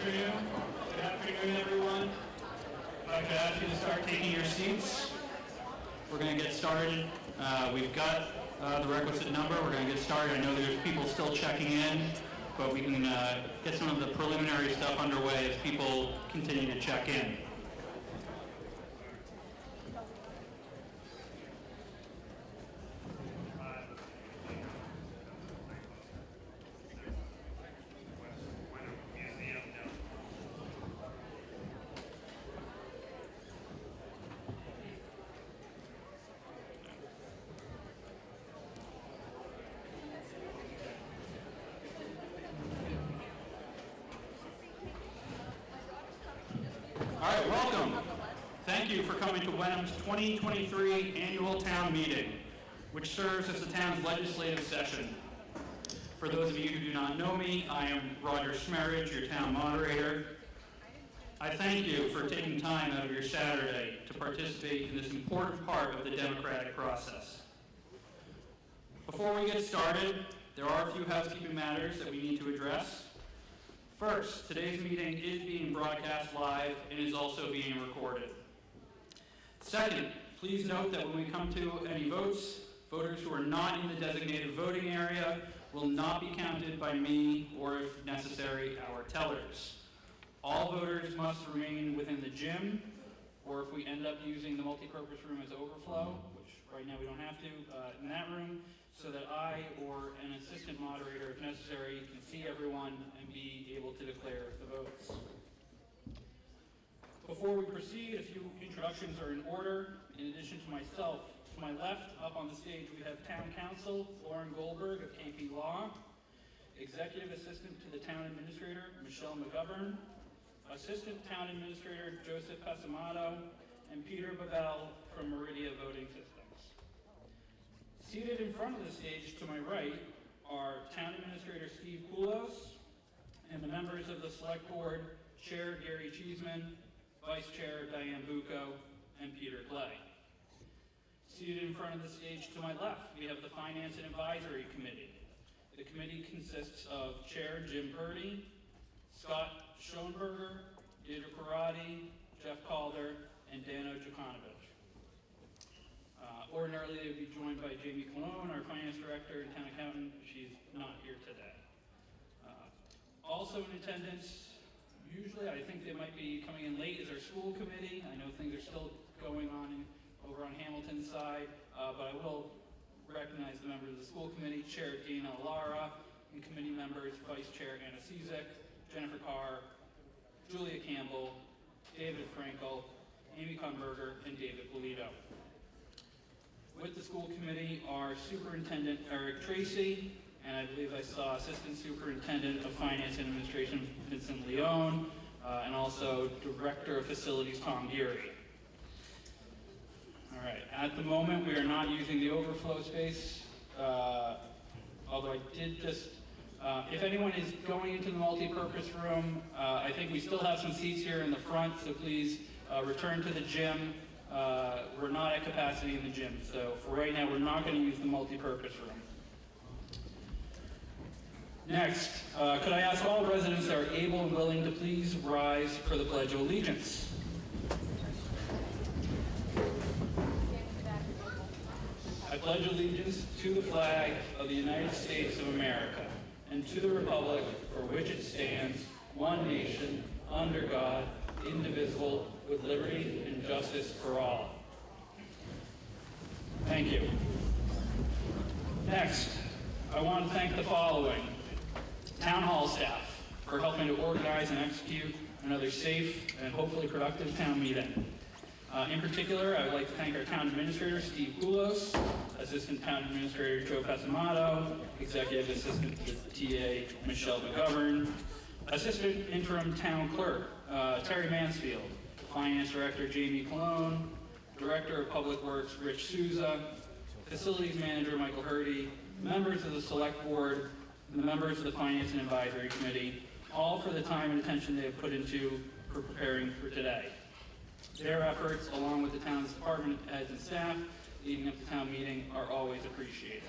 afternoon. Good afternoon, everyone. If I could ask you to start taking your seats. We're going to get started. We've got the requisite number. We're going to get started. I know there's people still checking in, but we can get some of the preliminary stuff underway as people continue to check in. All right, welcome. Thank you for coming to Wenham's 2023 Annual Town Meeting, which serves as the town's legislative session. For those of you who do not know me, I am Roger Smerridge, your town moderator. I thank you for taking time out of your Saturday to participate in this important part of the democratic process. Before we get started, there are a few housekeeping matters that we need to address. First, today's meeting is being broadcast live and is also being recorded. Second, please note that when we come to any votes, voters who are not in the designated voting area will not be counted by me or, if necessary, our tellers. All voters must remain within the gym, or if we end up using the multipurpose room as overflow, which right now we don't have to, in that room, so that I or an assistant moderator, if necessary, can see everyone and be able to declare the votes. Before we proceed, a few introductions are in order. In addition to myself, to my left, up on the stage, we have Town Council Lauren Goldberg of KP Law, Executive Assistant to the Town Administrator, Michelle McGovern, Assistant Town Administrator, Joseph Pasamato, and Peter Babel from Meridia Voting Systems. Seated in front of the stage to my right are Town Administrator Steve Poulos and the members of the Select Board, Chair Gary Cheeseman, Vice Chair Diane Bucco, and Peter Clay. Seated in front of the stage to my left, we have the Finance and Advisory Committee. The committee consists of Chair Jim Purdy, Scott Schoenberger, Deirdre Parati, Jeff Calder, and Dano Djukanovic. Ordinarily, they would be joined by Jamie Colon, our finance director and town accountant. She's not here today. Also in attendance, usually I think they might be coming in late, is our school committee. I know things are still going on over on Hamilton's side, but I will recognize the members of the school committee, Chair Dana Lara, and committee members, Vice Chair Anna Cizek, Jennifer Carr, Julia Campbell, David Frankel, Amy Conberger, and David Polito. With the school committee are Superintendent Eric Tracy, and I believe I saw Assistant Superintendent of Finance and Administration Vincent Leone, and also Director of Facilities Tom Geary. All right, at the moment we are not using the overflow space, although I did just, if anyone is going into the multi-purpose room, I think we still have some seats here in the front, so please return to the gym. We're not at capacity in the gym, so for right now, we're not going to use the multi-purpose room. Next, could I ask all residents that are able and willing to please rise for the Pledge of Allegiance? I pledge allegiance to the flag of the United States of America and to the republic for which it stands, one nation, under God, indivisible, with liberty and justice for all. Thank you. Next, I want to thank the following. Town Hall staff for helping to organize and execute another safe and hopefully productive town meeting. In particular, I would like to thank our Town Administrator, Steve Poulos, Assistant Town Administrator, Joe Pasamato, Executive Assistant to the TA, Michelle McGovern, Assistant Interim Town Clerk, Terry Mansfield, Finance Director, Jamie Colon, Director of Public Works, Rich Souza, Facilities Manager, Michael Hurdy, members of the Select Board, and the members of the Finance and Advisory Committee, all for the time and attention they have put into for preparing for today. Their efforts, along with the town's department heads and staff leading up to town meeting, are always appreciated.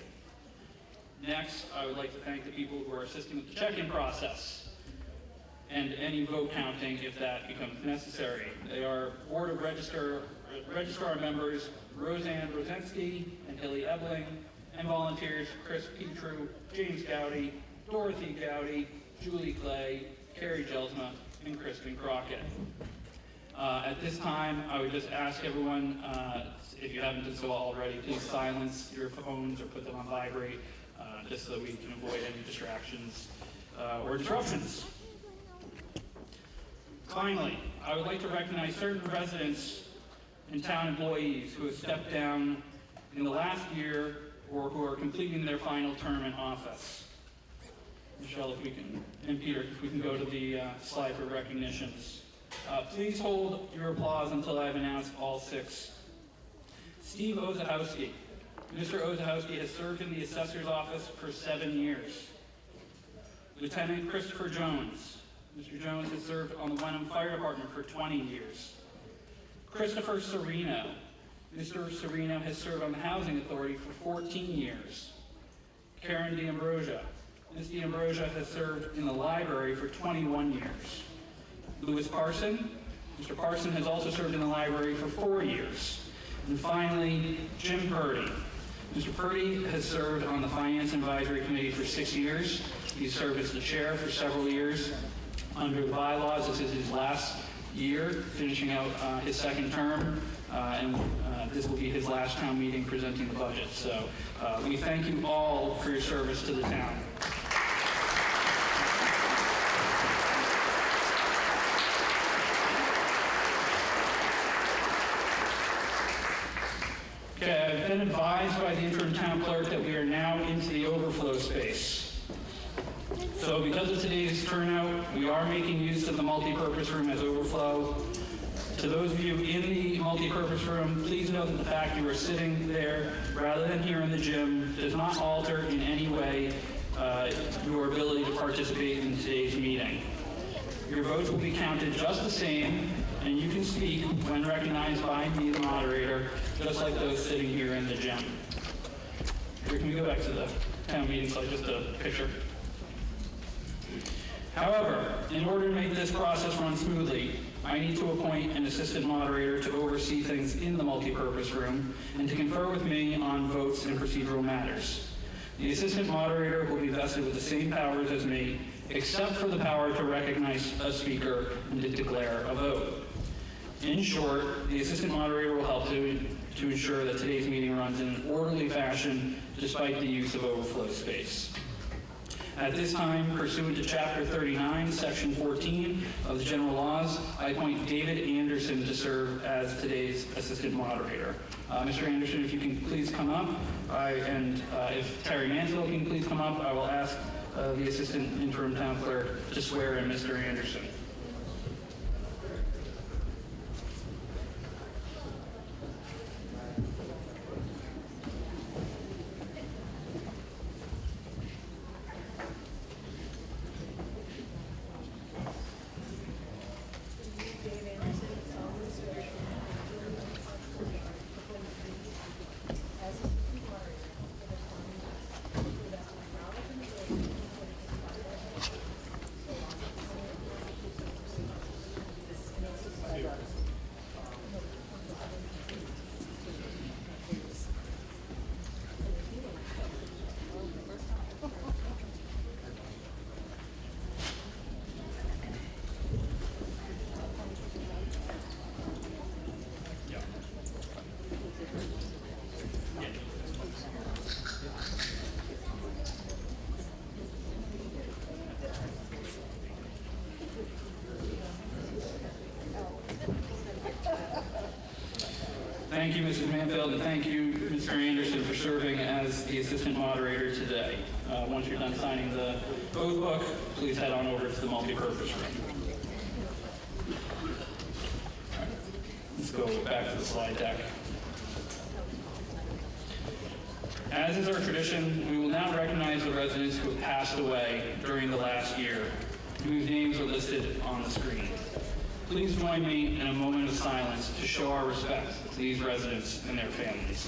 Next, I would like to thank the people who are assisting with the check-in process. and any vote counting if that becomes necessary. They are Board of Registrar members Roseanne Rosensky and Hilly Ebling, and volunteers Chris Petru, James Gowdy, Dorothy Gowdy, Julie Clay, Carrie Jelsma, and Kristen Crockett. At this time, I would just ask everyone, if you haven't done so already, please silence your phones or put them on vibrate, just so that we can avoid any distractions or disruptions. Finally, I would like to recognize certain residents and town employees who have stepped down in the last year or who are completing their final term in office. Michelle, if we can, and Peter, if we can go to the slide for recognitions. Please hold your applause until I've announced all 6. Steve Ozahowski. Mr. Ozahowski has served in the assessor's office for 7 years. Lieutenant Christopher Jones. Mr. Jones has served on the Wenham Fire Department for 20 years. Christopher Serino. Mr. Serino has served on the Housing Authority for 14 years. Karen D'Ambrosia. Ms. D'Ambrosia has served in the library for 21 years. Louis Parson. Mr. Parson has also served in the library for 4 years. And finally, Jim Purdy. Mr. Purdy has served on the Finance Advisory Committee for 6 years. He's served as the chair for several years. Under the bylaws, this is his last year, finishing out his second term, and this will be his last town meeting presenting the budget. So we thank you all for your service to the town. Okay, I've been advised by the interim town clerk that we are now into the overflow space. So because of today's turnout, we are making use of the multi-purpose room as overflow. To those of you in the multi-purpose room, please know that the fact you are sitting there rather than here in the gym does not alter in any way your ability to participate in today's meeting. Your votes will be counted just the same, and you can speak when recognized by me, the moderator, just like those sitting here in the gym. Here, can we go back to the town meeting slide, just a picture? However, in order to make this process run smoothly, I need to appoint an assistant moderator to oversee things in the multi-purpose room and to confer with me on votes and procedural matters. The assistant moderator will be vested with the same powers as me, except for the power to recognize a speaker and to declare a vote. In short, the assistant moderator will help to ensure that today's meeting runs in an orderly fashion despite the use of overflow space. At this time, pursuant to Chapter 39, Section 14 of the General Laws, I appoint David Anderson to serve as today's assistant moderator. Mr. Anderson, if you can please come up, if Terry Mansfield can please come up, I will ask the assistant interim town clerk to swear in Mr. Anderson. Thank you, Mrs. Manfield, and thank you, Mr. Anderson, for serving as the assistant moderator today. Once you're done signing the oath book, please head on over to the multi-purpose room. Right, let's go back to the slide deck. As is our tradition, we will now recognize the residents who have passed away during the last year, whose names are listed on the screen. Please join me in a moment of silence to show our respect to these residents and their families.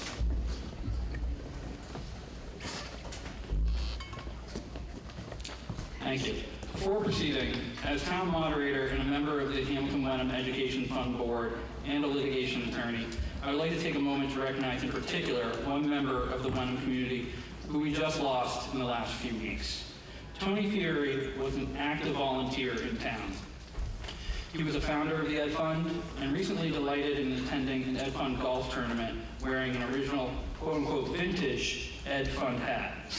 Thank you. Before proceeding, as town moderator and a member of the Hamilton Wenham Education Fund Board and a litigation attorney, I would like to take a moment to recognize in particular one member of the Wenham community who we just lost in the last few weeks. Tony Fieri was an active volunteer in town. He was a founder of the Ed Fund and recently delighted in attending an Ed Fund golf tournament wearing an original quote-unquote vintage Ed Fund hat.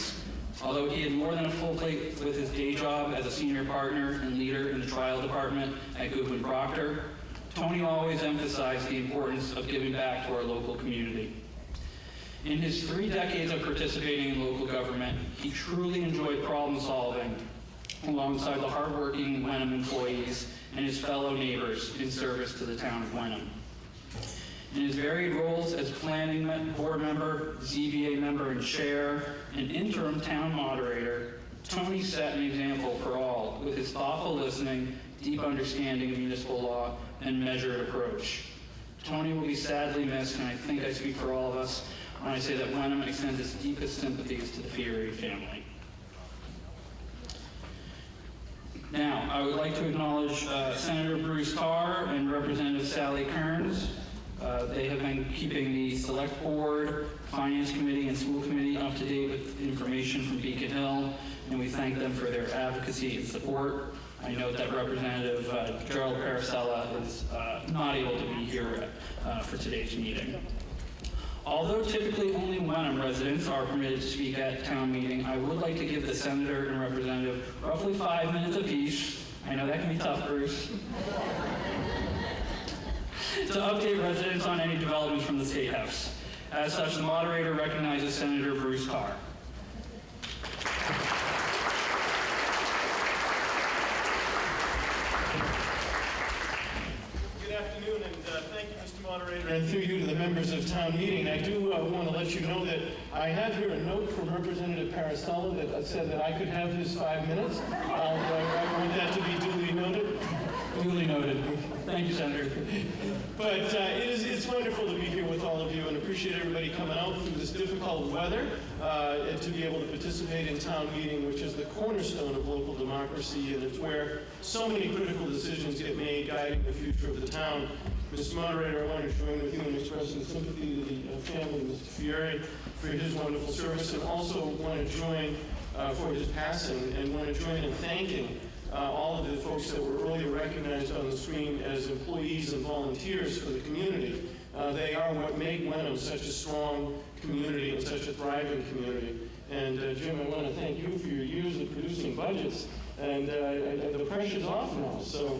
Although he had more than a full plate with his day job as a senior partner and leader in the trial department at Goodwin Proctor, Tony always emphasized the importance of giving back to our local community. In his 3 decades of participating in local government, he truly enjoyed problem solving alongside the hardworking Wenham employees and his fellow neighbors in service to the town of Wenham. In his varied roles as planning board member, ZBA member and chair, and interim town moderator, Tony set an example for all with his thoughtful listening, deep understanding of municipal law, and measured approach. Tony will be sadly missed, and I think I speak for all of us when I say that Wenham extends its deepest sympathies to the Fieri family. Now, I would like to acknowledge Senator Bruce Carr and Representative Sally Kearns. They have been keeping the Select Board, Finance Committee, and School Committee up to date with information from Beacon Hill, and we thank them for their advocacy and support. I note that Representative Gerald Paracella is not able to be here for today's meeting. Although typically only Wenham residents are permitted to speak at town meeting, I would like to give the Senator and Representative roughly 5 minutes apiece. I know that can be tough, Bruce. To update residents on any developments from the State House. As such, the moderator recognizes Senator Bruce Carr. Good afternoon, and thank you, Mr. Moderator, and through you to the members of town meeting. I do want to let you know that I have here a note from Representative Paracella that said that I could have his 5 minutes. I want that to be duly noted. Duly noted. Thank you, Senator. But it's wonderful to be here with all of you and appreciate everybody coming out through this difficult weather and to be able to participate in town meeting, which is the cornerstone of local democracy, and it's where so many critical decisions get made guiding the future of the town. Mr. Moderator, I want to join with you in expressing sympathy to the family of Mr. Fieri for his wonderful service, and also want to join for his passing, and want to join in thanking all of the folks that were earlier recognized on the screen as employees and volunteers for the community. They are what make Wenham such a strong community and such a thriving community. And Jim, I want to thank you for your years of producing budgets. And the pressure's off now, so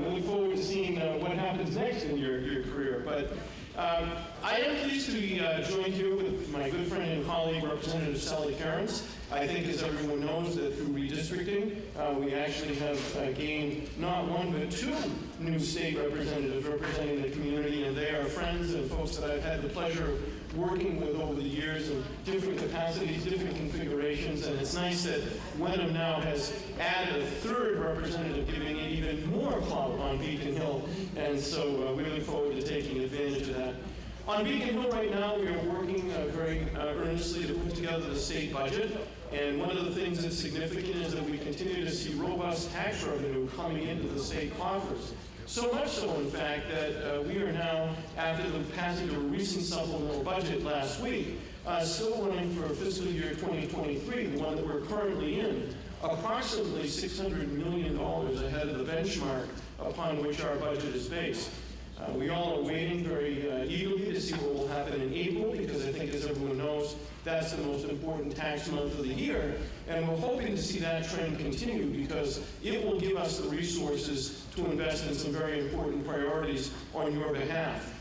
we look forward to seeing what happens next in your career. But I am pleased to be joined here with my good friend and colleague, Representative Sally Kearns. I think, as everyone knows, that through redistricting, we actually have gained not one but 2 new state representatives representing the community, and they are friends and folks that I've had the pleasure of working with over the years in different capacities, different configurations, and it's nice that Wenham now has added a 3rd representative, giving it even more clout on Beacon Hill, and so we look forward to taking advantage of that. On Beacon Hill right now, we are working very earnestly to put together the state budget. And one of the things that's significant is that we continue to see robust tax revenue coming into the state coffers. So much so, in fact, that we are now, after the passage of a recent supplemental budget last week, still running for fiscal year 2023, the one that we're currently in, approximately $600 million ahead of the benchmark upon which our budget is based. We all are waiting very eagerly to see what will happen in April, because I think, as everyone knows, that's the most important tax month of the year. And we're hoping to see that trend continue, because it will give us the resources to invest in some very important priorities on your behalf.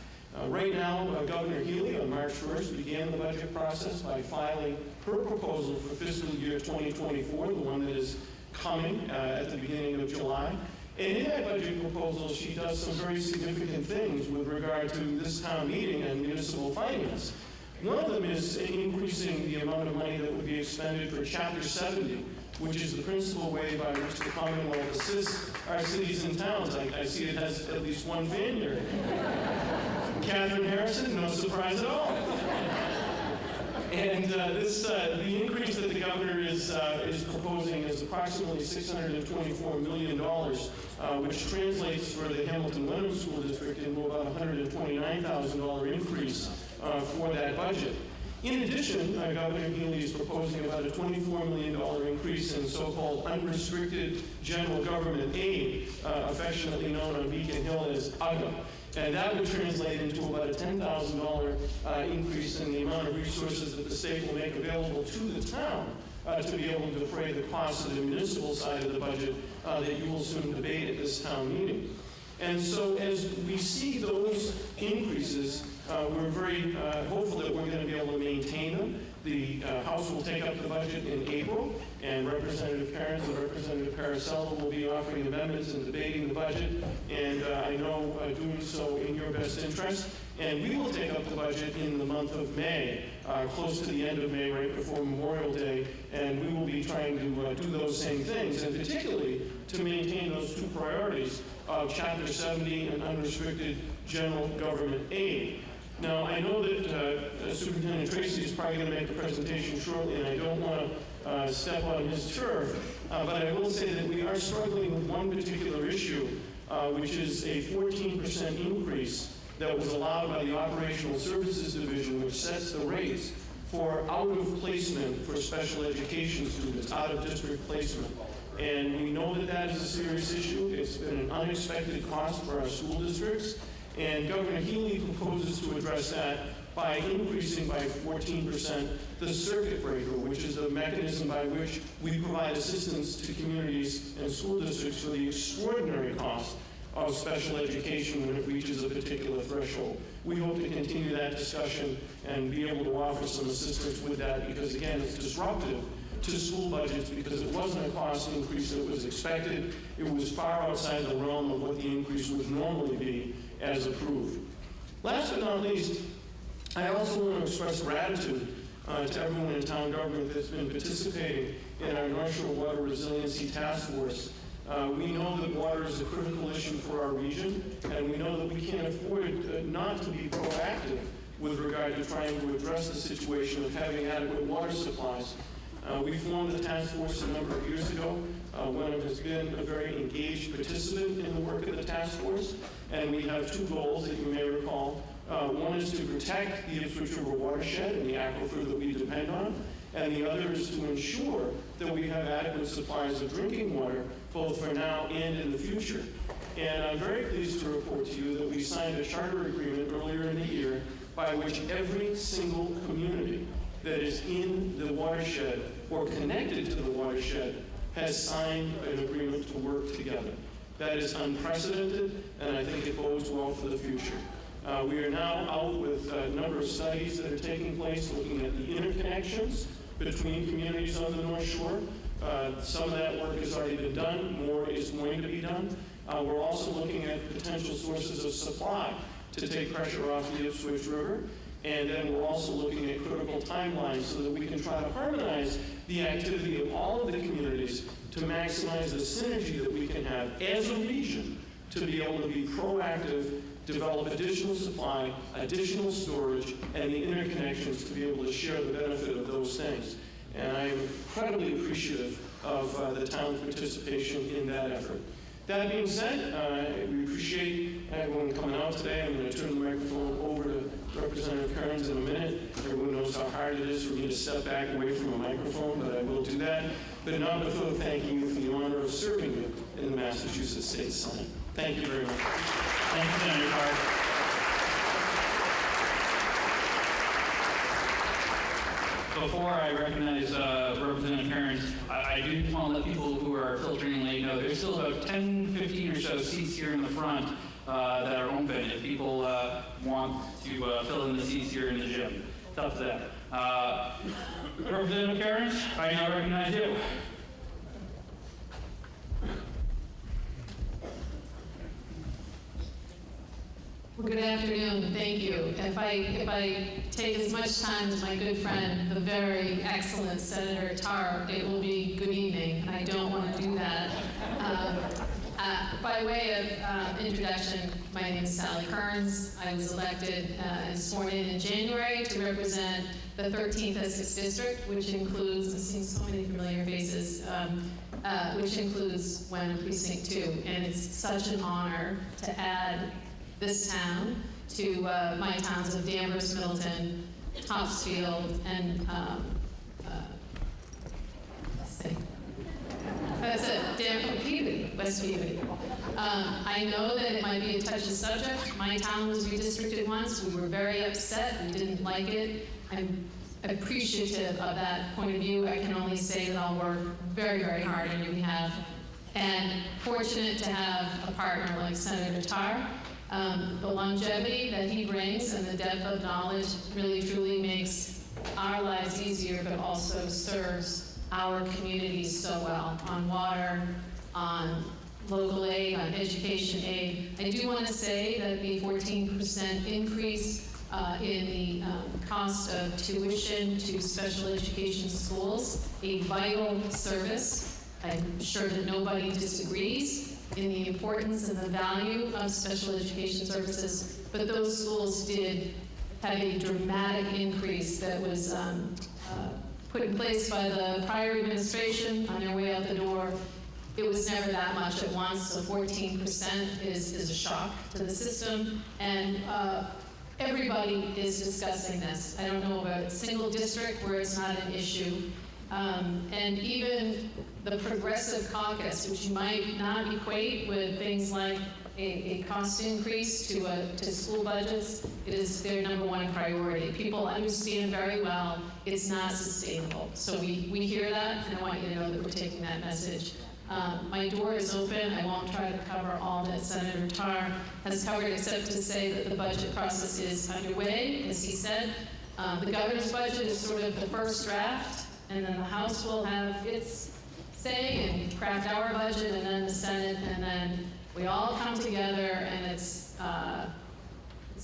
Right now, Governor Healy on March 1st began the budget process by filing her proposal for fiscal year 2024, the one that is coming at the beginning of July. And in that budget proposal, she does some very significant things with regard to this town meeting and municipal finance. One of them is increasing the amount of money that would be expended for Chapter 70, which is the principal way by which the Commonwealth assists our cities and towns. I see it has at least one fan here. Catherine Harrison, no surprise at all. And the increase that the governor is proposing is approximately $624 million, which translates for the Hamilton-Wenham School District into about $129,000 increase for that budget. In addition, Governor Healy is proposing about a $24 million increase in so-called unrestricted general government aid, affectionately known on Beacon Hill as UGA. And that would translate into about a $10,000 increase in the amount of resources that the state will make available to the town to be able to defray the costs of the municipal side of the budget that you will soon debate at this town meeting. And so as we see those increases, we're very hopeful that we're going to be able to maintain them. The House will take up the budget in April, and Representative Cairns and Representative Paracella will be offering amendments and debating the budget, and I know doing so in your best interest. And we will take up the budget in the month of May, close to the end of May, right before Memorial Day, and we will be trying to do those same things, and particularly to maintain those two priorities of Chapter 70 and unrestricted general government aid. Now, I know that Superintendent Tracy is probably going to make a presentation shortly, and I don't want to step on his turf, but I will say that we are struggling with one particular issue, which is a 14% increase that was allowed by the Operational Services Division, which sets the rates for out-of-placement for special education students, out-of-district placement. And we know that that is a serious issue. It's been an unexpected cost for our school districts. And Governor Healy proposes to address that by increasing by 14% the circuit breaker, which is the mechanism by which we provide assistance to communities and school districts for the extraordinary cost of special education when it reaches a particular threshold. We hope to continue that discussion and be able to offer some assistance with that because, again, it's disruptive to school budgets because it wasn't a cost increase that was expected. It was far outside the realm of what the increase would normally be as approved. Last but not least, I also want to express gratitude to everyone in town government that's been participating in our North Shore Water Resiliency Task Force. We know that water is a critical issue for our region, and we know that we can't afford not to be proactive with regard to trying to address the situation of having adequate water supplies. We formed the task force a number of years ago. Wenham has been a very engaged participant in the work of the task force, and we have two goals that you may recall. One is to protect the Ipswich River watershed and the aquifer that we depend on, and the other is to ensure that we have adequate supplies of drinking water, both for now and in the future. And I'm very pleased to report to you that we signed a charter agreement earlier in the year by which every single community that is in the watershed or connected to the watershed has signed an agreement to work together. That is unprecedented, and I think it bodes well for the future. We are now out with a number of studies that are taking place looking at the interconnections between communities on the North Shore. Some of that work has already been done. More is going to be done. We're also looking at potential sources of supply to take pressure off the Ipswich River. And then we're also looking at critical timelines so that we can try to harmonize the activity of all of the communities to maximize the synergy that we can have as a region to be able to be proactive, develop additional supply, additional storage, and the interconnections to be able to share the benefit of those things. And I am incredibly appreciative of the town's participation in that effort. That being said, we appreciate everyone coming out today. I'm going to turn the microphone over to Representative Cairns in a minute. Everyone knows how hard it is for me to step back away from a microphone, but I will do that. But not before thanking you for the honor of serving you in the Massachusetts State Senate. Thank you very much. Thank you, Senator Carr. Before I recognize Representative Cairns, I do want to let people who are filtering late know there's still about 10, 15 or so seats here in the front that are open if people want to fill in the seats here in the gym. It's up to them. Representative Cairns, I now recognize you. Well, good afternoon. Thank you. If I take as much time as my good friend, the very excellent Senator Tarr, it will be good evening. I don't want to do that. By way of introduction, my name is Sally Kearns. I was elected and sworn in January to represent the 13th Essex District, which includes, I've seen so many familiar faces, which includes Wenham Precinct 2. And it's such an honor to add this town to my towns of Danvers, Middleton, Topsfield, and let's see. That's it, Peabody, West Peabody. I know that it might be a touchy subject. My town was redistricted once. We were very upset. We didn't like it. I'm appreciative of that point of view. I can only say that I'll work very, very hard on your behalf. And fortunate to have a partner like Senator Tarr. The longevity that he brings and the depth of knowledge really, truly makes our lives easier, but also serves our communities so well on water, on local aid, on education aid. I do want to say that the 14% increase in the cost of tuition to special education schools, a vital service. I'm sure that nobody disagrees in the importance and the value of special education services, but those schools did have a dramatic increase that was put in place by the prior administration on their way out the door. It was never that much at once, so 14% is a shock to the system, and everybody is discussing this. I don't know of a single district where it's not an issue. And even the Progressive Caucus, which you might not equate with things like a cost increase to school budgets, it is their #1 priority. People understand very well it's not sustainable. So we hear that, and I want you to know that we're taking that message. My door is open. I won't try to cover all that Senator Tarr has covered, except to say that the budget process is underway, as he said. The governor's budget is sort of the first draft, and then the House will have its say and craft our budget, and then the Senate, and then we all come together, and it's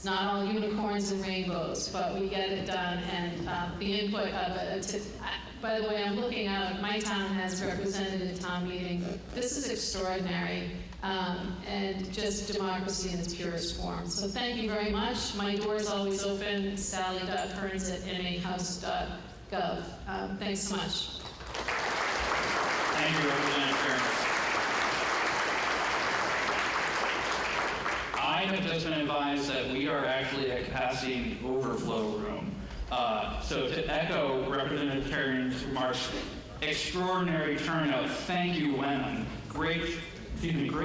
not all unicorns and rainbows, but we get it done, and the input of it. By the way, I'm looking out, my town has represented a town meeting. This is extraordinary, and just democracy in its purest form. So thank you very much. My door is always open, sally.kearns@mahouse.gov. Thanks so much. Thank you, Representative Kearns. I have just been advised that we are actually at capacity in the overflow room. So to echo Representative Kearns' remarks, extraordinary turnout. Thank you, Wenham. Great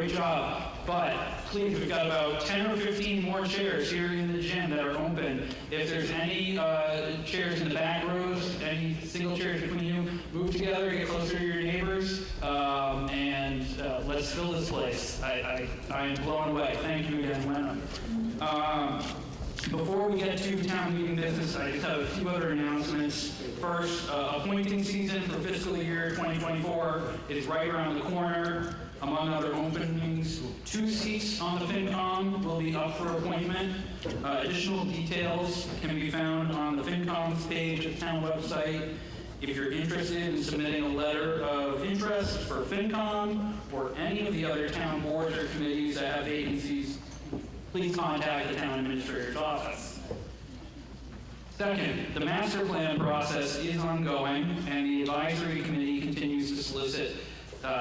job. But please, we've got about 10 or 15 more chairs here in the gym that are open. If there's any chairs in the back rows, any single chairs between you, move together, get closer to your neighbors, and let's fill this place. I am blown away. Thank you again, Wenham. Before we get to town meeting business, I just have a few other announcements. First, appointing season for fiscal year 2024 is right around the corner. Among other openings, 2 seats on the FinCom will be up for appointment. Additional details can be found on the FinCom's page of the town website. If you're interested in submitting a letter of interest for FinCom or any of the other town boards or committees that have vacancies, please contact the town administrator's office. Second, the master plan process is ongoing, and the advisory committee continues to solicit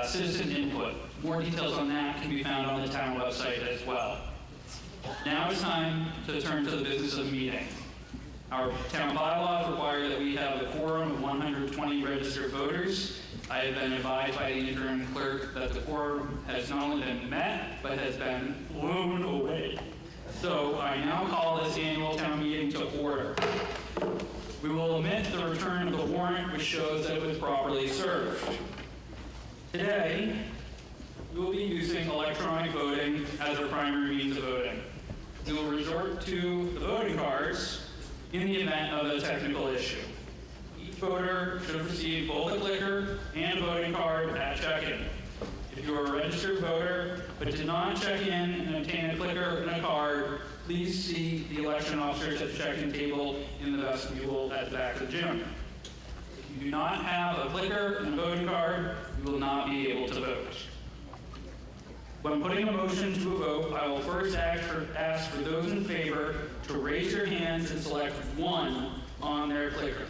citizen input. More details on that can be found on the town website as well. Now it's time to turn to the business of the meeting. Our town bylaws require that we have a quorum of 120 registered voters. I have been advised by the interim clerk that the quorum has not only been met, but has been blown away. So I now call this annual town meeting to order. We will omit the return of the warrant, which shows that it was properly served. Today, we will be using electronic voting as our primary means of voting. We will resort to the voting cards in the event of a technical issue. Each voter should have received both a clicker and a voting card at check-in. If you are a registered voter but did not check in and obtain a clicker and a card, please see the election officers at the check-in table in the vestibule at the back of the gym. If you do not have a clicker and a voting card, you will not be able to vote. When putting a motion to a vote, I will first ask for those in favor to raise your hands and select 1 on their clicker.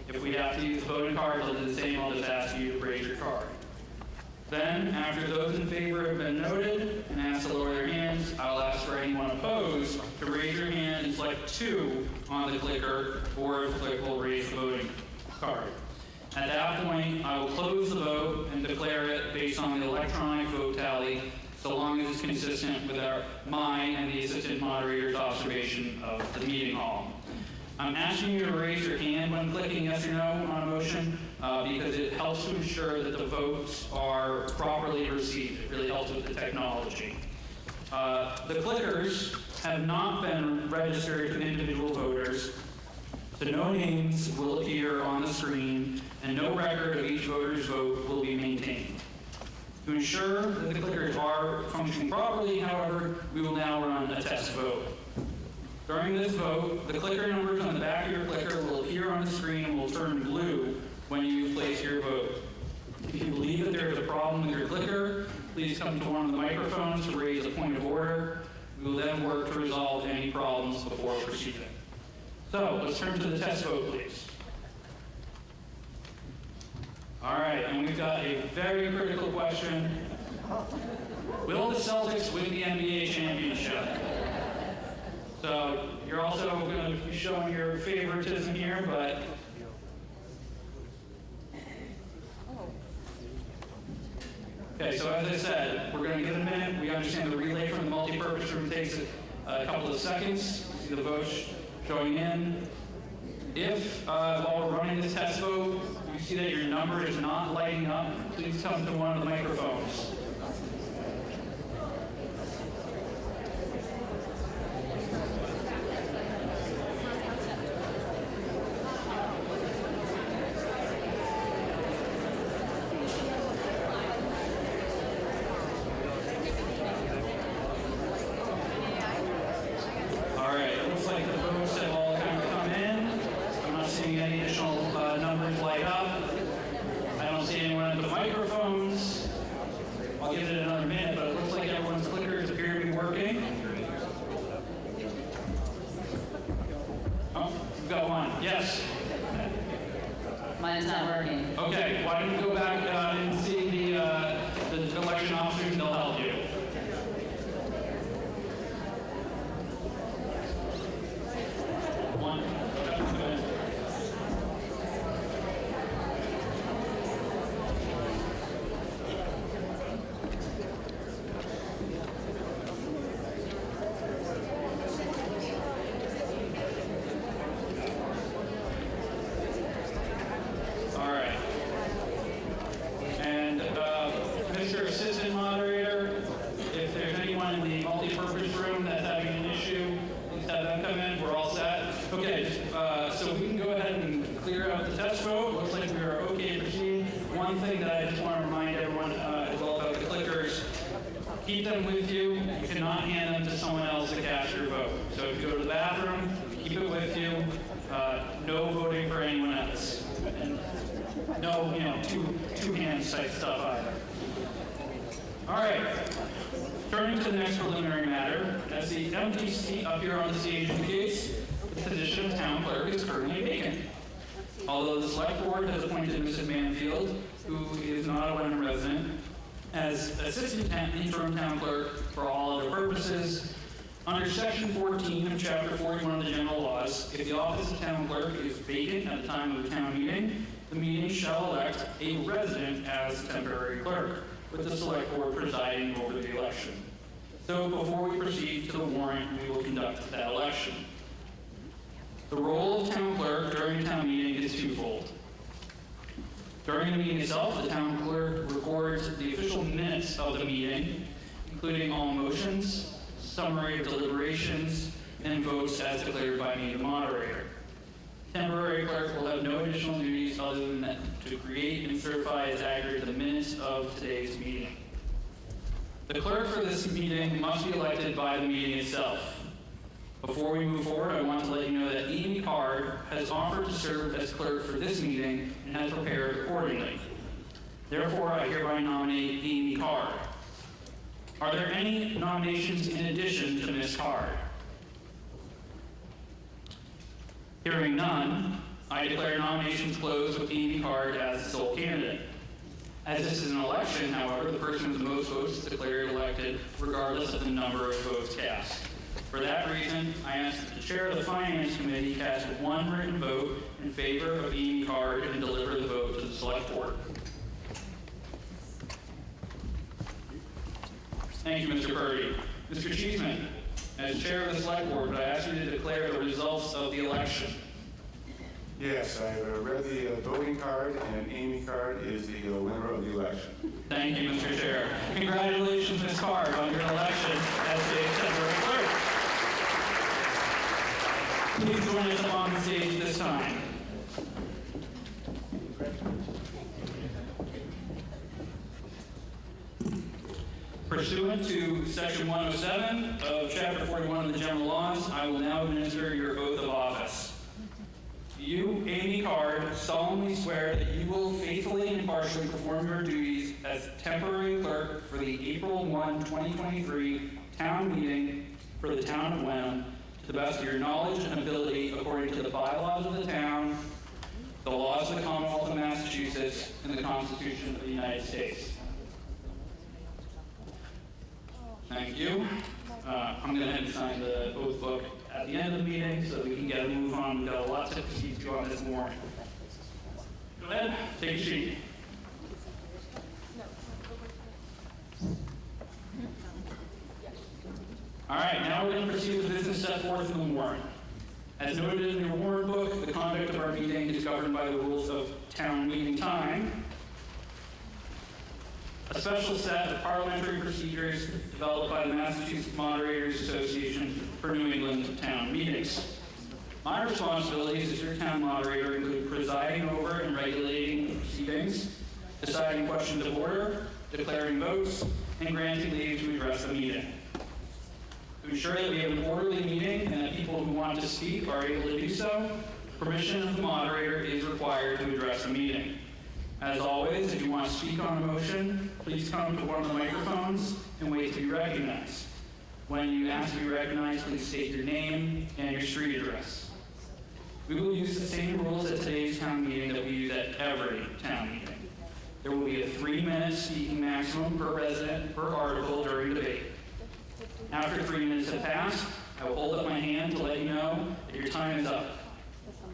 If we have to use voting cards, I'll do the same. I'll just ask you to raise your card. Then, after those in favor have been noted and asked to lower their hands, I will ask for anyone opposed to raise your hand and select 2 on the clicker, or if applicable, raise the voting card. At that point, I will close the vote and declare it based on the electronic vote tally, so long as it's consistent with mine and the assistant moderator's observation of the meeting hall. I'm asking you to raise your hand when clicking yes or no on a motion because it helps to ensure that the votes are properly received. It really helps with the technology. The clickers have not been registered to individual voters, so no names will appear on the screen and no record of each voter's vote will be maintained. To ensure that the clickers are functioning properly, however, we will now run a test vote. During this vote, the clicker numbers on the back of your clicker will appear on the screen and will turn blue when you place your vote. If you believe that there is a problem with your clicker, please come to one of the microphones to raise a point of order. We will then work to resolve any problems before proceeding. So, let's turn to the test vote, please. All right, and we've got a very critical question. Will the Celtics win the NBA championship? So you're also going to be showing your favoritism here, but okay, so as I said, we're going to give it a minute. We understand the relay from the multi-purpose room takes a couple of seconds. See the votes showing in. If while we're running this test vote, you see that your number is not lighting up, please come to one of the microphones. Mine's not working. Okay, why don't you go back and see the election officers and they'll help you. One. Mr. Assistant Moderator, if there's anyone in the multi-purpose room that's having an issue, please have them come in. We're all set. Okay, so we can go ahead and clear out the test vote. Looks like we are okay to proceed. One thing that I just want to remind everyone as well about the clickers, keep them with you. You cannot hand them to someone else to cast your vote. So if you go to the bathroom, keep it with you. No voting for anyone else. And no, two hands type stuff either. All right, turning to the next preliminary matter, as the empty seat up here on the stage indicates, the position of town clerk is currently vacant. Although the select board has appointed Mrs. Manfield, who is not a Wenham resident, as assistant interim town clerk for all other purposes, under section 14 of chapter 41 of the general laws, if the office of town clerk is vacant at the time of the town meeting, the meeting shall elect a resident as temporary clerk, with the select board presiding over the election. So before we proceed to the warrant, we will conduct that election. The role of town clerk during a town meeting is twofold. During the meeting itself, the town clerk records the official minutes of the meeting, including all motions, summary of deliberations, and votes as declared by me, the moderator. Temporary clerk will have no additional duties other than that to create and certify as accurate the minutes of today's meeting. The clerk for this meeting must be elected by the meeting itself. Before we move forward, I want to let you know that Amy Card has offered to serve as clerk for this meeting and has prepared accordingly. Therefore, I hereby nominate Amy Card. Are there any nominations in addition to Ms. Card? Hearing none, I declare nominations closed with Amy Card as the sole candidate. As this is an election, however, the person with the most votes is declared elected regardless of the number of votes cast. For that reason, I ask that the chair of the Finance Committee cast one written vote in favor of Amy Card and deliver the vote to the Select Board. Thank you, Mr. Purdy. Mr. Cheeseman, as chair of the Select Board, would I ask you to declare the results of the election? Yes, I read the voting card, and Amy Card is the winner of the election. Thank you, Mr. Chair. Congratulations, Ms. Card, on your election as the temporary clerk. Please join us up on the stage this time. Pursuant to Section 107 of Chapter 41 of the General Laws, I will now administer your oath of office. You, Amy Card, solemnly swear that you will faithfully and impartially perform your duties as temporary clerk for the April 1, 2023 town meeting for the town of Wenham to the best of your knowledge and ability according to the bylaws of the town, the laws of the Commonwealth of Massachusetts, and the Constitution of the United States. Thank you. I'm going to sign the oath book at the end of the meeting so that we can get a move on. We've got a lot to proceed to on this morning. Go ahead, take a seat. All right, now we're going to proceed with business set forth in the warrant. As noted in your warrant book, the conduct of our meeting is governed by the rules of town meeting time, a special set of parliamentary procedures developed by the Massachusetts Moderators Association for New England town meetings. My responsibilities as your town moderator include presiding over and regulating the proceedings, deciding questions of order, declaring votes, and granting leave to address the meeting. To ensure that we have an orderly meeting and that people who want to speak are able to do so, permission of the moderator is required to address the meeting. As always, if you want to speak on a motion, please come to one of the microphones and wait to be recognized. When you ask to be recognized, please state your name and your street address. We will use the same rules at today's town meeting that we use at every town meeting. There will be a 3-minute speaking maximum per resident per article during debate. After 3 minutes have passed, I will hold up my hand to let you know that your time is up.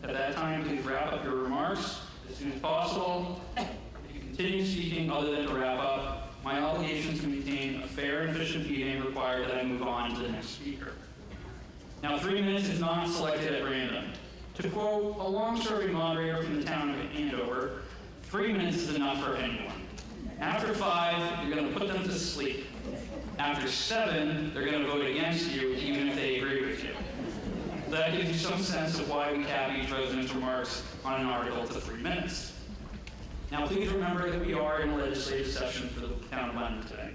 At that time, please wrap up your remarks as soon as possible. If you continue speaking other than to wrap up, my obligations to maintain a fair and efficient meeting require that I move on to the next speaker. Now, 3 minutes is not selected at random. To quote a long-serving moderator from the town of Andover, 3 minutes is enough for anyone. After 5, you're going to put them to sleep. After 7, they're going to vote against you, even if they agree with you. That gives you some sense of why we cap each resident's remarks on an article to 3 minutes. Now, please remember that we are in a legislative session for the town of Wenham today.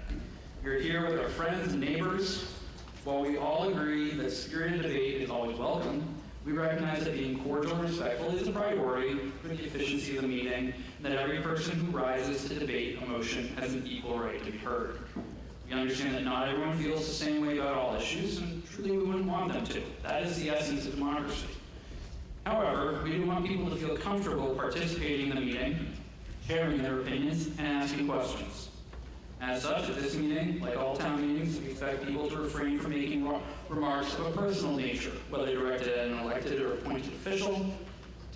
You're here with our friends and neighbors. While we all agree that spirited debate is always welcome, we recognize that being cordial and respectful is a priority for the efficiency of the meeting, and that every person who rises to debate a motion has an equal right to be heard. We understand that not everyone feels the same way about all issues, and truly we wouldn't want them to. That is the essence of democracy. However, we do want people to feel comfortable participating in the meeting, sharing their opinions, and asking questions. As such, at this meeting, like all town meetings, we expect people to refrain from making remarks of a personal nature, whether directed at an elected or appointed official,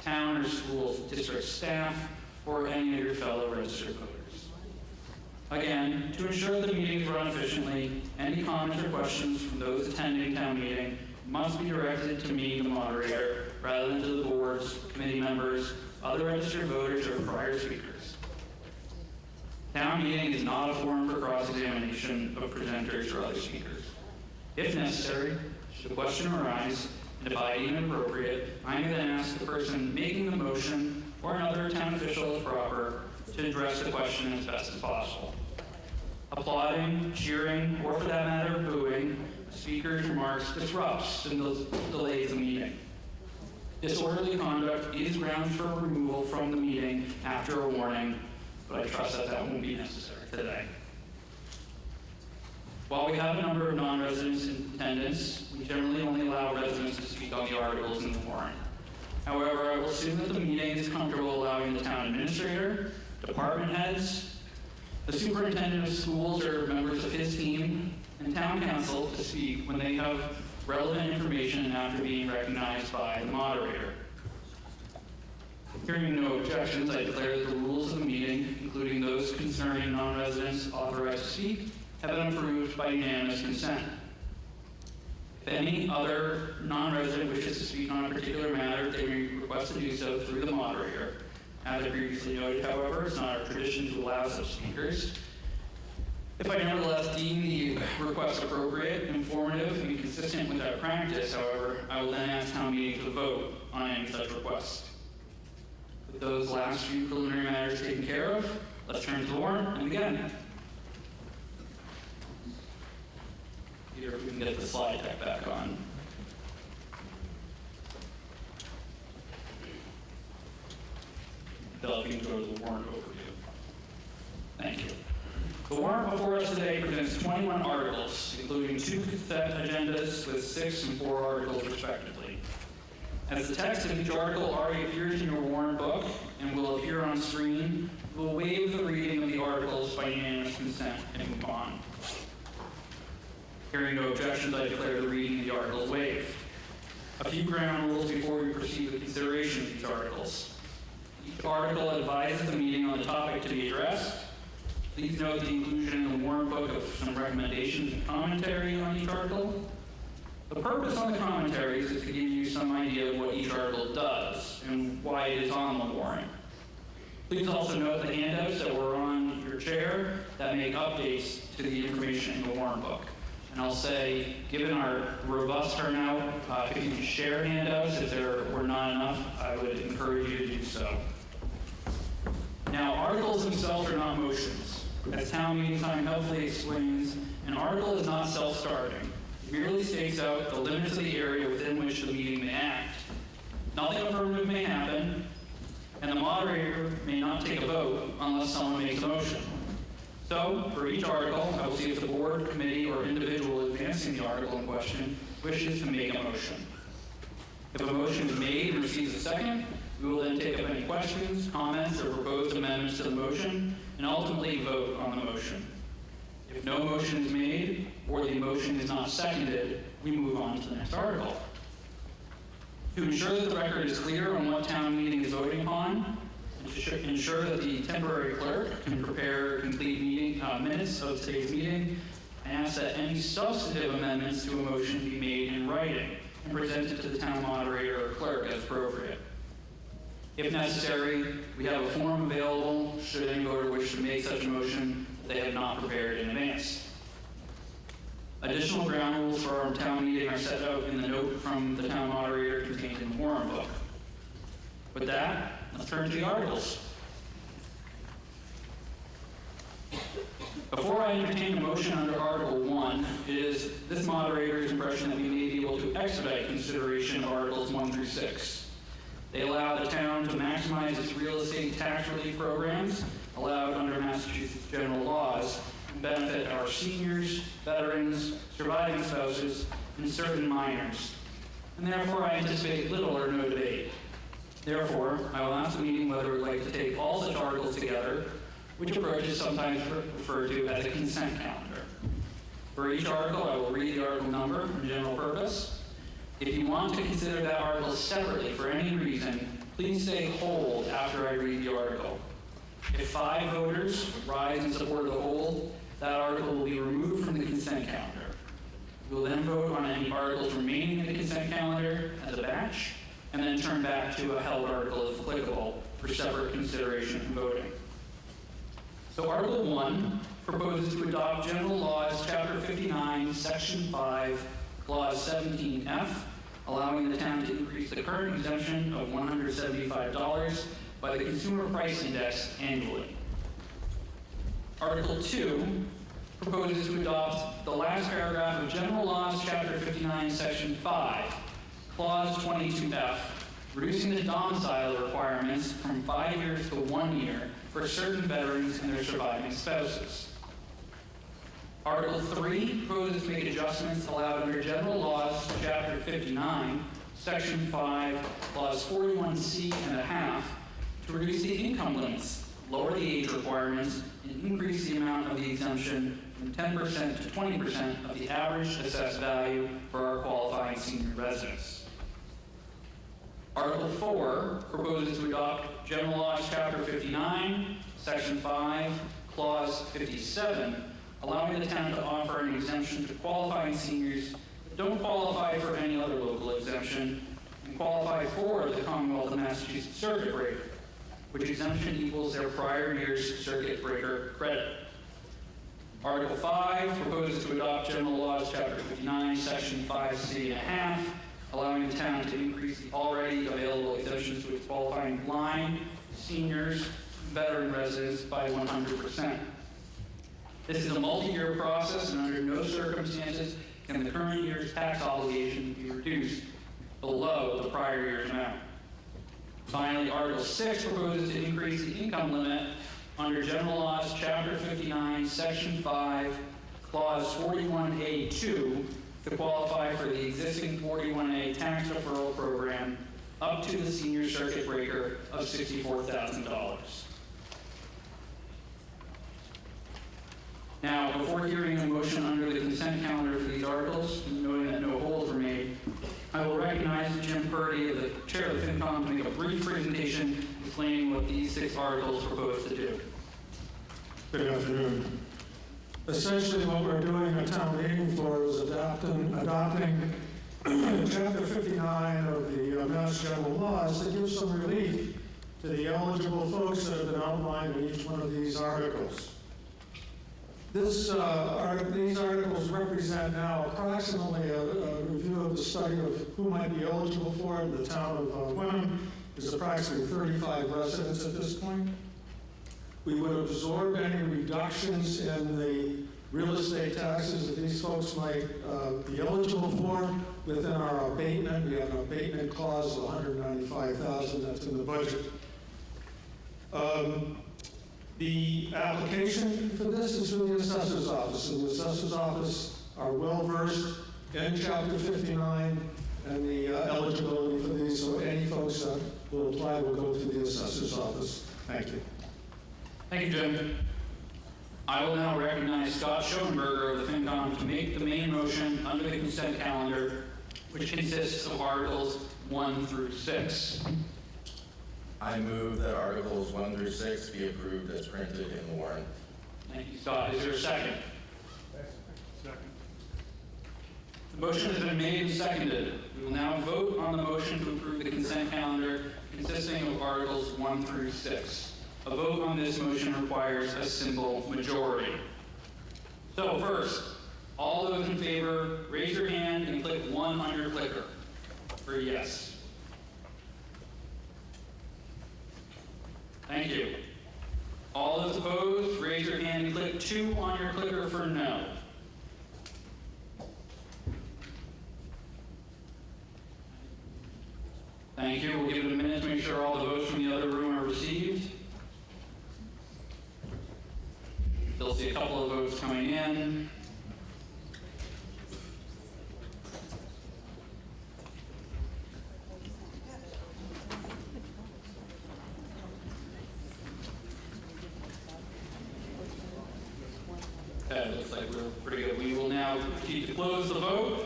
town or school district staff, or any of your fellow registered voters. Again, to ensure the meetings run efficiently, any comments or questions from those attending town meeting must be directed to me, the moderator, rather than to the boards, committee members, other registered voters, or prior speakers. Town meeting is not a forum for cross-examination of presenters or other speakers. If necessary, should a question arise, and if I deem it appropriate, I'm going to ask the person making the motion or another town official if proper to address the question as best as possible. Applauding, cheering, or for that matter, booing a speaker's remarks disrupts and delays the meeting. Disorderly conduct is grounds for removal from the meeting after a warning, but I trust that that won't be necessary today. While we have a number of non-residents in attendance, we generally only allow residents to speak on the articles in the warrant. However, I will assume that the meeting is comfortable allowing the town administrator, department heads, the superintendent of schools or members of his team, and town council to speak when they have relevant information after being recognized by the moderator. Hearing no objections, I declare that the rules of the meeting, including those concerning non-residents authorized to speak, have been approved by unanimous consent. If any other non-resident wishes to speak on a particular matter, they may request to do so through the moderator. As I previously noted, however, it's not our tradition to allow such speakers. If I nevertheless deem the request appropriate, informative, and consistent with our practice, however, I will then ask town meeting to vote on any such request. With those last few preliminary matters taken care of, let's turn to the warrant and begin. Here, if we can get the slide deck back on. Bill, if you can go to the warrant overview. Thank you. The warrant before us today presents 21 articles, including 2 consent agendas with 6 and 4 articles respectively. As the text of each article already appears in your warrant book and will appear on screen, we will waive the reading of the articles by unanimous consent and move on. Hearing no objections, I declare the reading of the articles waived. A few ground rules before we proceed with consideration of these articles. Each article advises the meeting on the topic to be addressed. Please note the inclusion in the warrant book of some recommendations and commentary on each article. The purpose of the commentaries is to give you some idea of what each article does and why it is on the warrant. Please also note the handouts that were on your chair that make updates to the information in the warrant book. And I'll say, given our robust turnout, if you can share handouts, if there were not enough, I would encourage you to do so. Now, articles themselves are not motions. As town meeting time helpfully explains, an article is not self-starting. It merely states out the limits of the area within which the meeting may act. Nothing affirmative may happen, and the moderator may not take a vote unless someone makes a motion. So, for each article, I will see if the board, committee, or individual advancing the article in question wishes to make a motion. If a motion is made and receives a second, we will then take up any questions, comments, or proposed amendments to the motion, and ultimately vote on the motion. If no motion is made, or the motion is not seconded, we move on to the next article. To ensure that the record is clear on what town meeting is voting upon, and to ensure that the temporary clerk can prepare complete meeting minutes of today's meeting, I ask that any substantive amendments to a motion be made in writing and presented to the town moderator or clerk as appropriate. If necessary, we have a form available should any voter wish to make such a motion that they have not prepared in advance. Additional ground rules for our town meeting are set out in the note from the town moderator contained in the warrant book. With that, let's turn to the articles. Before I entertain a motion under Article 1, it is this moderator's impression that we may be able to expedite consideration of Articles 1 through 6. They allow the town to maximize its real estate tax relief programs allowed under Massachusetts general laws and benefit our seniors, veterans, surviving spouses, and certain minors. And therefore, I anticipate little or no debate. Therefore, I will ask the meeting whether it would like to take all such articles together, which approach is sometimes referred to as a consent calendar. For each article, I will read the article number and general purpose. If you want to consider that article separately for any reason, please say hold after I read the article. If 5 voters rise in support of the hold, that article will be removed from the consent calendar. We will then vote on any articles remaining in the consent calendar as a batch, and then turn back to a held article if applicable for separate consideration and voting. So Article 1 proposes to adopt General Laws, Chapter 59, Section 5, Clause 17F, allowing the town to increase the current exemption of $175 by the Consumer Price Index annually. Article 2 proposes to adopt the last paragraph of General Laws, Chapter 59, Section 5, Clause 22F, reducing the domicile requirements from 5 years to 1 year for certain veterans and their surviving spouses. Article 3 proposes to make adjustments allowed under General Laws, Chapter 59, Section 5, Clause 41C and a half, to reduce the income limits, lower the age requirements, and increase the amount of the exemption from 10% to 20% of the average assessed value for our qualifying senior residents. Article 4 proposes to adopt General Laws, Chapter 59, Section 5, Clause 57, allowing the town to offer an exemption to qualifying seniors that don't qualify for any other local exemption and qualify for the Commonwealth of Massachusetts Circuit Breaker, which exemption equals their prior year's Circuit Breaker credit. Article 5 proposes to adopt General Laws, Chapter 59, Section 5C and a half, allowing the town to increase the already available exemptions to its qualifying blind, seniors, veteran residents by 100%. This is a multi-year process, and under no circumstances can the current year's tax obligation be reduced below the prior year's amount. Finally, Article 6 proposes to increase the income limit under General Laws, Chapter 59, Section 5, Clause 41A2 to qualify for the existing 41A tax deferral program up to the senior circuit breaker of $64,000. Now, before hearing a motion under the consent calendar for these articles, knowing that no holds were made, I will recognize Jim Purdy, the chair of the FinCom, to make a brief presentation explaining what these 6 articles propose to do. Good afternoon. Essentially, what we're doing a town meeting for is adopting Chapter 59 of the Mass General Laws to give some relief to the eligible folks that have been outlined in each one of these articles. These articles represent now approximately a review of the study of who might be eligible for it. The town of Wenham is approximately 35 residents at this point. We would absorb any reductions in the real estate taxes that these folks might be eligible for within our abatement. We have an abatement clause of $195,000 that's in the budget. The application for this is from the assessor's office, and the assessor's office are well-versed in Chapter 59 and the eligibility for these, so any folks that will apply will go to the assessor's office. Thank you. Thank you, Jim. I will now recognize Scott Schoenberger of the FinCom to make the main motion under the consent calendar, which consists of Articles 1 through 6. I move that Articles 1 through 6 be approved as printed in the warrant. Thank you, Scott. Is there a second? Second. The motion has been made and seconded. We will now vote on the motion to approve the consent calendar consisting of Articles 1 through 6. A vote on this motion requires a simple majority. So first, all those in favor, raise your hand and click 1 on your clicker for yes. Thank you. All those opposed, raise your hand and click 2 on your clicker for no. Thank you. We'll give it a minute to make sure all the votes from the other room are received. Still see a couple of votes coming in. Okay, looks like we're pretty good. We will now proceed to close the vote.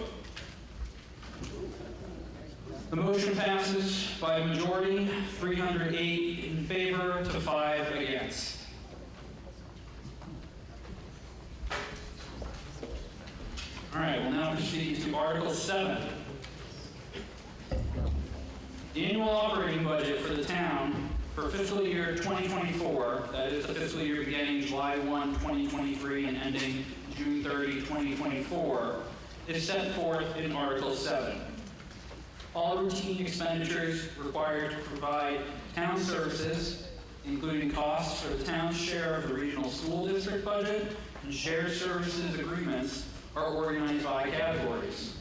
The motion passes by a majority, 308 in favor to 5 against. All right, we'll now proceed to Article 7. The annual operating budget for the town for fiscal year 2024, that is the fiscal year beginning July 1, 2023 and ending June 30, 2024, is set forth in Article 7. All routine expenditures required to provide town services, including costs for the town's share of the regional school district budget and shared services agreements, are organized by categories.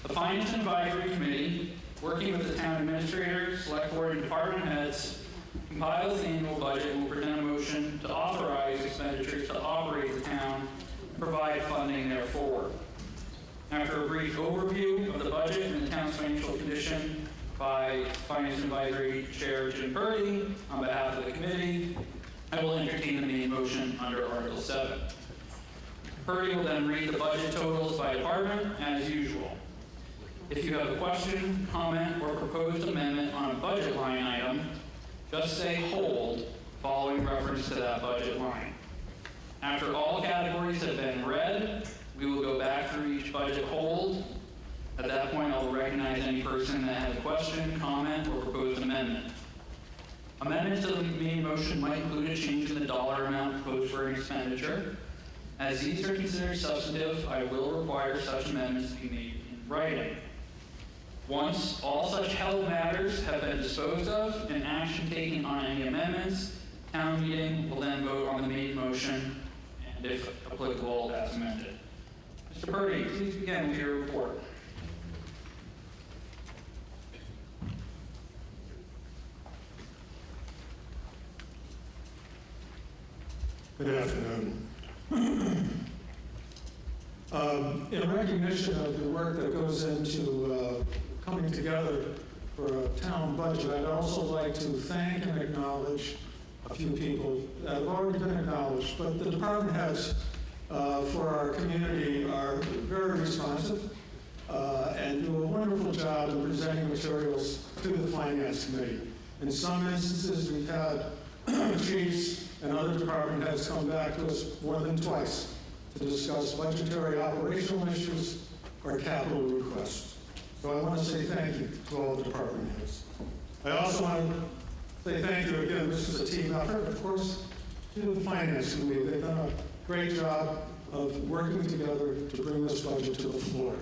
The Finance and Advisory Committee, working with the town administrator, select board, and department heads, compiles the annual budget and will present a motion to authorize expenditures to operate the town provide funding therefore. After a brief overview of the budget and the town's financial condition by Finance Advisory Chair Jim Purdy on behalf of the committee, I will entertain the main motion under Article 7. Purdy will then read the budget totals by department as usual. If you have a question, comment, or proposed amendment on a budget line item, just say hold following reference to that budget line. After all categories have been read, we will go back through each budget hold. At that point, I will recognize any person that has a question, comment, or proposed amendment. Amendments to the main motion might include a change in the dollar amount proposed for an expenditure. As these are considered substantive, I will require such amendments to be made in writing. Once all such held matters have been disposed of and action taken on any amendments, town meeting will then vote on the main motion and, if applicable, as amended. Mr. Purdy, please begin with your report. Good afternoon. In recognition of the work that goes into coming together for a town budget, I'd also like to thank and acknowledge a few people that have already been acknowledged, but the department heads for our community are very responsive and do a wonderful job in presenting materials to the Finance Committee. In some instances, we've had chiefs and other department heads come back to us more than twice to discuss budgetary operational issues or capital requests. So I want to say thank you to all the department heads. I also want to say thank you again. This is a team effort, of course, to the Finance Committee. They've done a great job of working together to bring this budget to the floor.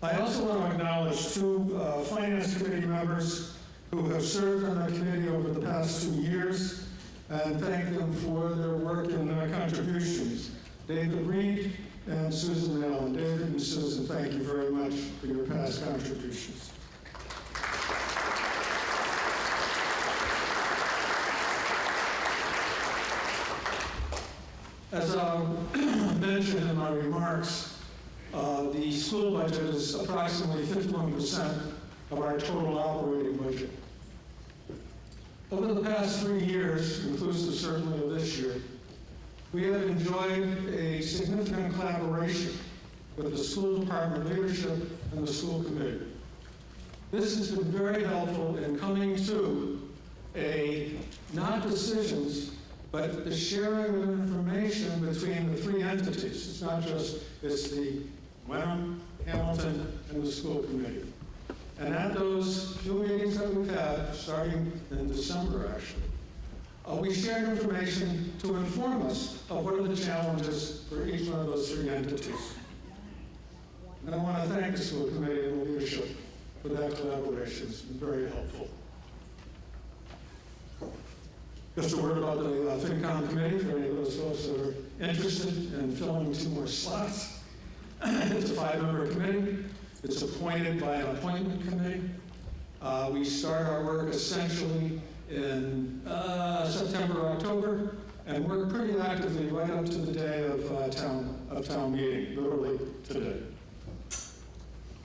I also want to acknowledge two Finance Committee members who have served on the committee over the past 2 years and thank them for their work and their contributions. David Reed and Susan Allen. David and Susan, thank you very much for your past contributions. As I mentioned in my remarks, the school budget is approximately 51% of our total operating budget. Over the past 3 years, inclusive certainly of this year, we have enjoyed a significant collaboration with the school department leadership and the school committee. This has been very helpful in coming to not decisions, but the sharing of information between the three entities. It's not just, it's the Wenham, Hamilton, and the school committee. And at those few meetings that we've had, starting in December actually, we shared information to inform us of what are the challenges for each one of those three entities. And I want to thank the school committee and the leadership for that collaboration. It's been very helpful. Just a word about the FinCom committee for any of those folks that are interested in filling 2 more slots. It's a 5-member committee. It's appointed by an appointment committee. We start our work essentially in September, October, and work pretty actively right up to the day of town meeting, literally today.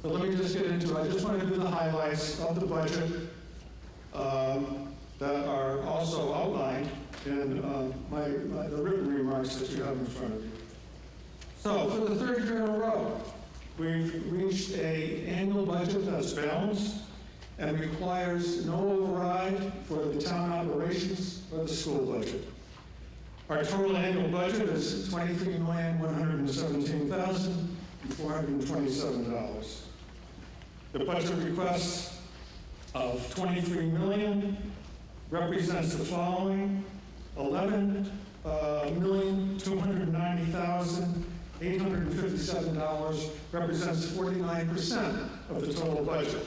But let me just get into it. I just want to do the highlights of the budget that are also outlined in the written remarks that you have in front of you. So for the 3rd year in a row, we've reached an annual budget that's balanced and requires no override for the town operations or the school budget. Our total annual budget is $23,117,427. The budget request of $23 million represents the following: $11,290,857 represents 49% of the total budget.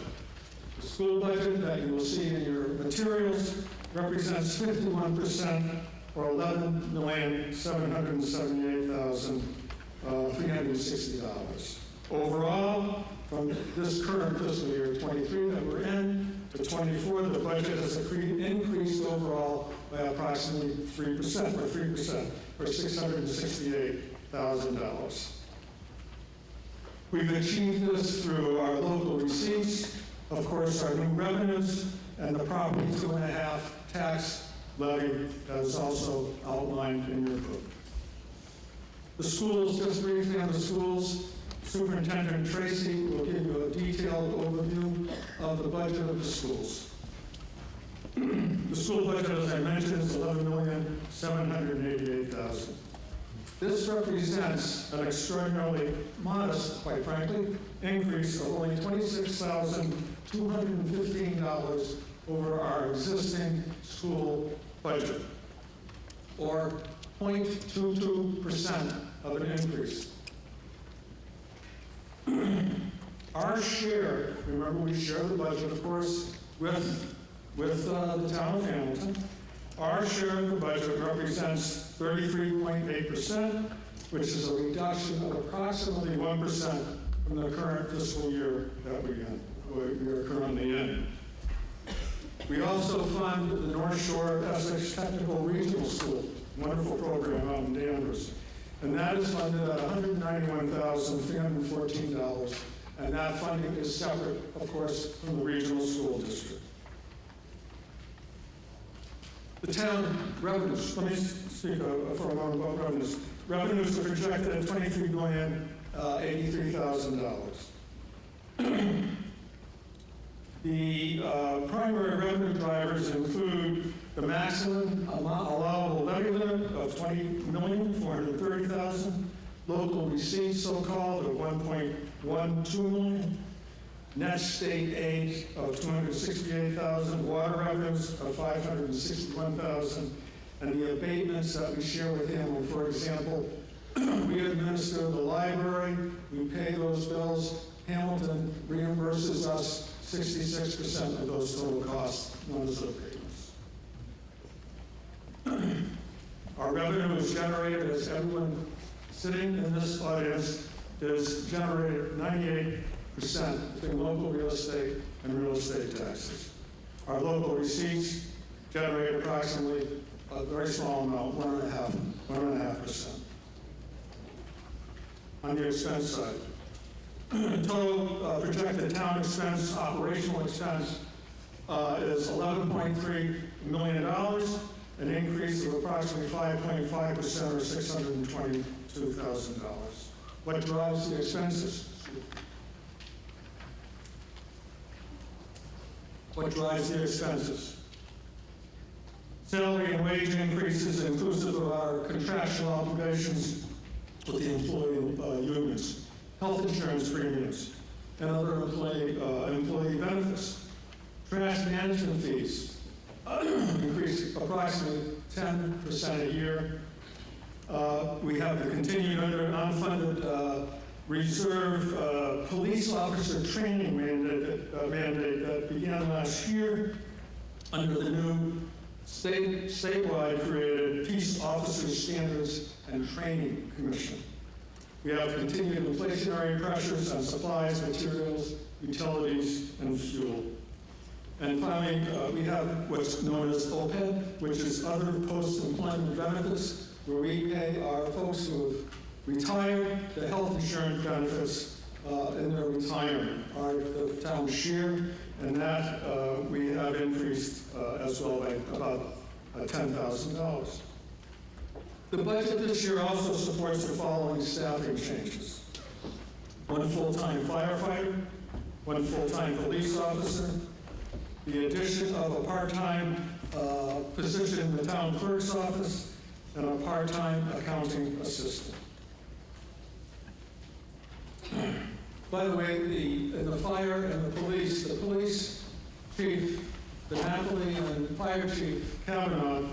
The school budget that you will see in your materials represents 51%, or $11,778,360. Overall, from this current fiscal year 23 that we're in to 24, the budget has increased overall by approximately 3%, or $668,000. We've achieved this through our local receipts, of course, our new revenues, and the property 2.5 tax levy as also outlined in your book. The schools, just briefly on the schools, Superintendent Tracy will give you a detailed overview of the budget of the schools. The school budget, as I mentioned, is $11,788,000. This represents an extraordinarily modest, quite frankly, increase of only $26,215 over our existing school budget, or 0.22% of an increase. Our share, remember we share the budget, of course, with the town of Hamilton. Our share of the budget represents 33.8%, which is a reduction of approximately 1% from the current fiscal year that we are currently in. We also fund the North Shore Essex Technical Regional School, wonderful program out in Danvers. And that is funded at $191,314, and that funding is separate, of course, from the regional school district. The town revenues, let me speak for a moment about revenues. Revenues are projected at $23,083,000. The primary revenue drivers include the maximum allowable levy limit of $20,430,000, local receipts, so-called, of $1.12 million, net state aid of $268,000, water revenues of $561,000, and the abatements that we share with him. For example, we administer the library, we pay those bills. Hamilton reimburses us 66% of those total costs, known as abatements. Our revenue is generated, as everyone sitting in this audience is generated 98% between local real estate and real estate taxes. Our local receipts generate approximately a very small amount, 1.5%. On the expense side, total projected town expense, operational expense, is $11.3 million, an increase of approximately 5.5%, or $622,000. What drives the expenses? What drives the expenses? Salary and wage increases inclusive of our contractual obligations with the employee unions, health insurance premiums, and other employee benefits. Trash management fees increase approximately 10% a year. We have the continued unfunded reserve police officer training mandate that began last year under the new statewide created Peace Officer Standards and Training Commission. We have continued inflationary pressures on supplies, materials, utilities, and fuel. And finally, we have what's known as OPEB, which is other post-employment benefits, where we pay our folks who have retired the health insurance benefits in their retirement, are the town's share, and that we have increased as well by about $10,000. The budget this year also supports the following staffing changes: 1 full-time firefighter, 1 full-time police officer, the addition of a part-time position in the town clerk's office, and a part-time accounting assistant. By the way, in the fire and the police chief, the Napoli, and Fire Chief Kavanaugh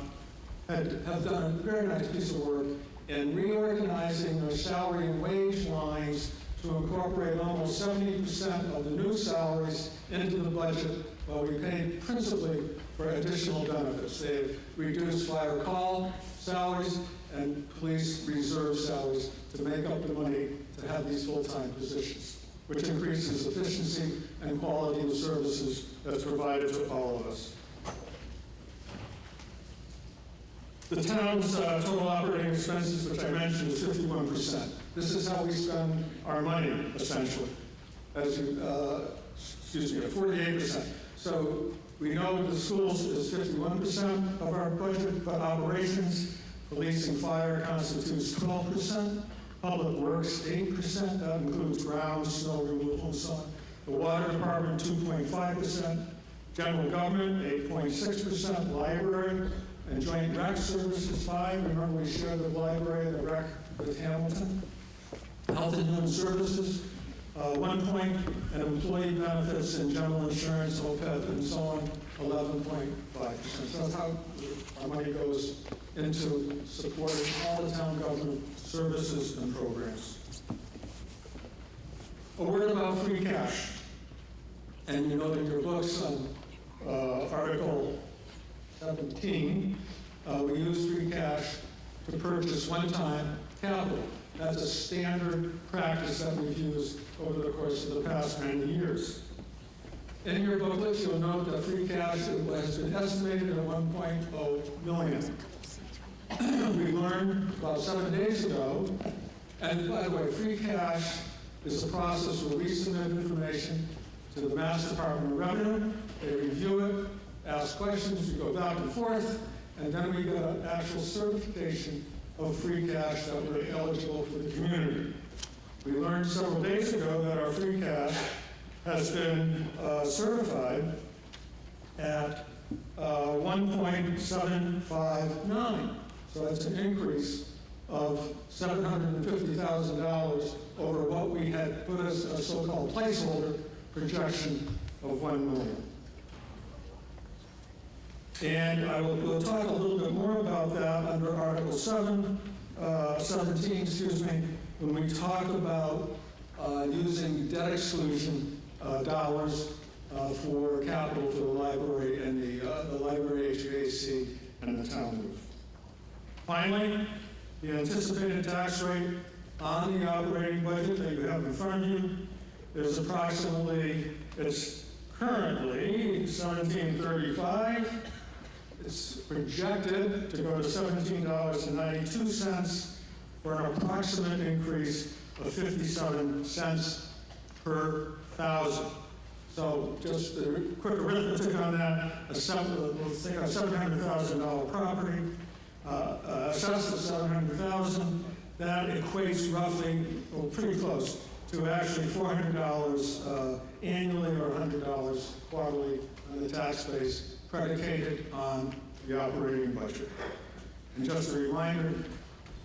have done a very nice piece of work in reorganizing their salary and wage lines to incorporate almost 70% of the new salaries into the budget, while we paid principally for additional benefits. They've reduced fire call salaries and police reserve salaries to make up the money to have these full-time positions, which increases efficiency and quality of services that's provided to all of us. The town's total operating expenses, which I mentioned, is 51%. This is how we spend our money, essentially. As you, excuse me, 48%. So we know the schools is 51% of our budget, but operations, police and fire constitutes 12%. Public works, 8%. That includes ground, snow removal, and so on. The water department, 2.5%. General government, 8.6%. Library and joint rec services, 5%. Remember, we share the library and the rec with Hamilton. Health and Human Services, 1 point, and employee benefits and general insurance, OPEB, and so on, 11.5%. So that's how our money goes into supporting all the town government services and programs. A word about free cash. And you note in your books on Article 17, we use free cash to purchase one-time capital. That's a standard practice that we've used over the course of the past many years. In your booklets, you'll note that free cash has been estimated at $1.0 million. We learned about 7 days ago, and by the way, free cash is a process where we submit information to the Mass Department of Revenue. They review it, ask questions, we go back and forth, and then we get an actual certification of free cash that we're eligible for the community. We learned several days ago that our free cash has been certified at 1.759. So that's an increase of $750,000 over what we had put as a so-called placeholder projection of $1 million. And we'll talk a little bit more about that under Article 17, when we talk about using debt exclusion dollars for capital for the library and the library HVAC and the town roof. Finally, the anticipated tax rate on the operating budget that you have in front of you is approximately, it's currently $17.35. It's projected to go to $17.92 for an approximate increase of 57 cents per thousand. So just a quick arithmetic on that, let's take a $700,000 property, assessed at $700,000, that equates roughly, well, pretty close, to actually $400 annually or $100 quarterly on the tax base predicated on the operating budget. And just a reminder,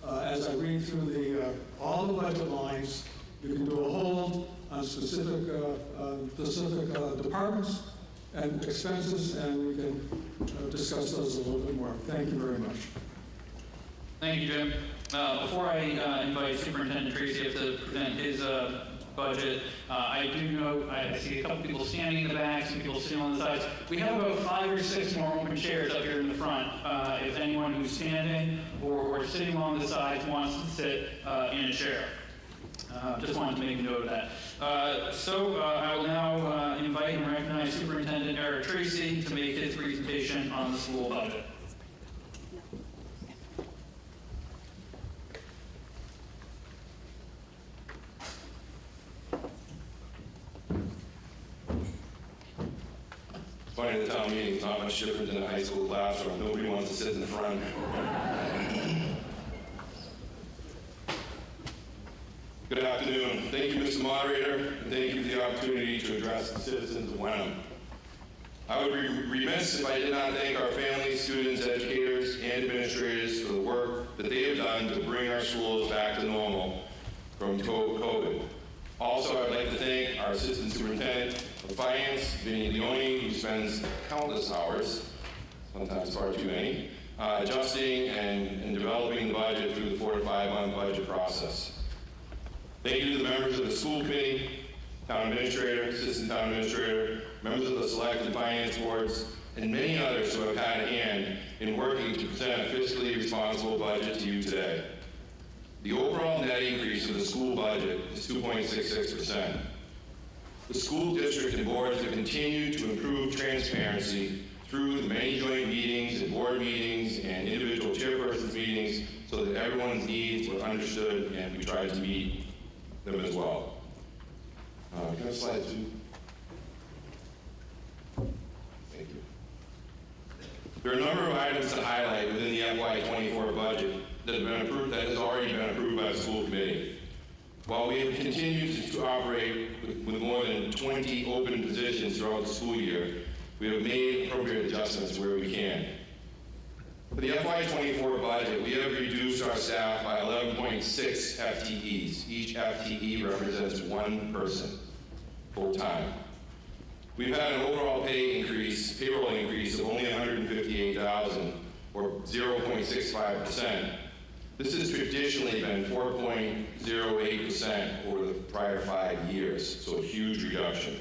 as I read through all the budget lines, you can do a hold on specific departments and expenses, and we can discuss those a little bit more. Thank you very much. Thank you, Jim. Before I invite Superintendent Tracy up to present his budget, I do know, I see a couple people standing in the back, some people sitting on the sides. We have about 5 or 6 more open chairs up here in the front. If anyone who's standing or sitting along the sides wants to sit in a chair. Just wanted to make a note of that. So I will now invite and recognize Superintendent Eric Tracy to make his presentation on the school budget. Funny, the town meeting is not much different than a high school classroom. Nobody wants to sit in the front. Good afternoon. Thank you, Mr. Moderator, and thank you for the opportunity to address the citizens of Wenham. I would be remiss if I did not thank our families, students, educators, and administrators for the work that they have done to bring our schools back to normal from COVID. Also, I'd like to thank our Assistant Superintendent of Finance, Vinnie Leone, who spends countless hours, sometimes far too many, adjusting and developing the budget through the 4 to 5 month budget process. Thank you to the members of the school committee, town administrator, assistant town administrator, members of the select and finance boards, and many others who have had a hand in working to present a fiscally responsible budget to you today. The overall net increase of the school budget is 2.66%. The school district and boards have continued to improve transparency through the many joint meetings and board meetings and individual chairpersons meetings so that everyone's needs were understood and we tried to meet them as well. Can I have slide 2? Thank you. There are a number of items to highlight within the FY24 budget that have been approved, that has already been approved by the school committee. While we have continued to operate with more than 20 open positions throughout the school year, we have made appropriate adjustments where we can. For the FY24 budget, we have reduced our staff by 11.6 FTEs. Each FTE represents one person, full-time. We've had an overall payroll increase of only $158,000, or 0.65%. This has traditionally been 4.08% over the prior 5 years, so a huge reduction.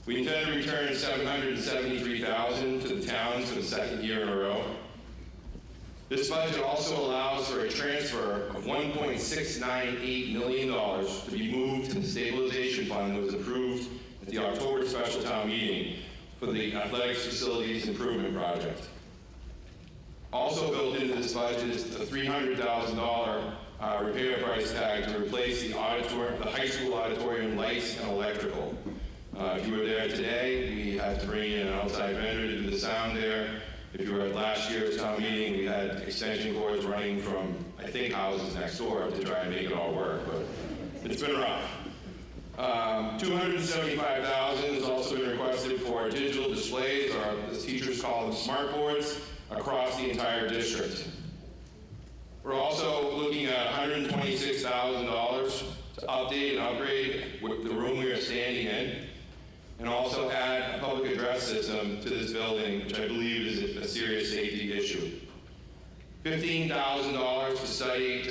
We intend to return $773,000 to the towns for the second year in a row. This budget also allows for a transfer of $1.698 million to be moved to the stabilization fund that was approved at the October special town meeting for the athletics facilities improvement project. Also built into this budget is a $300,000 repair price tag to replace the high school auditorium lights and electrical. If you were there today, we had to bring in an outside vendor to do the sound there. If you were at last year's town meeting, we had extension cords running from, I think, houses next door to try and make it all work, but it's been rough. $275,000 has also been requested for digital displays, or as teachers call them, smart boards, across the entire district. We're also looking at $126,000 to update and upgrade the room we are standing in, and also add a public address system to this building, which I believe is a serious safety issue. $15,000 to study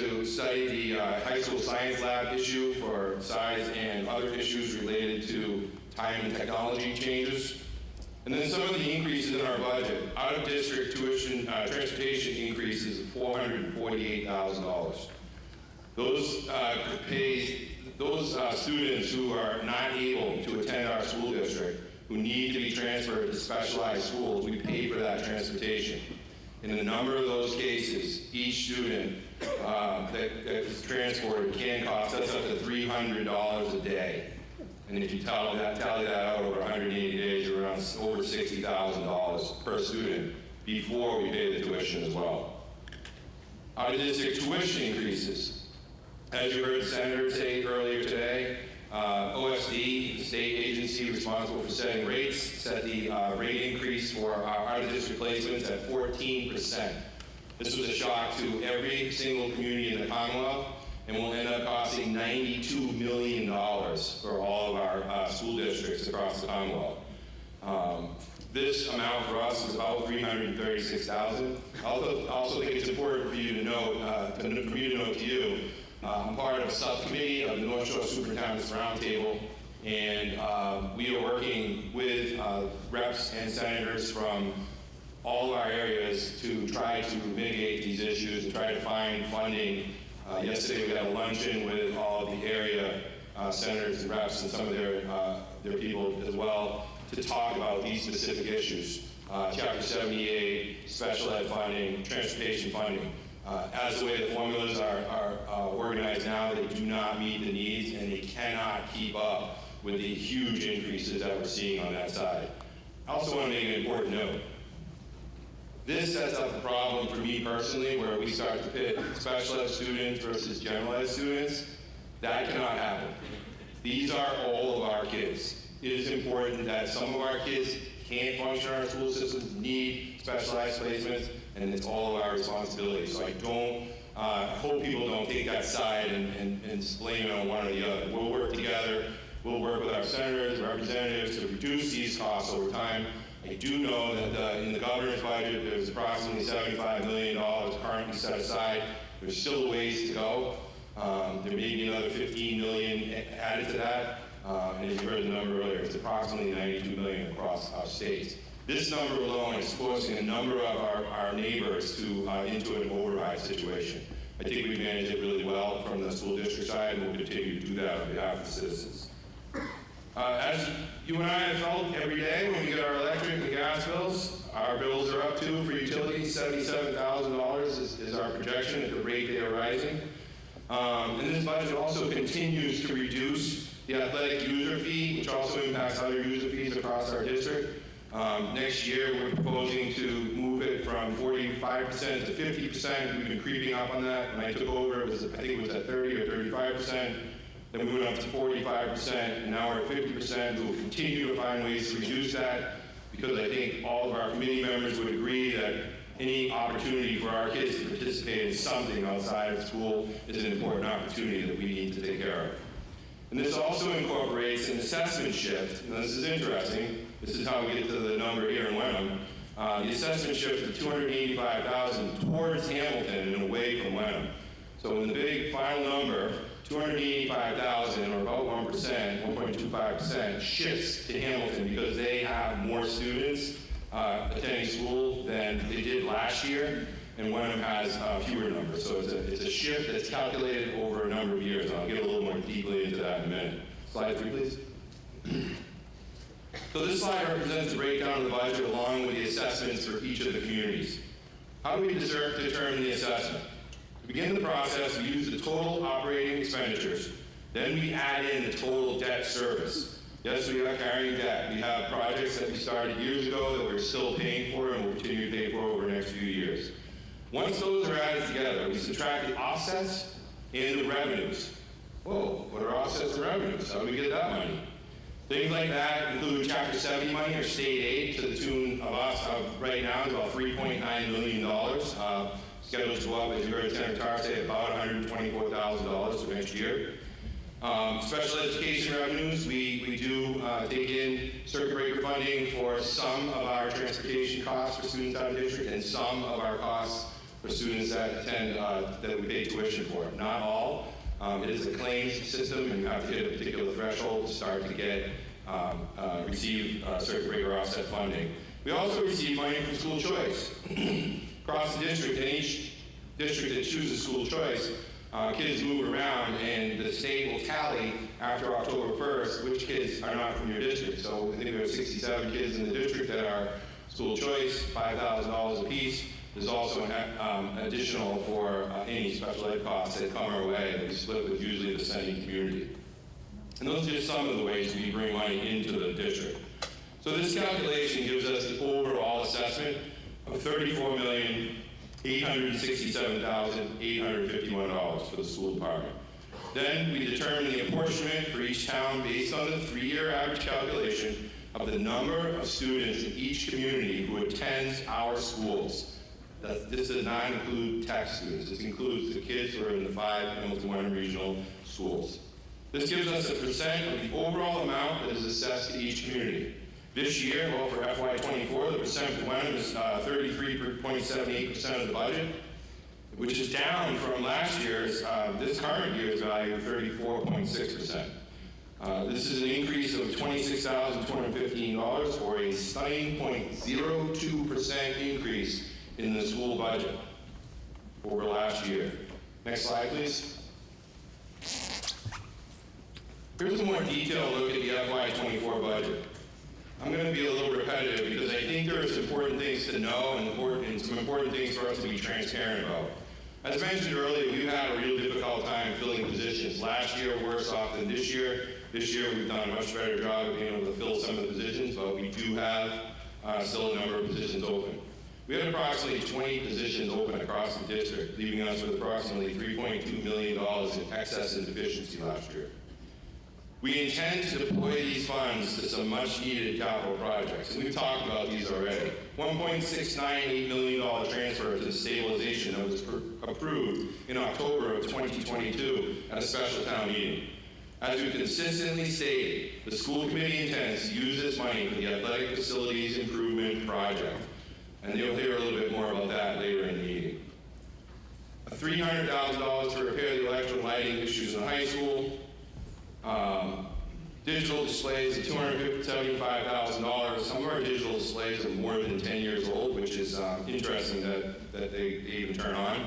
the high school science lab issue for size and other issues related to time and technology changes. And then some of the increases in our budget. Out-of-district tuition, transportation increases of $448,000. Those students who are not able to attend our school district, who need to be transferred to specialized schools, we pay for that transportation. In a number of those cases, each student that is transported can cost us up to $300 a day. And if you tally that out over 180 days, you're around over $60,000 per student before we pay the tuition as well. Out-of-district tuition increases. As you heard the Senator say earlier today, OSD, the state agency responsible for setting rates, set the rate increase for our out-of-district placements at 14%. This was a shock to every single community in the Commonwealth, and will end up costing $92 million for all of our school districts across the Commonwealth. This amount for us is about $336,000. I also think it's important for you to know, I'm part of a subcommittee of the North Shore Superintendent's Roundtable, and we are working with reps and senators from all of our areas to try to mitigate these issues and try to find funding. Yesterday we had a luncheon with all of the area senators and reps and some of their people as well to talk about these specific issues. Chapter 78, special ed funding, transportation funding. As the way the formulas are organized now, they do not meet the needs and they cannot keep up with the huge increases that we're seeing on that side. I also want to make an important note. This sets up a problem for me personally where we start to pit special ed students versus general ed students. That cannot happen. These are all of our kids. It is important that some of our kids can't function in our school systems, need specialized placements, and it's all of our responsibility. So I hope people don't take that side and blame it on one or the other. We'll work together. We'll work with our senators, representatives to reduce these costs over time. I do know that in the governor's budget, there's approximately $75 million currently set aside. There's still a ways to go. There may be another $15 million added to that. And as you heard the number earlier, it's approximately $92 million across our states. This number alone is forcing a number of our neighbors into an override situation. I think we managed it really well from the school district side, and we'll continue to do that on behalf of the citizens. As you and I have felt every day when we get our electric and gas bills. Our bills are up too for utilities. $77,000 is our projection at the rate they are rising. And this budget also continues to reduce the athletic user fee, which also impacts other user fees across our district. Next year, we're proposing to move it from 45% to 50%. We've been creeping up on that. When I took over, I think it was at 30 or 35%. Then we went up to 45%, and now we're at 50%. We will continue to find ways to reduce that because I think all of our committee members would agree that any opportunity for our kids to participate in something outside of school is an important opportunity that we need to take care of. And this also incorporates an assessment shift. Now, this is interesting. This is how we get to the number here in Wenham. The assessment shift of $285,000 towards Hamilton and away from Wenham. So in the big final number, $285,000, or about 1%, 1.25%, shifts to Hamilton because they have more students attending school than they did last year, and Wenham has fewer numbers. So it's a shift that's calculated over a number of years, and I'll get a little more deeply into that in a minute. Slide 3, please. So this slide represents the breakdown of the budget along with the assessments for each of the communities. How do we determine the assessment? To begin the process, we use the total operating expenditures. Then we add in the total debt service. Yes, we are carrying debt. We have projects that we started years ago that we're still paying for and will continue to pay for over the next few years. Once those are added together, we subtract the offsets and the revenues. Whoa, what are offsets and revenues? How do we get that money? Things like that include Chapter 70 money or state aid to the tune of right now is about $3.9 million. Scheduled to go up, as you heard Senator Tarr say, about $124,000 for next year. Special education revenues, we do take in circuit breaker funding for some of our transportation costs for students out of district and some of our costs for students that attend, that we pay tuition for. Not all. It is a claims system, and you have to hit a particular threshold to start to get receive circuit breaker offset funding. We also receive money from school choice. Across the district, in each district that chooses school choice, kids move around, and the state will tally after October 1st which kids are not from your district. So I think there are 67 kids in the district that are school choice, $5,000 a piece. There's also an additional for any special ed costs that come our way that we split with usually the sending community. And those are just some of the ways we bring money into the district. So this calculation gives us the overall assessment of $34,867,851 for the school department. Then we determine the apportionment for each town based on the 3-year average calculation of the number of students in each community who attends our schools. This does not include tax students. This includes the kids who are in the 5 Hamilton Wenham regional schools. This gives us a percent of the overall amount that is assessed to each community. This year, well, for FY24, the percent for Wenham is 33.78% of the budget, which is down from last year's, this current year's value of 34.6%. This is an increase of $26,215, or a stunning 0.02% increase in the school budget over last year. Next slide, please. Here's a more detailed look at the FY24 budget. I'm going to be a little repetitive because I think there's important things to know and some important things for us to be transparent about. As mentioned earlier, we've had a real difficult time filling positions. Last year, worse off than this year. This year, we've done a much better job of being able to fill some of the positions, but we do have still a number of positions open. We had approximately 20 positions open across the district, leaving us with approximately $3.2 million in excess and deficiency last year. We intend to deploy these funds to some much-needed capital projects, and we've talked about these already. $1.698 million transfer to the stabilization that was approved in October of 2022 at a special town meeting. As we've consistently stated, the school committee intends to use this money for the athletic facilities improvement project, and you'll hear a little bit more about that later in the meeting. $300,000 to repair the electrical lighting issues in the high school. Digital displays of $275,000. Some of our digital displays are more than 10 years old, which is interesting that they even turn on.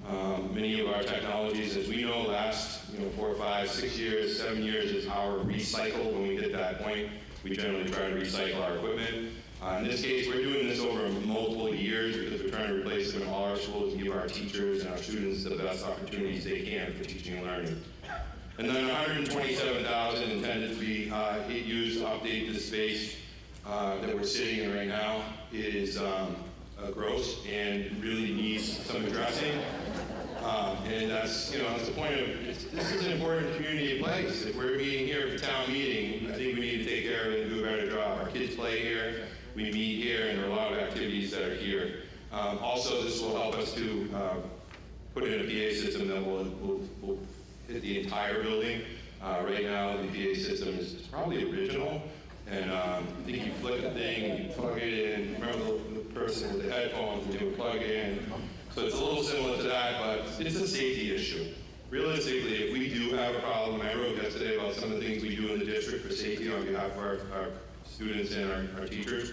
Many of our technologies, as we know, last 4, 5, 6 years, 7 years is our recycle. When we hit that point, we generally try to recycle our equipment. In this case, we're doing this over multiple years because we're trying to replace them in all our schools and give our teachers and our students the best opportunities they can for teaching and learning. And then $127,000 intended to be used to update the space that we're sitting in right now is gross and really needs some addressing. And that's the point of this is an important community place. If we're meeting here for town meeting, I think we need to take care of it and do a better job. Our kids play here, we meet here, and there are a lot of activities that are here. Also, this will help us to put in a PA system that will hit the entire building. Right now, the PA system is probably original, and I think you flick the thing and you plug it in. Remember the person with the headphones, and they would plug in. So it's a little similar to that, but it's a safety issue. Realistically, if we do have a problem, I wrote yesterday about some of the things we do in the district for safety on behalf of our students and our teachers.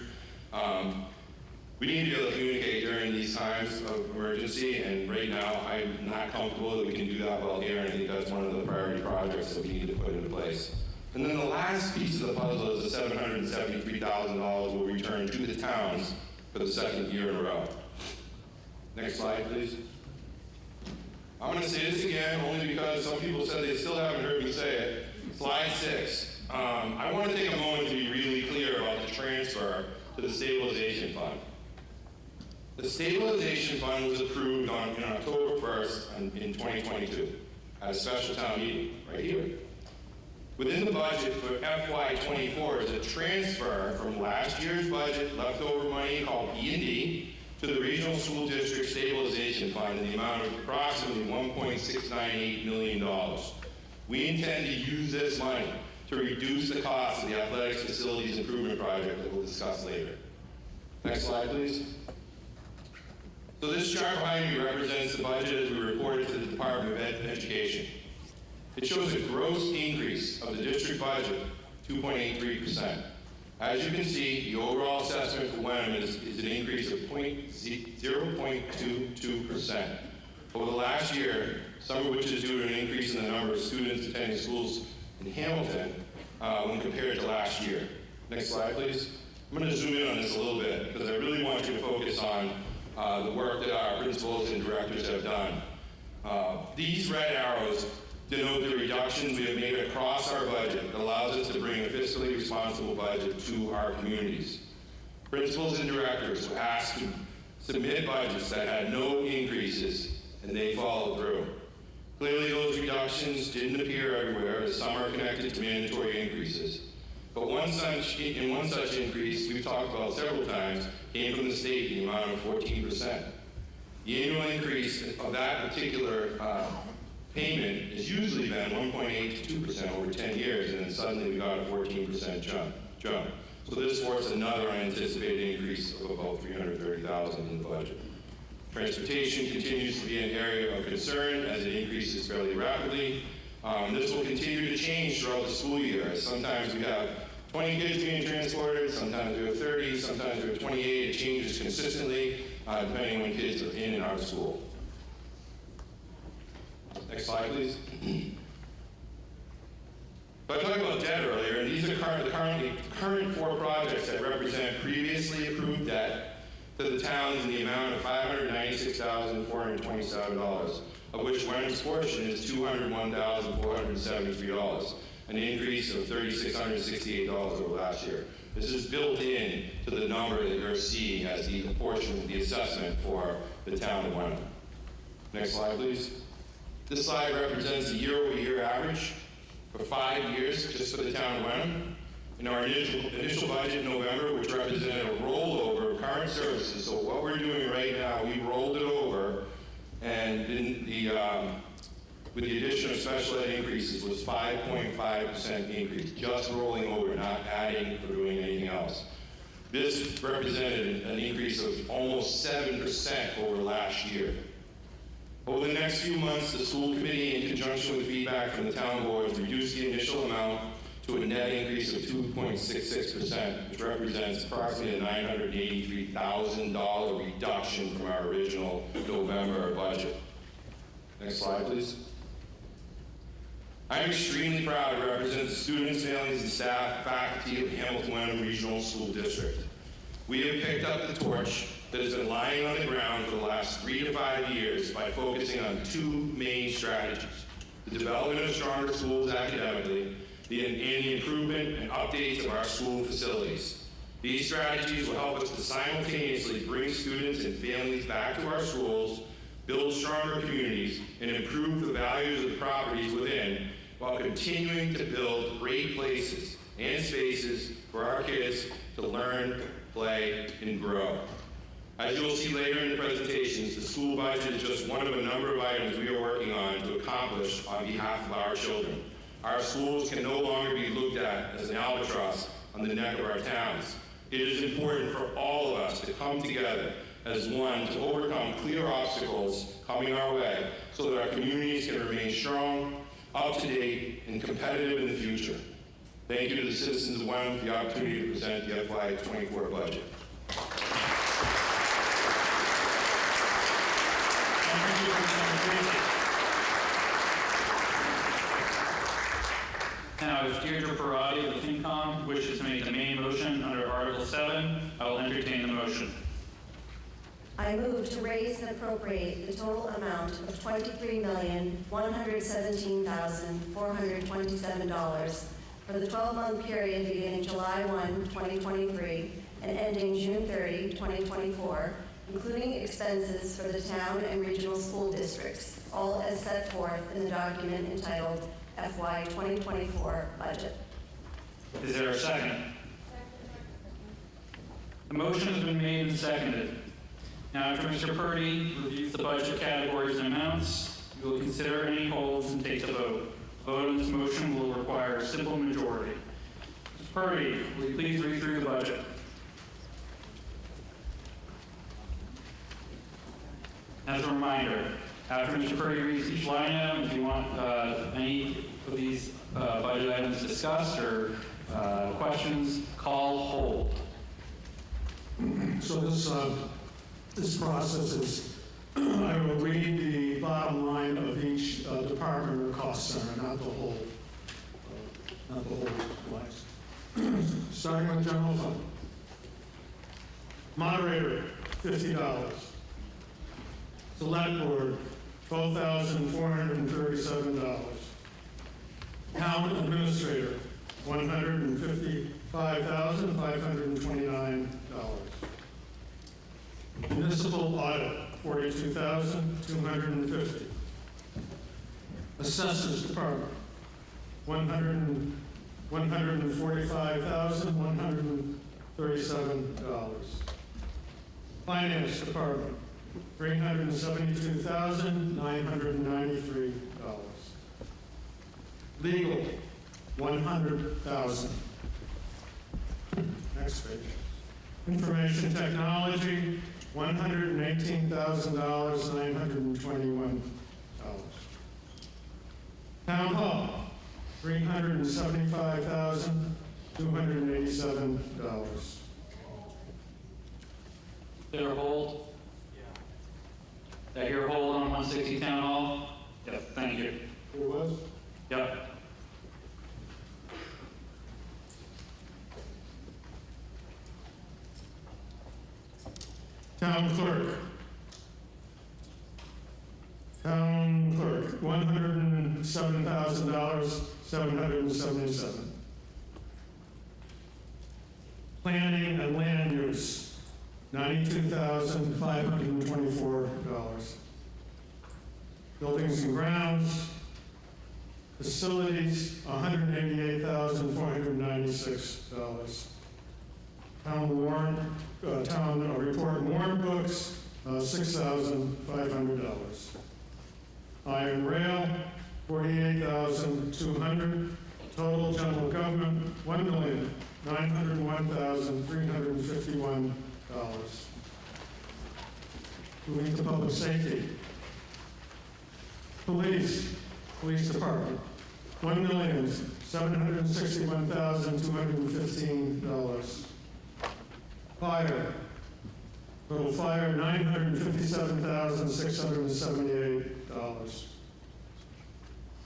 We need to be able to communicate during these times of emergency, and right now I'm not comfortable that we can do that well here, and I think that's one of the priority projects that we need to put into place. And then the last piece of the puzzle is the $773,000 will return to the towns for the second year in a row. Next slide, please. I'm going to say this again only because some people said they still haven't heard me say it. Slide 6. I want to take a moment to be really clear about the transfer to the stabilization fund. The stabilization fund was approved on October 1st in 2022 at a special town meeting right here. Within the budget for FY24 is a transfer from last year's budget leftover money called E&D to the Regional School District Stabilization Fund in the amount of approximately $1.698 million. We intend to use this money to reduce the cost of the athletics facilities improvement project that we'll discuss later. Next slide, please. So this chart behind me represents the budget as we reported to the Department of Education. It shows a gross increase of the district budget, 2.83%. As you can see, the overall assessment for Wenham is an increase of 0.22%. Over the last year, some of which is due to an increase in the number of students attending schools in Hamilton when compared to last year. Next slide, please. I'm going to zoom in on this a little bit because I really want you to focus on the work that our principals and directors have done. These red arrows denote the reductions we have made across our budget that allows us to bring a fiscally responsible budget to our communities. Principals and directors were asked to submit budgets that had no increases, and they followed through. Clearly, those reductions didn't appear everywhere, as some are connected to mandatory increases. But one such increase we've talked about several times came from the state in the amount of 14%. The annual increase of that particular payment has usually been 1.8 to 2% over 10 years, and then suddenly we got a 14% jump. So this forced another unanticipated increase of about $330,000 in the budget. Transportation continues to be an area of concern as it increases fairly rapidly. This will continue to change throughout the school year. Sometimes we have 20 kids being transported, sometimes we have 30, sometimes we have 28. It changes consistently depending on when kids are in and out of school. Next slide, please. So I talked about debt earlier, and these are the current 4 projects that represent previously approved debt to the towns in the amount of $596,427, of which Wenham's portion is $201,473, an increase of $3,668 over last year. This is built in to the number that you're seeing as the portion of the assessment for the town of Wenham. Next slide, please. This slide represents the year-over-year average for 5 years just for the town of Wenham. In our initial budget in November, which represented a rollover of current services. So what we're doing right now, we rolled it over, and with the addition of special ed increases was 5.5% increase, just rolling over, not adding or doing anything else. This represented an increase of almost 7% over last year. Over the next few months, the school committee, in conjunction with feedback from the town boards, reduced the initial amount to a net increase of 2.66%, which represents approximately a $983,000 reduction from our original November budget. Next slide, please. I am extremely proud to represent the students, families, and staff, faculty of Hamilton Wenham Regional School District. We have picked up the torch that has been lying on the ground for the last 3 to 5 years by focusing on 2 main strategies: the development of stronger schools academically, and the improvement and updates of our school facilities. These strategies will help us to simultaneously bring students and families back to our schools, build stronger communities, and improve the values of the properties within, while continuing to build great places and spaces for our kids to learn, play, and grow. As you'll see later in the presentations, the school budget is just one of a number of items we are working on to accomplish on behalf of our children. Our schools can no longer be looked at as an albatross on the neck of our towns. It is important for all of us to come together as one to overcome clear obstacles coming our way so that our communities can remain strong, up to date, and competitive in the future. Thank you to the citizens of Wenham for the opportunity to present the FY24 budget. Now, if Deirdre Parati of the FinCom wishes to make the main motion under Article 7, I will entertain the motion. I move to raise and appropriate the total amount of $23,117,427 for the 12-month period beginning July 1, 2023 and ending June 30, 2024, including expenses for the town and regional school districts, all as set forth in the document entitled FY 2024 Budget. Is there a second? The motion has been made and seconded. Now, after Mr. Purdy reviews the budget categories and amounts, we will consider any holds and take the vote. A vote on this motion will require a simple majority. Mr. Purdy, will you please read through the budget? As a reminder, after Mr. Purdy reads each line item, if you want any of these budget items discussed or questions, call hold. So this process is, I will read the bottom line of each department or cost center, not the whole list. Starting with general fund. Moderator, $50. Select board, $12,437. Town administrator, $155,529. Municipal audit, $42,250. Assessors department, $145,137. Finance department, $372,993. Legal, $100,000. Next page. Information technology, $118,921. Town hall, $375,287. There a hold? Did I hear a hold on 160 Town Hall? Yep, thank you. There was? Yep. Town clerk, $107,777. Planning and land use, $92,524. Buildings and grounds, facilities, $188,496. Town report and warrant books, $6,500. Iron rail, $48,200. Total general government, $1,901,351. Moving to public safety. Police department, $1,761,215. Fire, total fire, $957,678.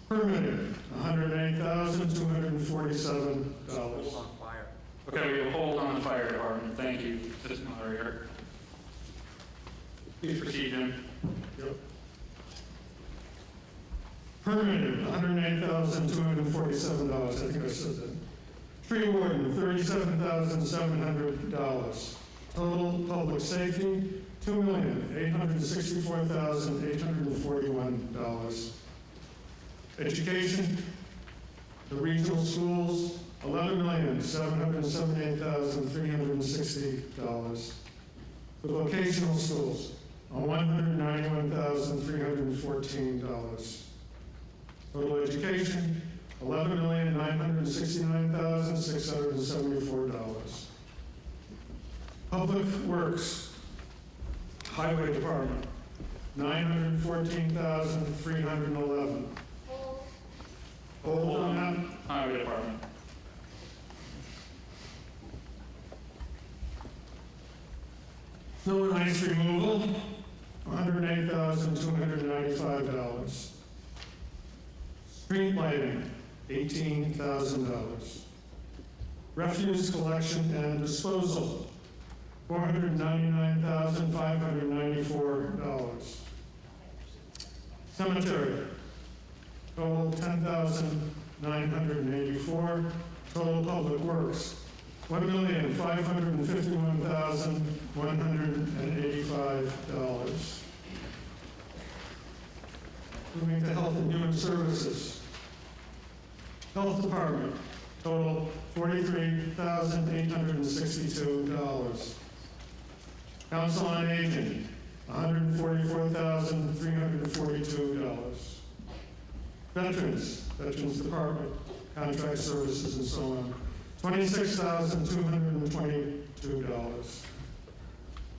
Permanent, $108,247. Okay, we have a hold on the fire department. Thank you, Assistant Moderator. Please proceed, Jim. Yep. Permanent, $108,247. I think I said that. Tree warden, $37,700. Total public safety, $2,864,841. Education, the regional schools, $11,778,360. The vocational schools, $191,314. Total education, $11,969,674. Public Works, Highway Department, $914,311. Hold on that. Highway Department. Snow and ice removal, $108,295. Street lighting, $18,000. Refuse collection and disposal, $499,594. Cemetery, total $10,984. Total public works, $1,551,185. Moving to Health and Human Services. Health Department, total $43,862. Council on Aging, $144,342. Veterans Department, contract services and so on, $26,222.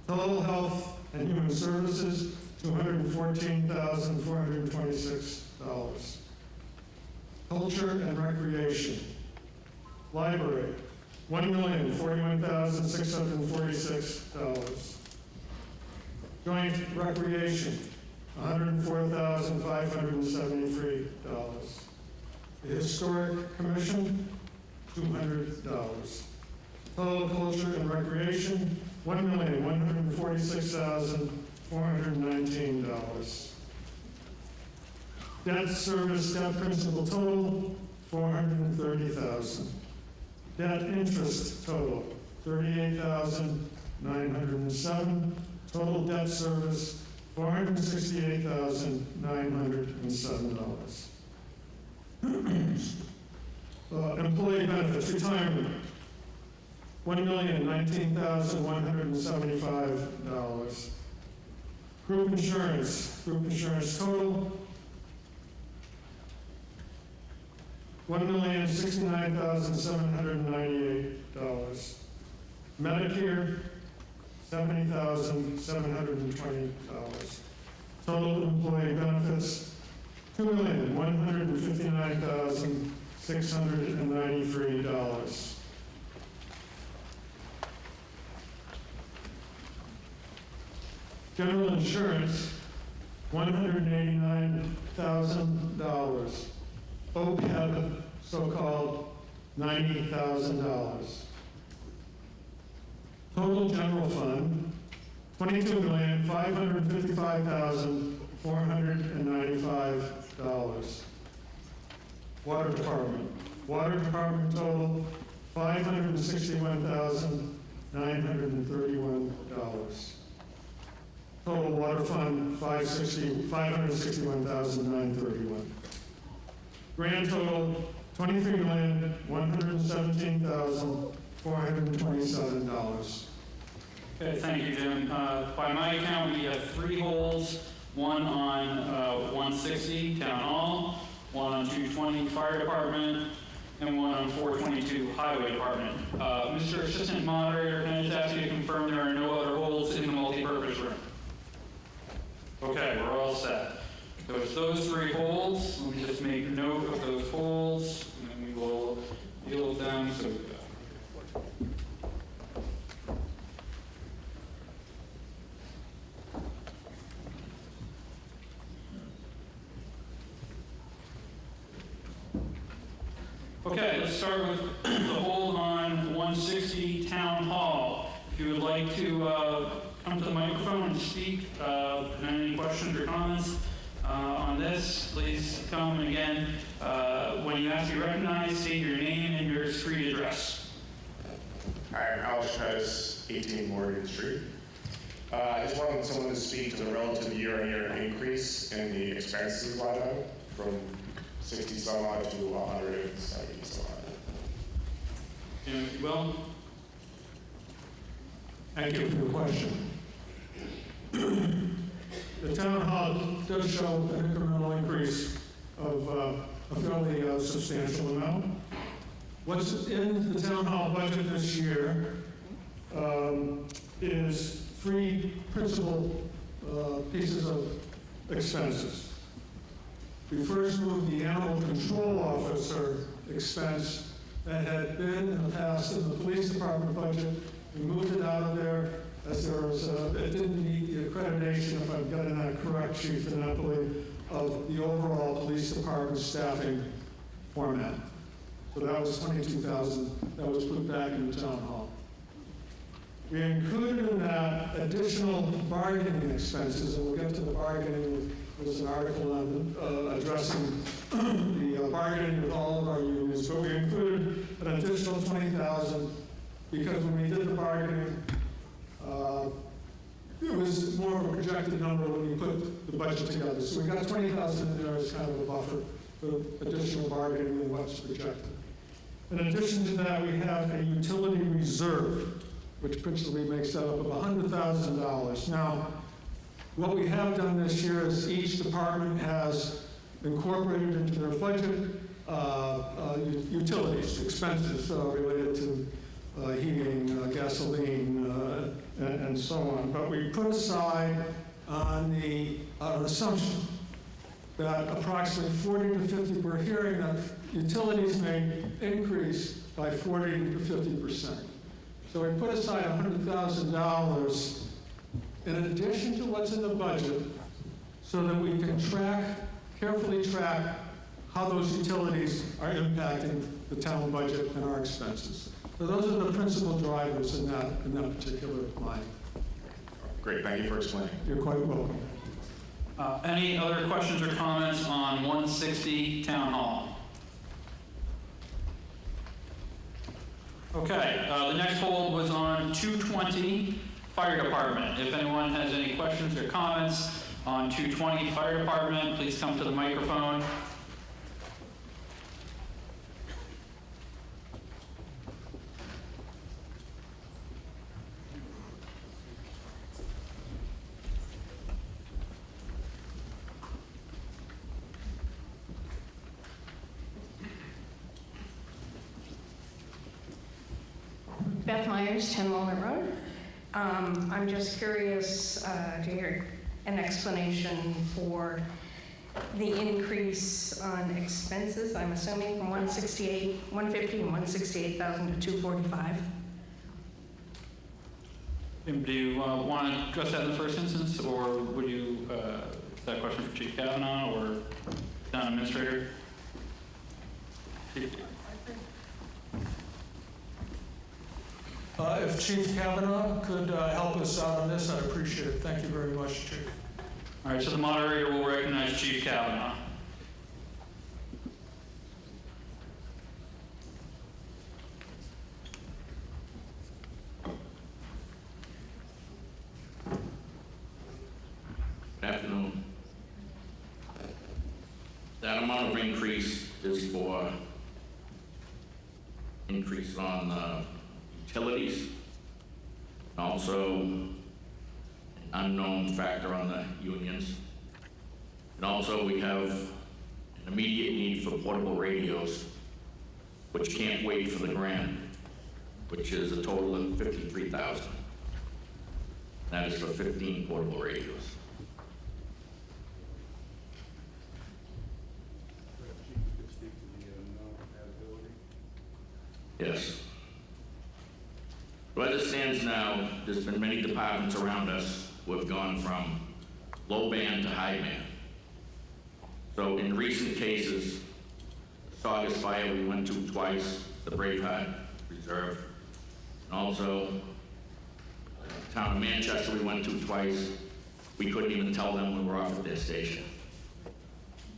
Total Health and Human Services, $214,426. Culture and Recreation. Library, $1,041,646. Joint Recreation, $104,573. The Historic Commission, $200. Total Culture and Recreation, $1,146,419. Debt service, debt principal total, $430,000. Debt interest total, $38,907. Total debt service, $468,907. Employee benefits, retirement, $1,019,175. Group insurance total, $1,069,798. Medicare, $70,720. Total employee benefits, $2,159,693. General insurance, $189,000. OPEB, so-called, $90,000. Total general fund, $22,555,495. Water Department total, $561,931. Total water fund, $561,931. Grand total, $23,117,427. Okay, thank you, Jim. By my account, we have 3 holds, one on 160 Town Hall, one on 220 Fire Department, and one on 422 Highway Department. Mr. Assistant Moderator, can I just ask you to confirm there are no other holds in the multipurpose room? Okay, we're all set. So it's those 3 holds. Let me just make note of those holds, and then we will deal with them. So Okay, let's start with the hold on 160 Town Hall. If you would like to come to the microphone and speak, any questions or comments on this, please come. And again, when you ask to be recognized, state your name and your street address. Hi, I'm Alex Pettis, 18 Morgan Street. I just wanted someone to speak to the relative year-on-year increase in the expenses line item from 60 some odd to 170 some odd. If you will. Thank you for the question. The town hall does show an incremental increase of a fairly substantial amount. What's in the town hall budget this year is three principal pieces of expenses. We first moved the animal control officer expense that had been in the past in the police department budget. We moved it out of there as there was it didn't meet the accreditation, if I've gotten that correct, Chief DiNapoli, of the overall police department staffing format. So that was $22,000 that was put back in the town hall. We included in that additional bargaining expenses, and we'll get to the bargaining. There's an article on addressing the bargaining with all of our unions, but we included an additional $20,000 because when we did the bargaining, it was more of a projected number when we put the budget together. So we got $20,000 in there as kind of a buffer for additional bargaining than what's projected. In addition to that, we have a utility reserve, which principally makes that up of $100,000. Now, what we have done this year is each department has incorporated into their budget utilities, expenses related to heating, gasoline, and so on. But we put aside on an assumption that approximately 40 to 50, we're hearing that utilities may increase by 40 to 50%. So we put aside $100,000 in addition to what's in the budget so that we can carefully track how those utilities are impacting the town budget and our expenses. So those are the principal drivers in that particular line. Great, thank you for explaining. You're quite welcome. Any other questions or comments on 160 Town Hall? Okay, the next hold was on 220 Fire Department. If anyone has any questions or comments on 220 Fire Department, please come to the microphone. Beth Myers, 10 Walnut Road. I'm just curious to hear an explanation for the increase on expenses. I'm assuming from 150 and 168,000 to 245. Do you want to address that in the first instance, or would you, is that a question for Chief Kavanaugh or Town Administrator? Chief. If Chief Kavanaugh could help us out on this, I'd appreciate it. Thank you very much, Chief. All right, so the moderator will recognize Chief Kavanaugh. Good afternoon. That amount of increase is for increase on utilities, and also an unknown factor on the unions. And also we have an immediate need for portable radios, which can't wait for the grant, which is a total of $53,000. That is for 15 portable radios. Yes. So as it stands now, there's been many departments around us who have gone from low band to high band. So in recent cases, August fire we went to twice, the Braveheart Reserve. And also, the town of Manchester we went to twice. We couldn't even tell them we were off at their station.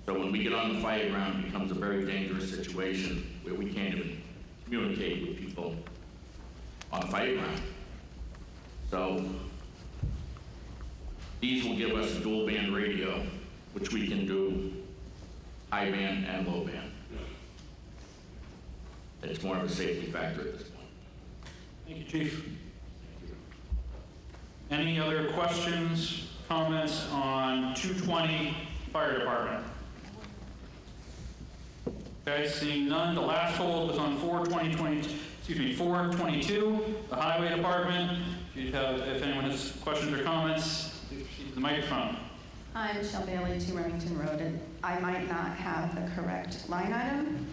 So when we get on the fire ground, it becomes a very dangerous situation where we can't even communicate with people on the fire ground. So these will give us a dual band radio, which we can do high band and low band. It's more of a safety factor at this point. Thank you, Chief. Any other questions, comments on 220 Fire Department? Okay, seeing none. The last hold was on 4/22, the Highway Department. If anyone has questions or comments, please proceed to the microphone. Hi, Michelle Bailey, 2 Remington Road, and I might not have the correct line item,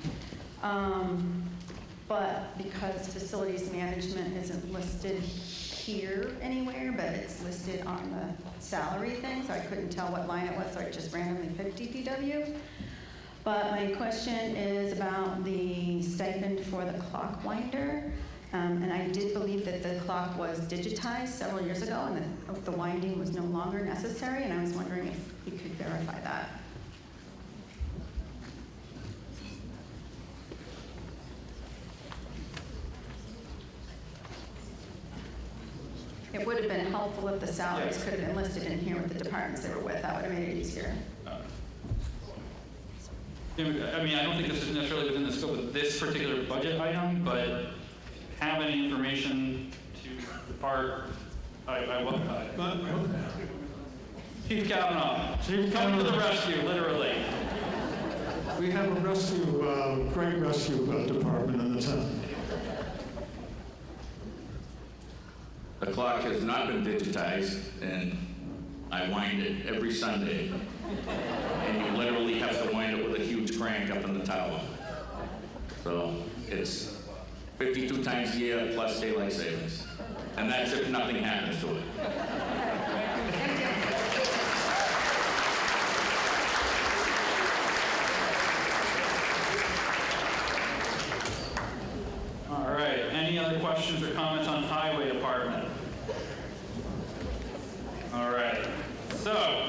but because facilities management isn't listed here anywhere, but it's listed on the salary thing, so I couldn't tell what line it was, so I just randomly picked DPW. But my question is about the stipend for the clock winder. And I did believe that the clock was digitized several years ago and that the winding was no longer necessary, and I was wondering if you could verify that. It would have been helpful if the salaries could have been listed in here with the departments they were with. That would have made it easier. I mean, I don't think this is necessarily within the scope of this particular budget item, but have any information to depart, I welcome it. Chief Kavanaugh, coming to the rescue, literally. We have a great rescue department in the town. The clock has not been digitized, and I wind it every Sunday. And you literally have to wind it with a huge crank up in the tower. So it's 52 times a year plus daylight savings. And that's if nothing happens to it. All right, any other questions or comments on Highway Department? All right, so,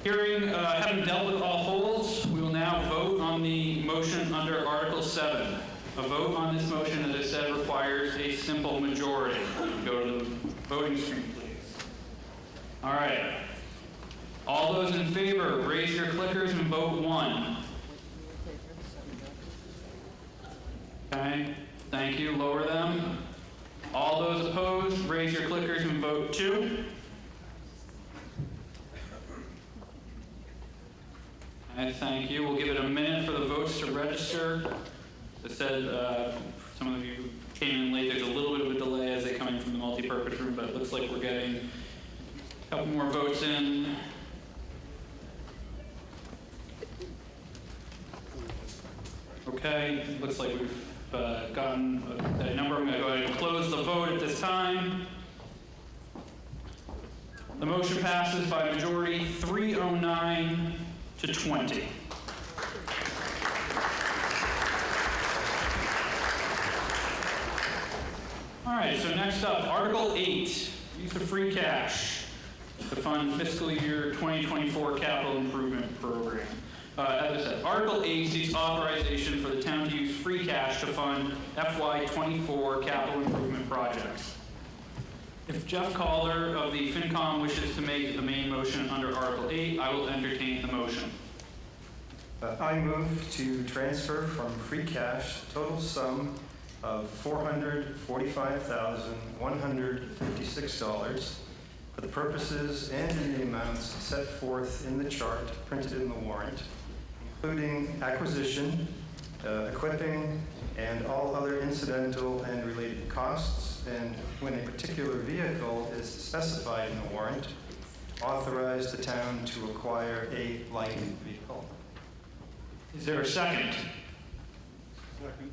having dealt with all holds, we will now vote on the motion under Article 7. A vote on this motion, as I said, requires a simple majority. Go to the voting screen, please. All right. All those in favor, raise your clickers and vote 1. Okay, thank you. Lower them. All those opposed, raise your clickers and vote 2. Okay, thank you. We'll give it a minute for the votes to register. As I said, some of you came in late. There's a little bit of a delay as they come in from the multi-purpose room, but it looks like we're getting a couple more votes in. Okay, looks like we've gotten a number. I'm going to go ahead and close the vote at this time. The motion passes by a majority 309 to 20. All right, so next up, Article 8, use of free cash to fund fiscal year 2024 capital improvement program. As I said, Article 8 seeks authorization for the town to use free cash to fund FY24 capital improvement projects. If Jeff Calder of the FinCom wishes to make the main motion under Article 8, I will entertain the motion. I move to transfer from free cash total sum of $445,156 for the purposes and in the amounts set forth in the chart printed in the warrant, including acquisition, equipping, and all other incidental and related costs, and when a particular vehicle is specified in the warrant, authorize the town to acquire a like vehicle. Is there a second? Second.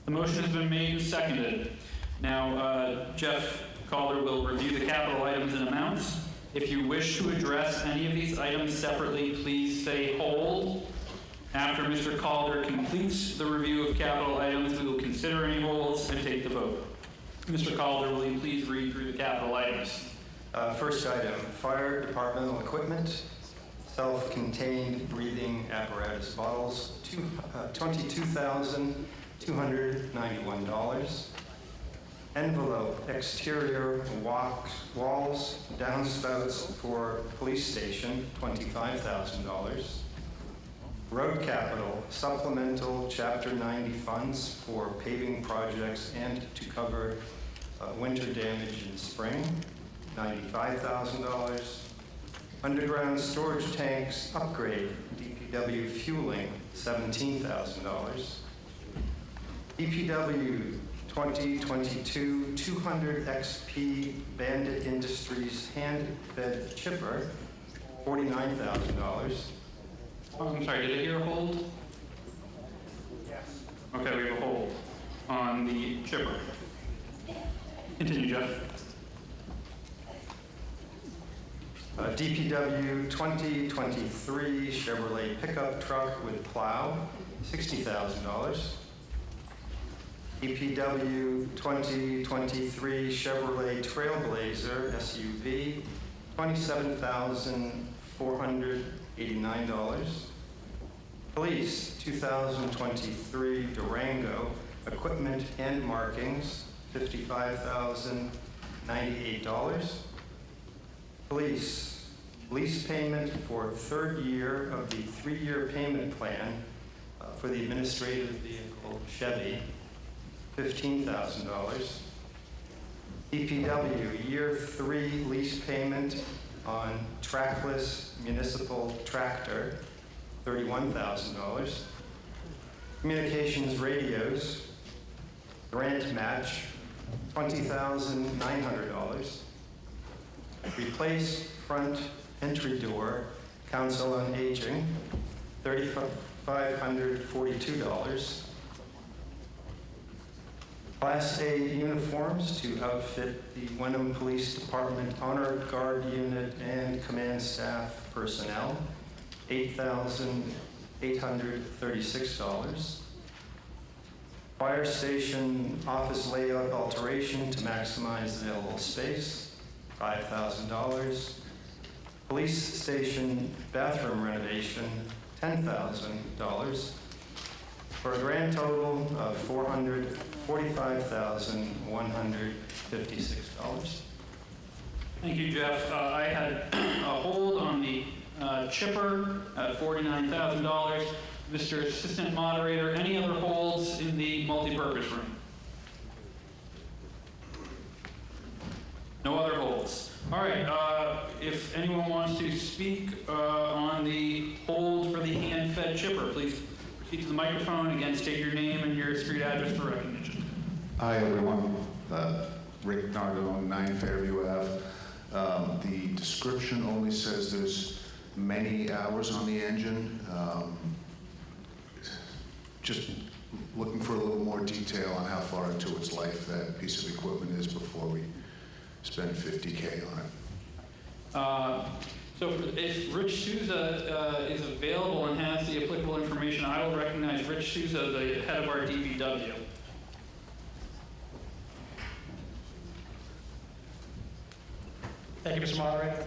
The motion has been made and seconded. Now, Jeff Calder will review the capital items and amounts. If you wish to address any of these items separately, please say hold. After Mr. Calder completes the review of capital items, we will consider any holds and take the vote. Mr. Calder, will you please read through the capital items? First item, fire departmental equipment, self-contained breathing apparatus bottles, $22,291. Envelope, exterior walls, downspouts for police station, $25,000. Road capital, supplemental Chapter 90 funds for paving projects and to cover winter damage in spring, $95,000. Underground storage tanks upgrade, DPW fueling, $17,000. DPW 2022 200 XP Bandit Industries hand-fed chipper, $49,000. I'm sorry, did I hear a hold? Yes. Okay, we have a hold on the chipper. Continue, Jeff. DPW 2023 Chevrolet pickup truck with plow, $60,000. DPW 2023 Chevrolet Trailblazer SUV, $27,489. Police 2023 Durango equipment and markings, $55,098. Police lease payment for third year of the 3-year payment plan for the administrative vehicle Chevy, $15,000. DPW year 3 lease payment on trackless municipal tractor, $31,000. Communications radios, grant match, $20,900. Replace front entry door, Council on Aging, $3,542. Class A uniforms to outfit the Wenham Police Department Honor Guard Unit and command staff personnel, $8,836. Fire station office layout alteration to maximize available space, $5,000. Police station bathroom renovation, $10,000, for a grand total of $445,156. Thank you, Jeff. I had a hold on the chipper at $49,000. Mr. Assistant Moderator, any other holds in the multipurpose room? No other holds. All right, if anyone wants to speak on the hold for the hand-fed chipper, please proceed to the microphone. Again, state your name and your street address for recognition. Hi, everyone. Rick Nardone, 9 Fairview Ave. The description only says there's many hours on the engine. Just looking for a little more detail on how far into its life that piece of equipment is before we spend $50K on it. So if Rich Souza is available and has the applicable information, I will recognize Rich Souza, the head of our DPW. Thank you, Mr. Moderator.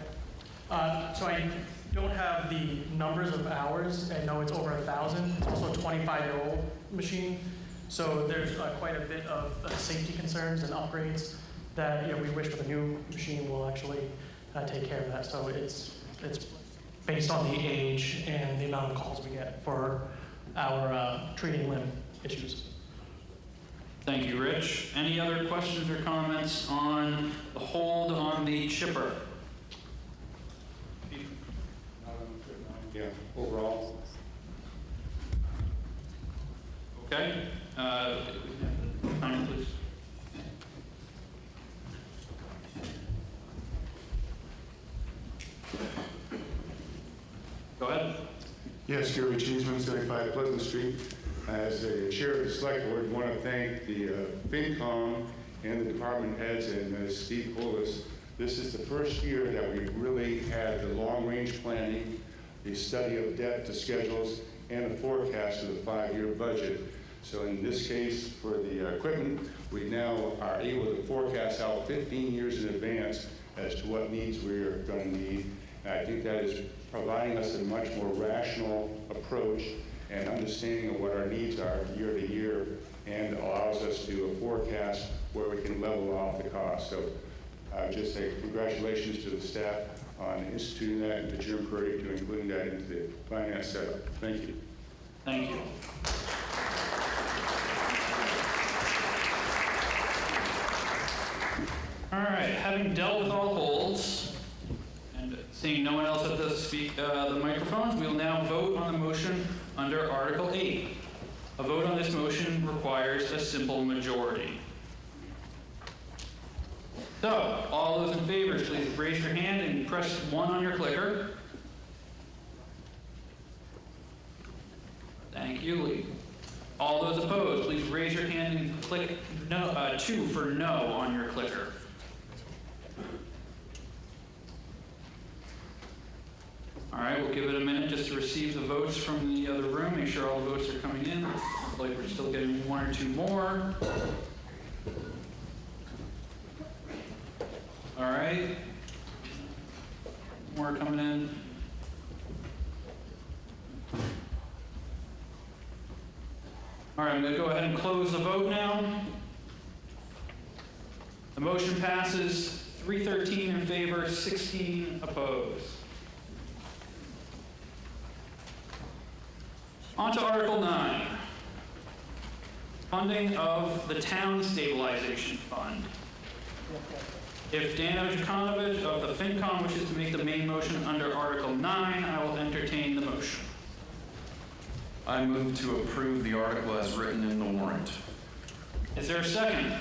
So I don't have the numbers of hours. I know it's over 1,000. It's also a 25-year-old machine. So there's quite a bit of safety concerns and upgrades that we wish with a new machine will actually take care of that. So it's based on the age and the amount of calls we get for our treating limb issues. Thank you, Rich. Any other questions or comments on the hold on the chipper? Yeah, overall. Okay. Time, please. Go ahead. Yes, Gary Cheeseman, 75 Pleasant Street. As the chair of the select board, I want to thank the FinCom and the department heads and Steve Poulos. This is the first year that we've really had the long-range planning, the study of debt to schedules, and the forecast of the 5-year budget. So in this case, for the equipment, we now are able to forecast out 15 years in advance as to what needs we are going to need. And I think that is providing us a much more rational approach and understanding of what our needs are year to year, and allows us to do a forecast where we can level off the cost. So I would just say congratulations to the staff on instituting that and to Jim Curry to including that into the finance setup. Thank you. Thank you. All right, having dealt with all holds and seeing no one else at the microphones, we will now vote on the motion under Article 8. A vote on this motion requires a simple majority. So, all those in favor, please raise your hand and press 1 on your clicker. Thank you, Lee. All those opposed, please raise your hand and click 2 for no on your clicker. All right, we'll give it a minute just to receive the votes from the other room, make sure all the votes are coming in. Looks like we're still getting 1 or 2 more. All right. More coming in. All right, I'm going to go ahead and close the vote now. The motion passes 313 in favor, 16 opposed. On to Article 9. Funding of the Town Stabilization Fund. If Dan Ojikonovich of the FinCom wishes to make the main motion under Article 9, I will entertain the motion. I move to approve the article as written in the warrant. Is there a second?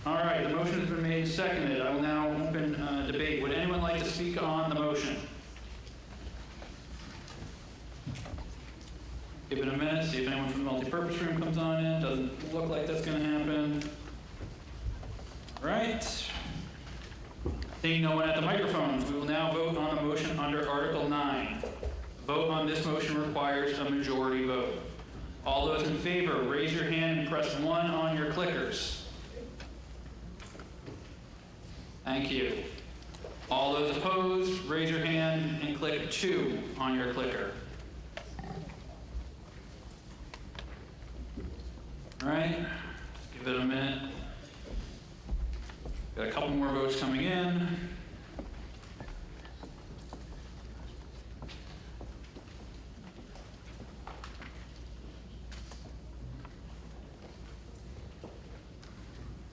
All right, the motion has been made and seconded. I will now open debate. Would anyone like to speak on the motion? Give it a minute, see if anyone from the multipurpose room comes on in. Doesn't look like that's going to happen. All right. Seeing no one at the microphones, we will now vote on the motion under Article 9. Vote on this motion requires a majority vote. All those in favor, raise your hand and press 1 on your clickers. Thank you. All those opposed, raise your hand and click 2 on your clicker. All right, give it a minute. Got a couple more votes coming in.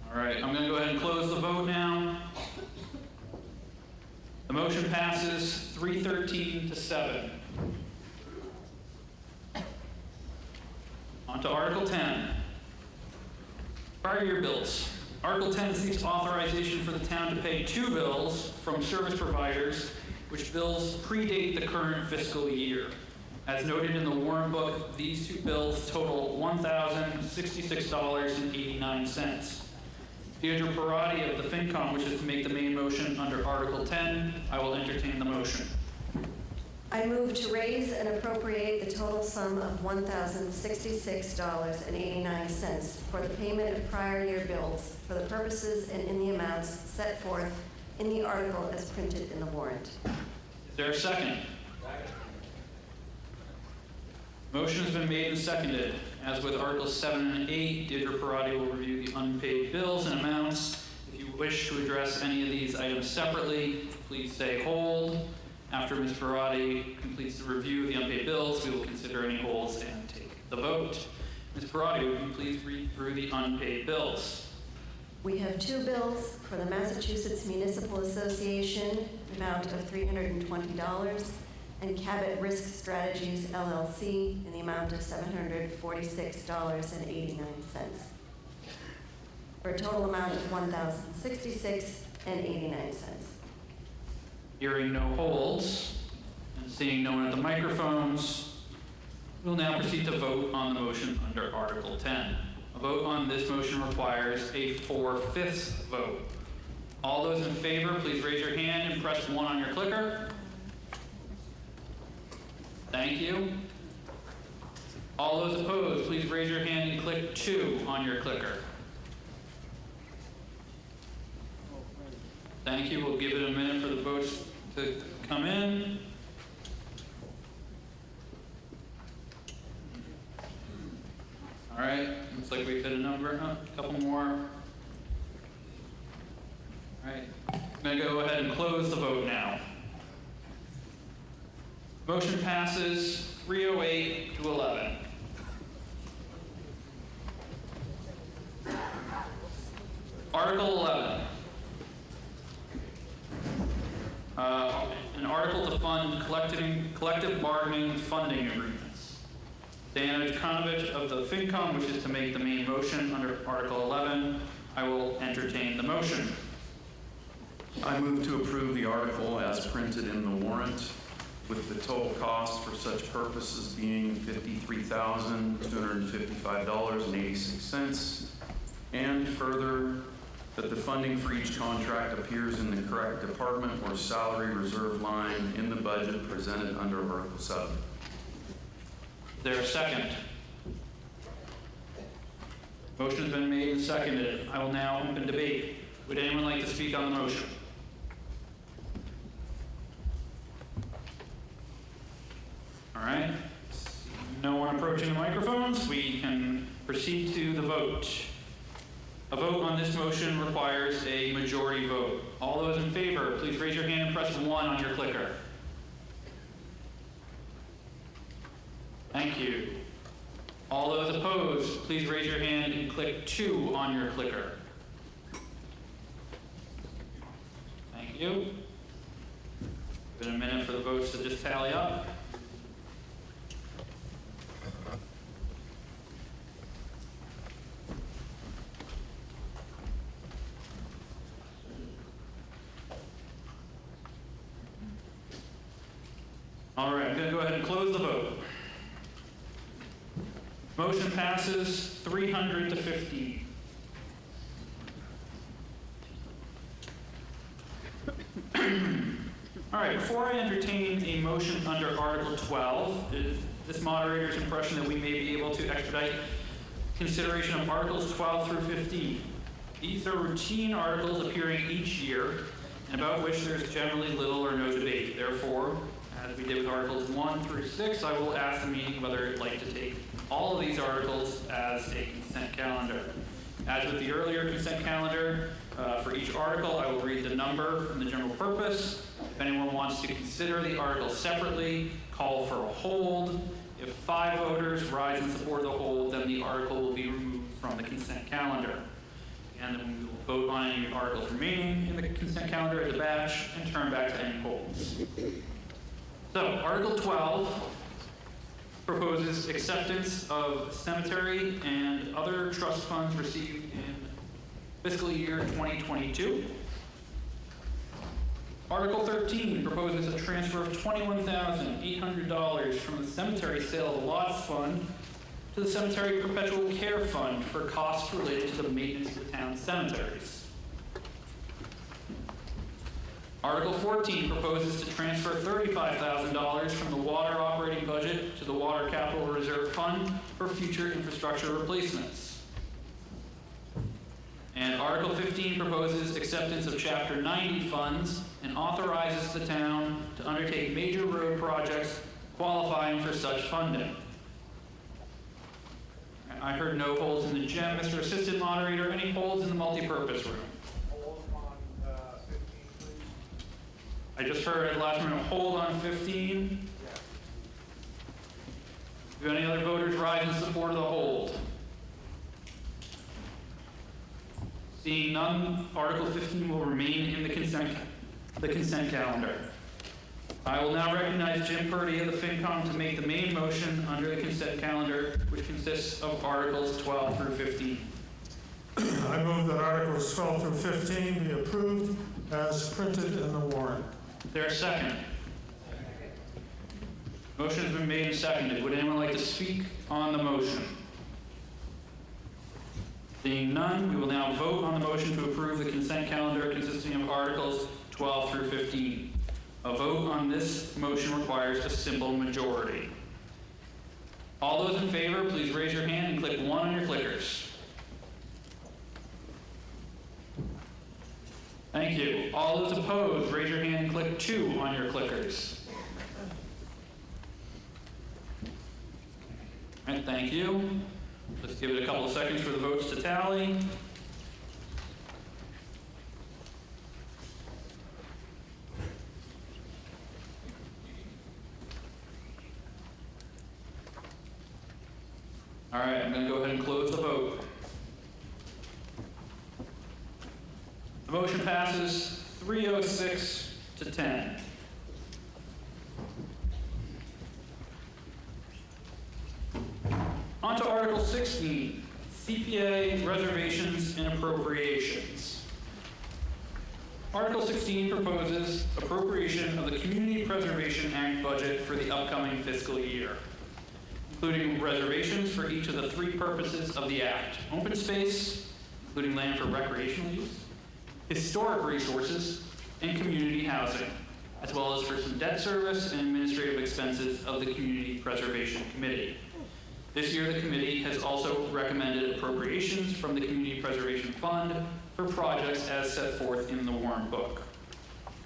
All right, I'm going to go ahead and close the vote now. The motion passes 313 to 7. On to Article 10. Prior year bills. Article 10 seeks authorization for the town to pay 2 bills from service providers, which bills predate the current fiscal year. As noted in the warrant book, these 2 bills total $1,066.89. Deirdre Parati of the FinCom wishes to make the main motion under Article 10. I will entertain the motion. I move to raise and appropriate the total sum of $1,066.89 for the payment of prior year bills for the purposes and in the amounts set forth in the article as printed in the warrant. Is there a second? Motion has been made and seconded. As with Articles 7 and 8, Deirdre Parati will review the unpaid bills and amounts. If you wish to address any of these items separately, please say hold. After Ms. Parati completes the review of the unpaid bills, we will consider any holds and take the vote. Ms. Parati, would you please read through the unpaid bills? We have 2 bills for the Massachusetts Municipal Association, amount of $320, and Cabot Risk Strategies, LLC, in the amount of $746.89, for a total amount of $1,066.89. Hearing no holds and seeing no one at the microphones, we'll now proceed to vote on the motion under Article 10. A vote on this motion requires a 4/5 vote. All those in favor, please raise your hand and press 1 on your clicker. Thank you. All those opposed, please raise your hand and click 2 on your clicker. Thank you. We'll give it a minute for the votes to come in. All right, looks like we've hit a number, a couple more. All right, I'm gonna go ahead and close the vote now. Motion passes 308 to 11. Article 11. An article to fund collective bargaining funding agreements. Dana Jukanovic of the FinCom wishes to make the main motion under Article 11. I will entertain the motion. I move to approve the article as printed in the warrant, with the total cost for such purposes being $53,255.86, and further, that the funding for each contract appears in the correct department or salary reserve line in the budget presented under Article 7. Is there a second? Motion's been made and seconded. I will now open debate. Would anyone like to speak on the motion? All right. No one approaching the microphones. We can proceed to the vote. A vote on this motion requires a majority vote. All those in favor, please raise your hand and press 1 on your clicker. Thank you. All those opposed, please raise your hand and click 2 on your clicker. Thank you. Give it a minute for the votes to just tally up. All right, I'm going to go ahead and close the vote. Motion passes 300 to 15. All right, before I entertain a motion under Article 12, it is this moderator's impression that we may be able to expedite consideration of Articles 12 through 15. These are routine articles appearing each year, and about which there's generally little or no debate. Therefore, as we did with Articles 1 through 6, I will ask the meeting whether it'd like to take all of these articles as a consent calendar. As with the earlier consent calendar, for each article, I will read the number and the general purpose. If anyone wants to consider the article separately, call for a hold. If 5 voters rise in support of the hold, then the article will be removed from the consent calendar. And then we will vote on any articles remaining in the consent calendar as a batch and turn back to any holds. So, Article 12 proposes acceptance of cemetery and other trust funds received in fiscal year 2022. Article 13 proposes a transfer of $21,800 from the cemetery sale of lots fund to the cemetery perpetual care fund for costs related to the maintenance of the town's cemeteries. Article 14 proposes to transfer $35,000 from the water operating budget to the water capital reserve fund for future infrastructure replacements. And Article 15 proposes acceptance of Chapter 90 funds and authorizes the town to undertake major road projects qualifying for such funding. I heard no holds in the gym. Mr. Assistant Moderator, any holds in the multipurpose room? I just heard at the last minute hold on 15. Do any other voters rise in support of the hold? Seeing none, Article 15 will remain in the consent calendar. I will now recognize Jim Purdy of the FinCom to make the main motion under the consent calendar, which consists of Articles 12 through 15. I move that Articles 12 through 15 be approved as printed in the warrant. Is there a second? Motion has been made and seconded. Would anyone like to speak on the motion? Seeing none, we will now vote on the motion to approve the consent calendar consisting of Articles 12 through 15. A vote on this motion requires a simple majority. All those in favor, please raise your hand and click 1 on your clickers. Thank you. All those opposed, raise your hand and click 2 on your clickers. All right, thank you. Let's give it a couple of seconds for the votes to tally. All right, I'm going to go ahead and close the vote. The motion passes 306 to 10. On to Article 16, CPA reservations and appropriations. Article 16 proposes appropriation of the Community Preservation Act budget for the upcoming fiscal year, including reservations for each of the 3 purposes of the Act: open space, including land for recreational use, historic resources, and community housing, as well as for some debt service and administrative expenses of the Community Preservation Committee. This year, the committee has also recommended appropriations from the Community Preservation Fund for projects as set forth in the Warren Book.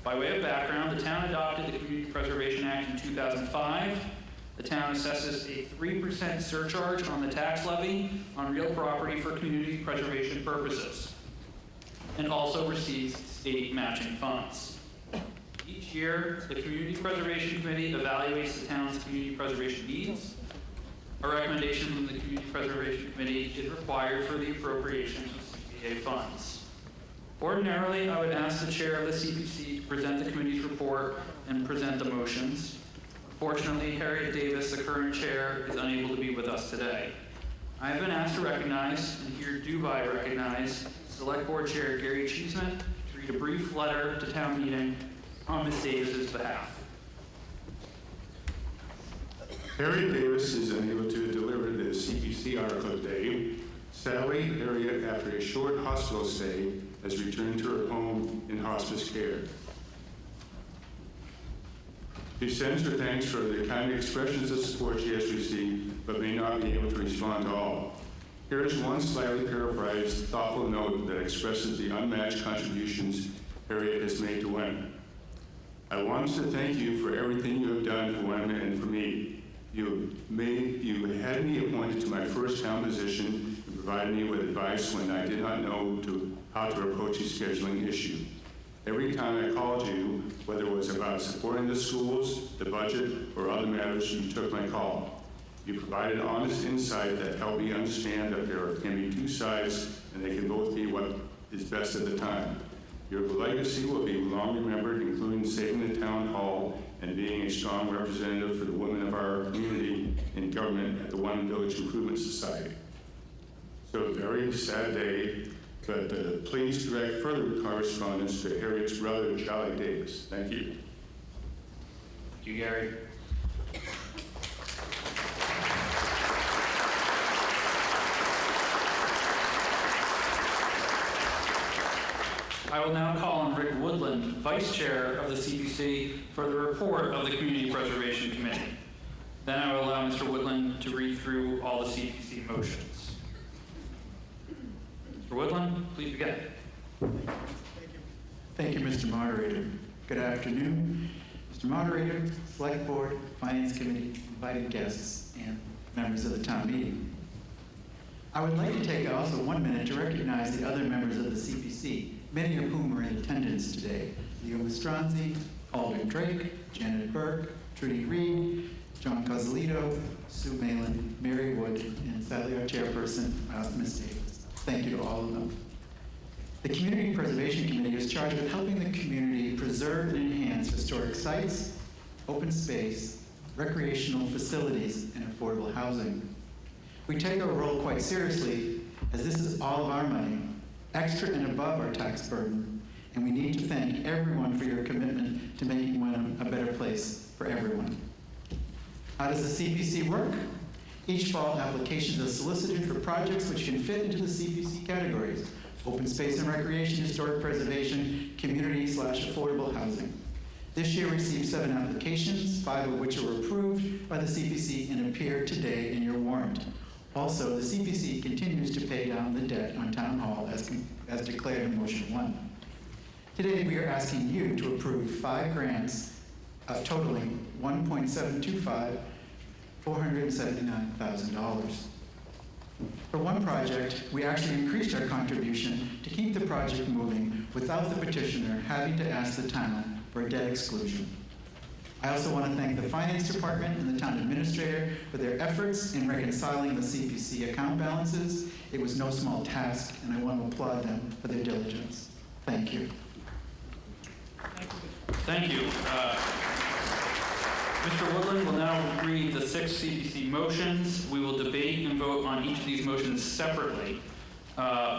By way of background, the town adopted the Community Preservation Act in 2005. The town assesses a 3% surcharge on the tax levy on real property for community preservation purposes, and also receives state matching funds. Each year, the Community Preservation Committee evaluates the town's community preservation needs. A recommendation from the Community Preservation Committee is required for the appropriation of CPA funds. Ordinarily, I would ask the chair of the CPC to present the committee's report and present the motions. Fortunately, Harriet Davis, the current chair, is unable to be with us today. I have been asked to recognize, and here do I recognize, Select Board Chair Gary Cheeseman to read a brief letter to town meeting on Ms. Davis's behalf. Harriet Davis is unable to deliver the CPC article today. Sadly, Harriet, after a short hospital stay, has returned to her home in hospice care. She sends her thanks for the kind expressions of support she has received, but may not be able to respond to all. Here is one slightly paraphrased, thoughtful note that expresses the unmatched contributions Harriet has made to Wenham. I want to thank you for everything you have done for Wenham and for me. You had me appointed to my first town position and provided me with advice when I did not know how to approach a scheduling issue. Every time I called you, whether it was about supporting the schools, the budget, or other matters, you took my call. You provided honest insight that helped me understand that there can be 2 sides and they can both be what is best at the time. Your legacy will be long remembered, including saving the town hall and being a strong representative for the women of our community in government at the Wenham Village Improvement Society. So a very sad day, but please direct further correspondence to Harriet's brother, Charlie Davis. Thank you. Thank you, Gary. I will now call on Rick Woodland, Vice Chair of the CPC, for the report of the Community Preservation Committee. Then I will allow Mr. Woodland to read through all the CPC motions. Mr. Woodland, please begin. Thank you, Mr. Moderator. Good afternoon, Mr. Moderator, Select Board, Finance Committee, invited guests, and members of the town meeting. I would like to take also 1 minute to recognize the other members of the CPC, many of whom are in attendance today. Leo Mastronzi, Alden Drake, Janet Burke, Trudy Reed, John Cozzolito, Sue Malin, Mary Wood, and sadly our chairperson, Ms. Davis. Thank you to all of them. The Community Preservation Committee is charged with helping the community preserve and enhance historic sites, open space, recreational facilities, and affordable housing. We take our role quite seriously, as this is all of our money, extra and above our tax burden, and we need to thank everyone for your commitment to making Wenham a better place for everyone. How does the CPC work? Each fall, applications are solicited for projects which can fit into the CPC categories: open space and recreation, historic preservation, community/affordable housing. This year received 7 applications, 5 of which were approved by the CPC and appear today in your warrant. Also, the CPC continues to pay down the debt on Town Hall as declared in Motion 1. Today, we are asking you to approve 5 grants totaling $479,000. For one project, we actually increased our contribution to keep the project moving without the petitioner having to ask the town for a debt exclusion. I also want to thank the Finance Department and the Town Administrator for their efforts in reconciling the CPC account balances. It was no small task, and I want to applaud them for their diligence. Thank you. Thank you. Mr. Woodland will now read the 6 CPC motions. We will debate and vote on each of these motions separately.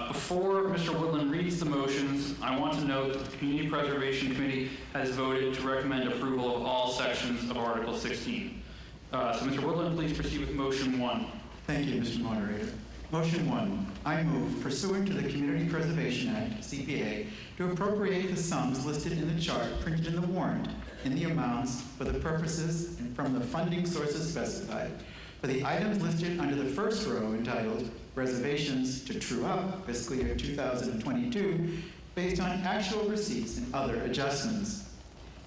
Before Mr. Woodland reads the motions, I want to note that the Community Preservation Committee has voted to recommend approval of all sections of Article 16. So Mr. Woodland, please proceed with Motion 1. Thank you, Mr. Moderator. Motion 1, I move, pursuant to the Community Preservation Act, CPA, to appropriate the sums listed in the chart printed in the warrant in the amounts for the purposes and from the funding sources specified for the items listed under the first row entitled Reservations to True Up Fiscal Year 2022 based on actual receipts and other adjustments,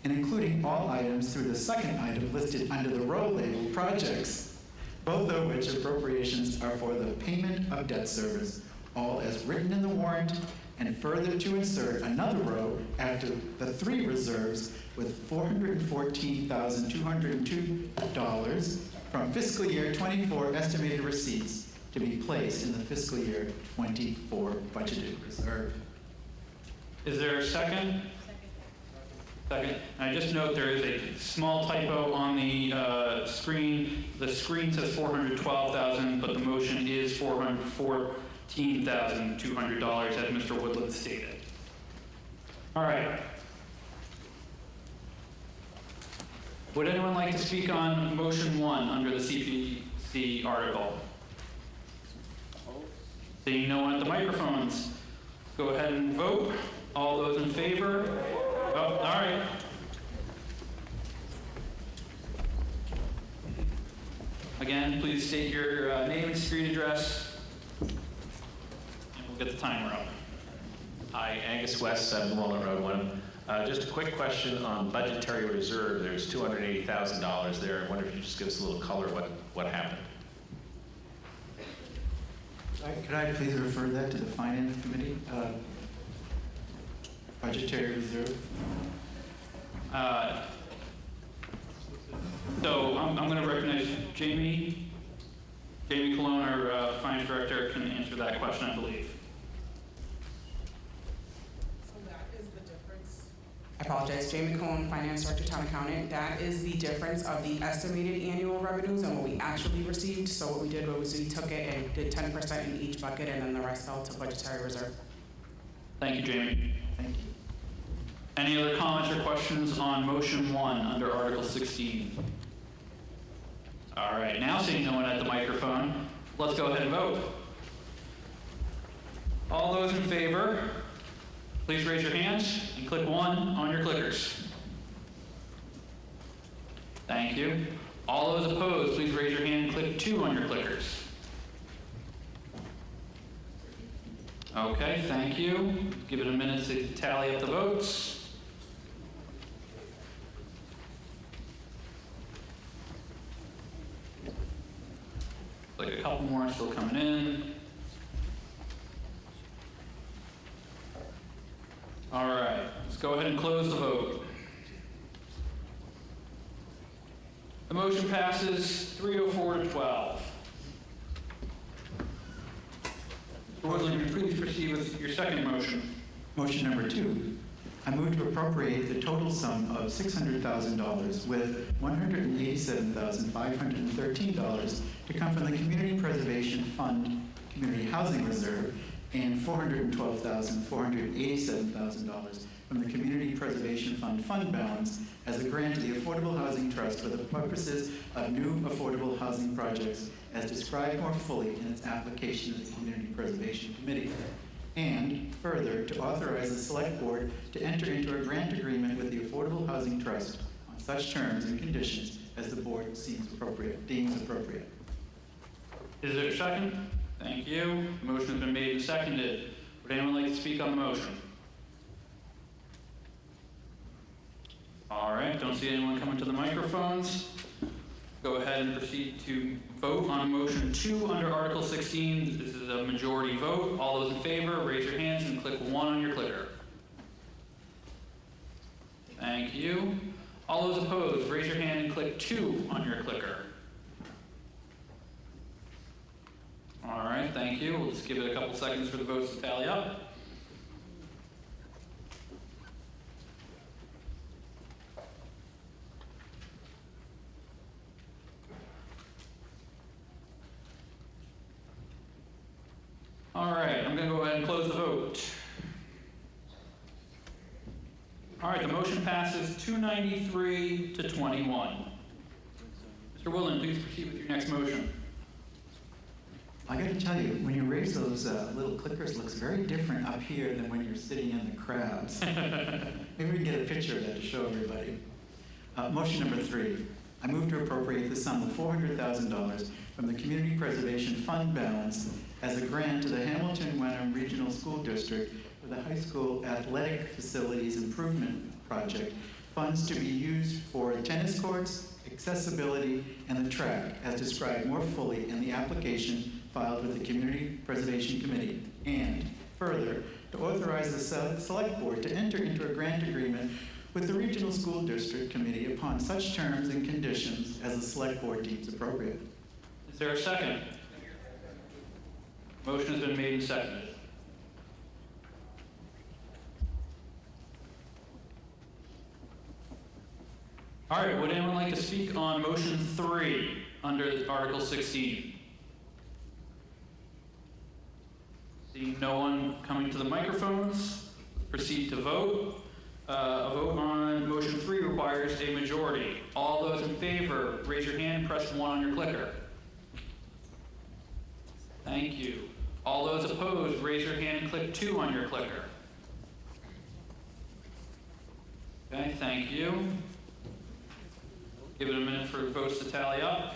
and including all items through the second item listed under the row labeled Projects, both of which appropriations are for the payment of debt service, all as written in the warrant, and further to insert another row after the 3 reserves with $414,202 from fiscal year 24 estimated receipts to be placed in the fiscal year 24 budgeted reserve. Is there a second? Second. I just note there is a small typo on the screen. The screen says $412,000, but the motion is $414,200, as Mr. Woodland stated. All right. Would anyone like to speak on Motion 1 under the CPC article? Seeing no one at the microphones, go ahead and vote. All those in favor? Oh, all right. Again, please state your name and street address, and we'll get the timer up. Hi, Angus West, 7 Walnut Road, Wenham. Just a quick question on budgetary reserve. There's $280,000 there. I wonder if you just give us a little color what happened. Could I please refer that to the Finance Committee? Budgetary reserve. So I'm going to recognize Jamie. Jamie Colon, our Finance Director, can answer that question, I believe. I apologize, Jamie Cohen, Finance Director, Town Accountant. That is the difference of the estimated annual revenues and what we actually received. So what we did was we took it and did 10% in each bucket, and then the rest fell to budgetary reserve. Thank you, Jamie. Thank you. Any other comments or questions on Motion 1 under Article 16? All right, now seeing no one at the microphone, let's go ahead and vote. All those in favor, please raise your hands and click 1 on your clickers. Thank you. All those opposed, please raise your hand and click 2 on your clickers. Okay, thank you. Give it a minute to tally up the votes. Like a couple more still coming in. All right, let's go ahead and close the vote. The motion passes 304 to 12. Woodland, please proceed with your second motion. Motion number 2. I move to appropriate the total sum of $600,000 with $187,513 to come from the Community Preservation Fund Community Housing Reserve and $412,487,000 from the Community Preservation Fund fund balance as a grant to the Affordable Housing Trust for the purposes of new affordable housing projects as described more fully in its application to the Community Preservation Committee. And further, to authorize the Select Board to enter into a grant agreement with the Affordable Housing Trust on such terms and conditions as the Board deems appropriate. Is there a second? Thank you. The motion has been made and seconded. Would anyone like to speak on the motion? All right, don't see anyone coming to the microphones. Go ahead and proceed to vote on motion 2 under Article 16. This is a majority vote. All those in favor, raise your hands and click 1 on your clicker. Thank you. All those opposed, raise your hand and click 2 on your clicker. All right, thank you. We'll just give it a couple seconds for the votes to tally up. All right, I'm going to go ahead and close the vote. All right, the motion passes 293 to 21. Mr. Willen, please proceed with your next motion. I got to tell you, when you raise those little clickers, it looks very different up here than when you're sitting in the crowds. Maybe we can get a picture of that to show everybody. Motion number 3. I move to appropriate the sum of $400,000 from the Community Preservation Fund balance as a grant to the Hamilton-Wenham Regional School District for the high school athletic facilities improvement project. Funds to be used for tennis courts, accessibility, and the track, as described more fully in the application filed with the Community Preservation Committee. And further, to authorize the Select Board to enter into a grant agreement with the Regional School District Committee upon such terms and conditions as the Select Board deems appropriate. Is there a second? Motion has been made and seconded. All right, would anyone like to speak on motion 3 under Article 16? Seeing no one coming to the microphones, proceed to vote. A vote on motion 3 requires a majority. All those in favor, raise your hand and press 1 on your clicker. Thank you. All those opposed, raise your hand and click 2 on your clicker. Okay, thank you. Give it a minute for votes to tally up.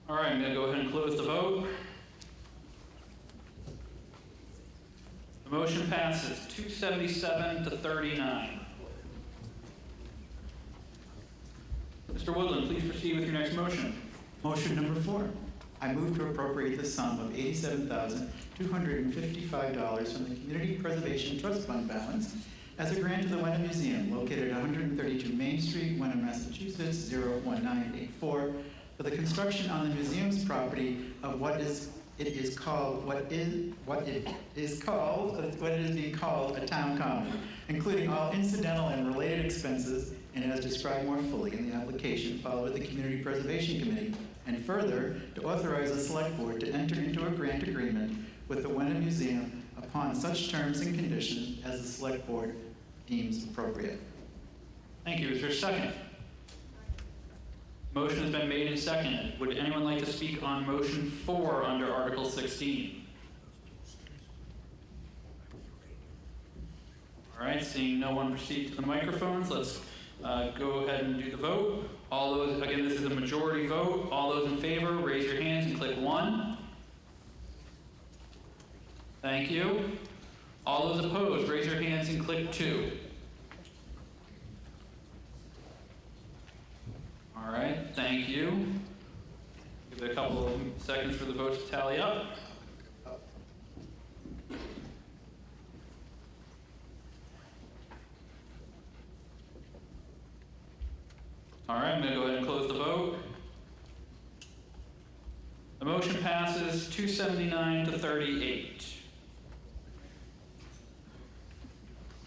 All right, I'm going to go ahead and close the vote. The motion passes 277 to 39. Mr. Woodland, please proceed with your next motion. Motion number 4. I move to appropriate the sum of $87,255 from the Community Preservation Trust Fund balance as a grant to the Wenham Museum, located at 132 Main Street, Wenham, Massachusetts, 01984, for the construction on the museum's property of what is being called a town common, including all incidental and related expenses, and as described more fully in the application filed with the Community Preservation Committee. And further, to authorize the Select Board to enter into a grant agreement with the Wenham Museum upon such terms and conditions as the Select Board deems appropriate. Thank you. Is there a second? Motion has been made and seconded. Would anyone like to speak on motion 4 under Article 16? All right, seeing no one proceed to the microphones, let's go ahead and do the vote. All those, again, this is a majority vote. All those in favor, raise your hands and click 1. Thank you. All those opposed, raise your hands and click 2. All right, thank you. Give it a couple of seconds for the votes to tally up. All right, I'm going to go ahead and close the vote. The motion passes 279 to 38.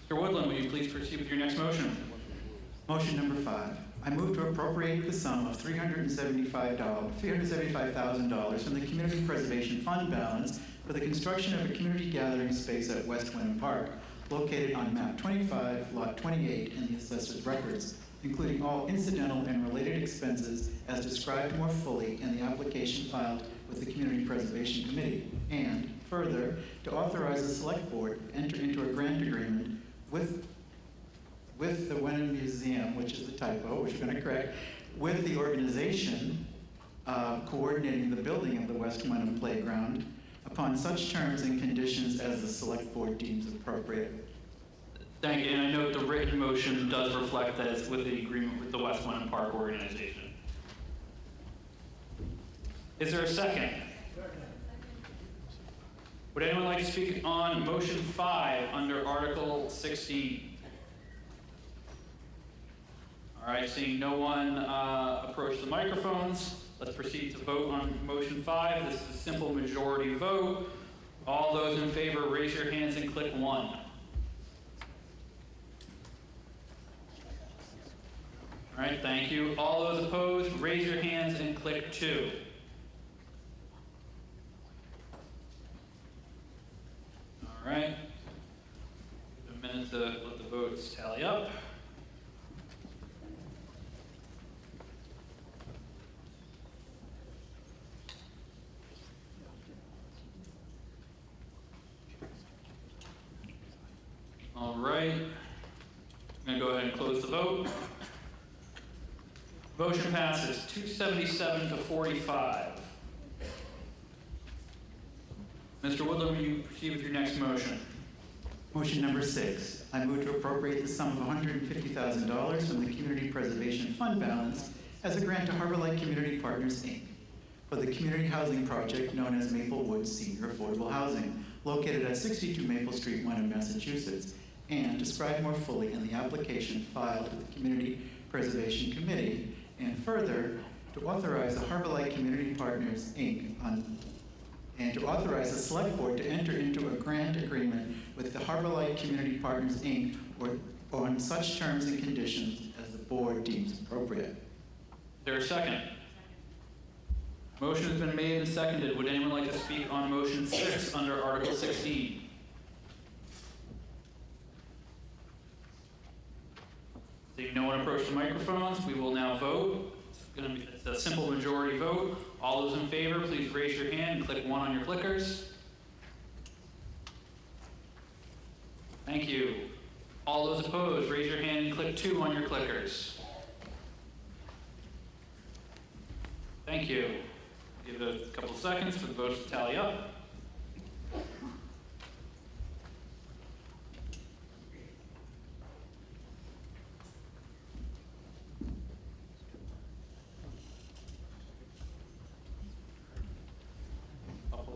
Mr. Woodland, will you please proceed with your next motion? Motion number 5. I move to appropriate the sum of $375,000 from the Community Preservation Fund balance for the construction of a community gathering space at West Wenham Park, located on map 25, lot 28 in the assessor's records, including all incidental and related expenses as described more fully in the application filed with the Community Preservation Committee. And further, to authorize the Select Board to enter into a grant agreement with the Wenham Museum, which is the typo, which we're going to correct, with the organization coordinating the building of the West Wenham Playground upon such terms and conditions as the Select Board deems appropriate. Thank you, and I note the written motion does reflect that it's with the agreement with the West Wenham Park organization. Is there a second? Would anyone like to speak on motion 5 under Article 16? All right, seeing no one approach the microphones, let's proceed to vote on motion 5. This is a simple majority vote. All those in favor, raise your hands and click 1. All right, thank you. All those opposed, raise your hands and click 2. All right. Give a minute to let the votes tally up. All right. I'm going to go ahead and close the vote. Motion passes 277 to 45. Mr. Woodland, will you proceed with your next motion? Motion number 6. I move to appropriate the sum of $150,000 from the Community Preservation Fund balance as a grant to Harbor Light Community Partners, Inc. for the community housing project known as Maple Woods Senior Affordable Housing, located at 62 Maple Street, Wenham, Massachusetts, and described more fully in the application filed with the Community Preservation Committee, and further, to authorize the Harbor Light Community Partners, Inc. And to authorize the Select Board to enter into a grant agreement with the Harbor Light Community Partners, Inc. or on such terms and conditions as the Board deems appropriate. Is there a second? Motion has been made and seconded. Would anyone like to speak on motion 6 under Article 16? Seeing no one approach the microphones, we will now vote. It's a simple majority vote. All those in favor, please raise your hand and click 1 on your clickers. Thank you. All those opposed, raise your hand and click 2 on your clickers. Thank you. Give it a couple of seconds for the votes to tally up.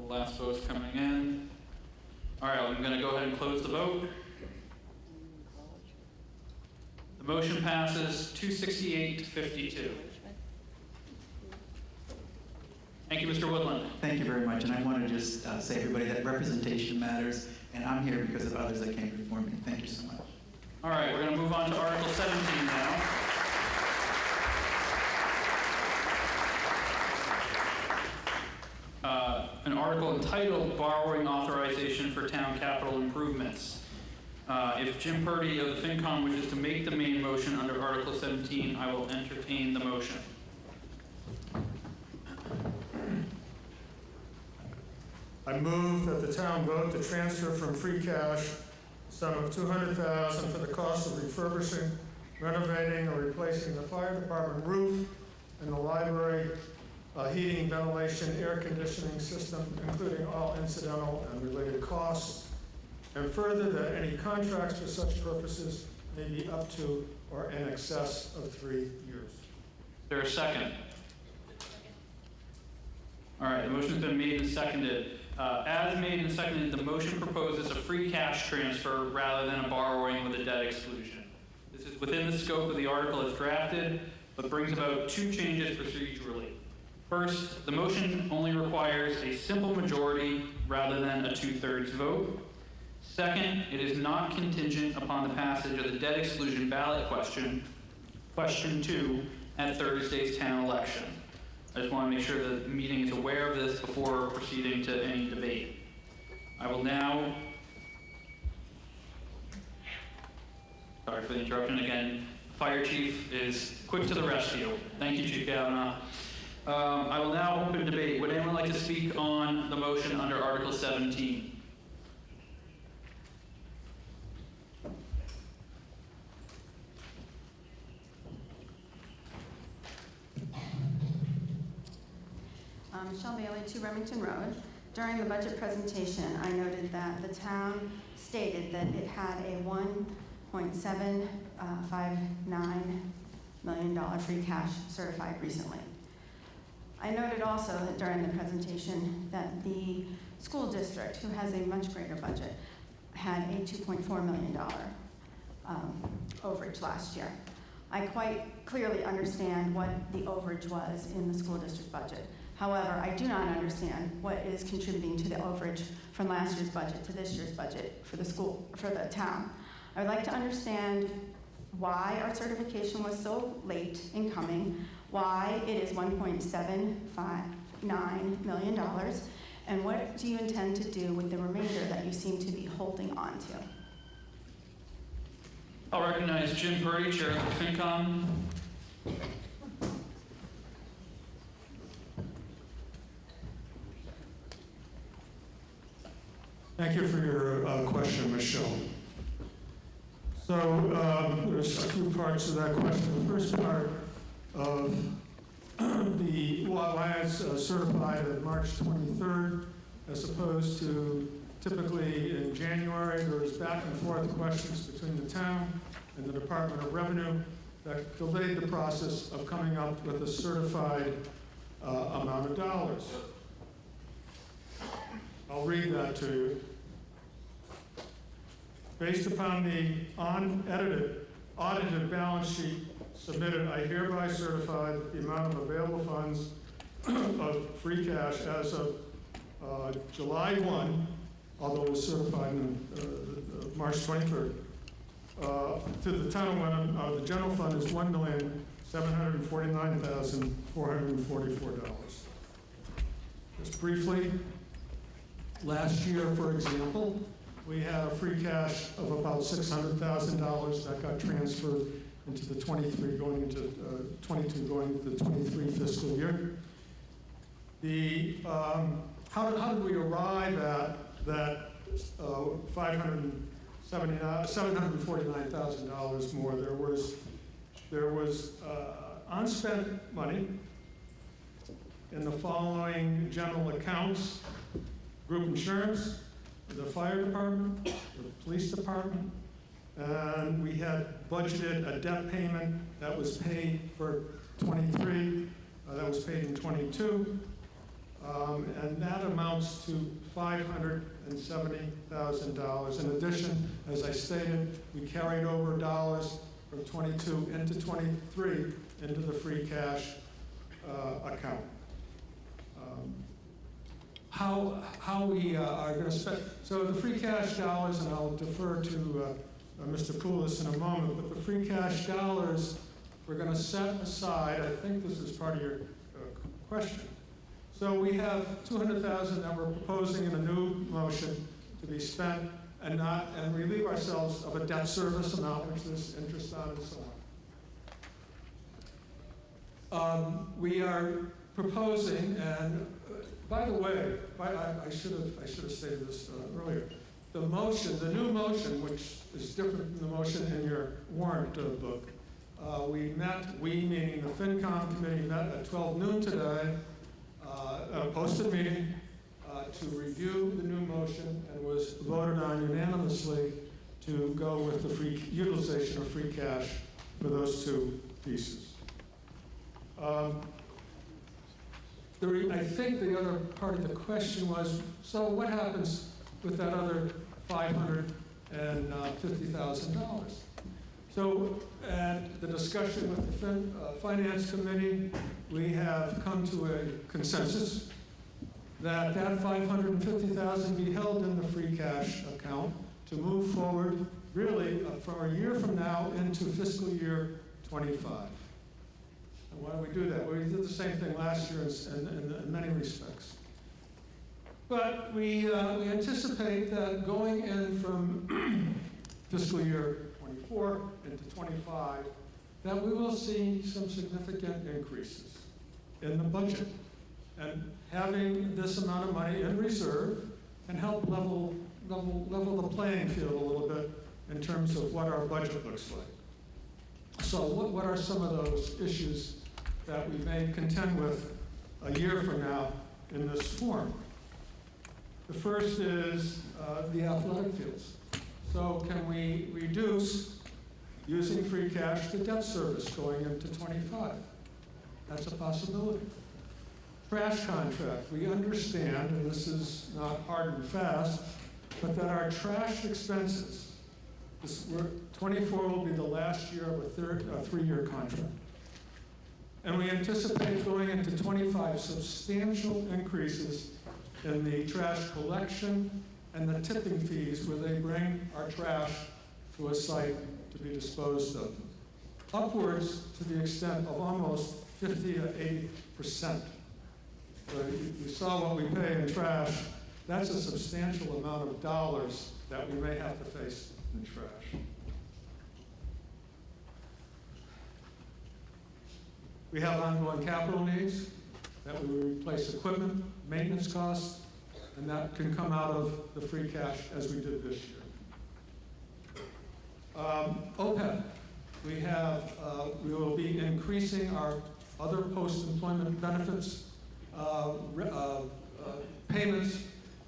Last votes coming in. All right, I'm going to go ahead and close the vote. The motion passes 268 to 52. Thank you, Mr. Woodland. Thank you very much, and I want to just say, everybody, that representation matters, and I'm here because of others that came before me. Thank you so much. All right, we're going to move on to Article 17 now. An article entitled Borrowing Authorization for Town Capital Improvements. If Jim Purdy of the FinCom wishes to make the main motion under Article 17, I will entertain the motion. I move that the town vote to transfer from free cash a sum of $200,000 for the cost of refurbishing, renovating, or replacing the fire department roof and the library heating, ventilation, air conditioning system, including all incidental and related costs, and further that any contracts for such purposes may be up to or in excess of 3 years. Is there a second? All right, the motion's been made and seconded. As made and seconded, the motion proposes a free cash transfer rather than a borrowing with a debt exclusion. This is within the scope of the article as drafted, but brings about 2 changes procedurally. First, the motion only requires a simple majority rather than a 2/3 vote. Second, it is not contingent upon the passage of the debt exclusion ballot question 2, at Thursday's town election. I just want to make sure the meeting is aware of this before proceeding to any debate. I will now Sorry for the interruption again. Fire Chief is quick to the rescue. Thank you, Chief Kavanaugh. I will now open debate. Would anyone like to speak on the motion under Article 17? Michelle Bailey, 2 Remington Road. During the budget presentation, I noted that the town stated that it had a $1.759 million free cash certified recently. I noted also that during the presentation that the school district, who has a much greater budget, had a $2.4 million overage last year. I quite clearly understand what the overage was in the school district budget. However, I do not understand what is contributing to the overage from last year's budget to this year's budget for the school, for the town. I would like to understand why our certification was so late in coming, why it is $1.759 million, and what do you intend to do with the remainder that you seem to be holding on to? I'll recognize Jim Purdy, Chair of the FinCom. Thank you for your question, Michelle. So there's a few parts to that question. The first part of why it's certified at March 23rd, as opposed to typically in January. There's back and forth questions between the town and the Department of Revenue that delayed the process of coming up with a certified amount of dollars. I'll read that to you. Based upon the unedited, audited balance sheet submitted, I hereby certify that the amount of available funds of free cash as of July 1, although it was certified on March 23rd, to the town of Wenham, the general fund is $1,749,444. Just briefly, last year, for example, we had a free cash of about $600,000 that got transferred into the 23 going into 22 going into the 23 fiscal year. The how did we arrive at that $749,000 more? There was unspent money in the following general accounts: group insurance, the fire department, the police department, and we had budgeted a debt payment that was paid for 23, that was paid in 22, and that amounts to $570,000. In addition, as I stated, we carried over dollars from 22 into 23 into the free cash account. How we are going to spend. So the free cash dollars, and I'll defer to Mr. Poulos in a moment, but the free cash dollars we're going to set aside, I think this is part of your question. So we have $200,000 that we're proposing in a new motion to be spent and relieve ourselves of a debt service amount, which there's interest on and so on. We are proposing, and by the way, I should have stated this earlier. The new motion, which is different than the motion in your warrant book, we meaning the FinCom committee, met at 12 noon today, at a posted meeting, to review the new motion and was voted on unanimously to go with the utilization of free cash for those two pieces. I think the other part of the question was, so what happens with that other $550,000? So at the discussion with the Finance Committee, we have come to a consensus that $550,000 be held in the free cash account to move forward really for a year from now into fiscal year 25. And why do we do that? Well, we did the same thing last year in many respects. But we anticipate that going in from fiscal year 25 24 into 25, that we will see some significant increases in the budget. And having this amount of money in reserve can help level the playing field a little bit in terms of what our budget looks like. So what are some of those issues that we may contend with a year from now in this form? The first is the athletic fields. So can we reduce, using free cash, the debt service going into 25? That's a possibility. Trash contract, we understand, and this is not hard and fast, but that our trash expenses, 24 will be the last year of a 3-year contract. And we anticipate going into 25 substantial increases in the trash collection and the tipping fees where they bring our trash to a site to be disposed of. Upwards to the extent of almost 50 to 80%. So you saw what we pay in trash. That's a substantial amount of dollars that we may have to face in trash. We have ongoing capital needs, that we replace equipment, maintenance costs, and that can come out of the free cash as we did this year. OPEB, we will be increasing our other post-employment benefits payments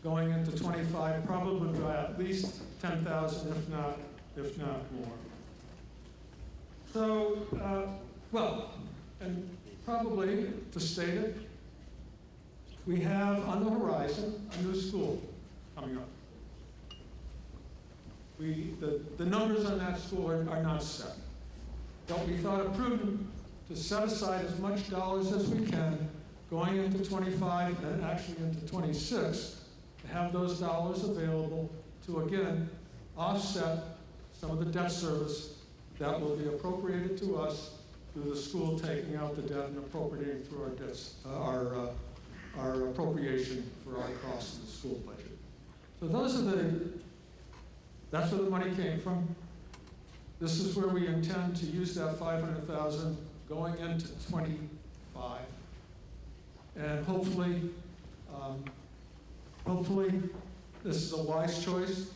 going into 25, probably by at least 10,000, if not more. So, well, and probably to state it, we have on the horizon a new school coming up. The numbers on that school are not set. But we thought it prudent to set aside as much dollars as we can going into 25 and actually into 26 to have those dollars available to, again, offset some of the debt service that will be appropriated to us through the school taking out the debt and appropriating through our debts, our appropriation for our costs in the school budget. So that's where the money came from. This is where we intend to use that $500,000 going into 25. And hopefully this is a wise choice.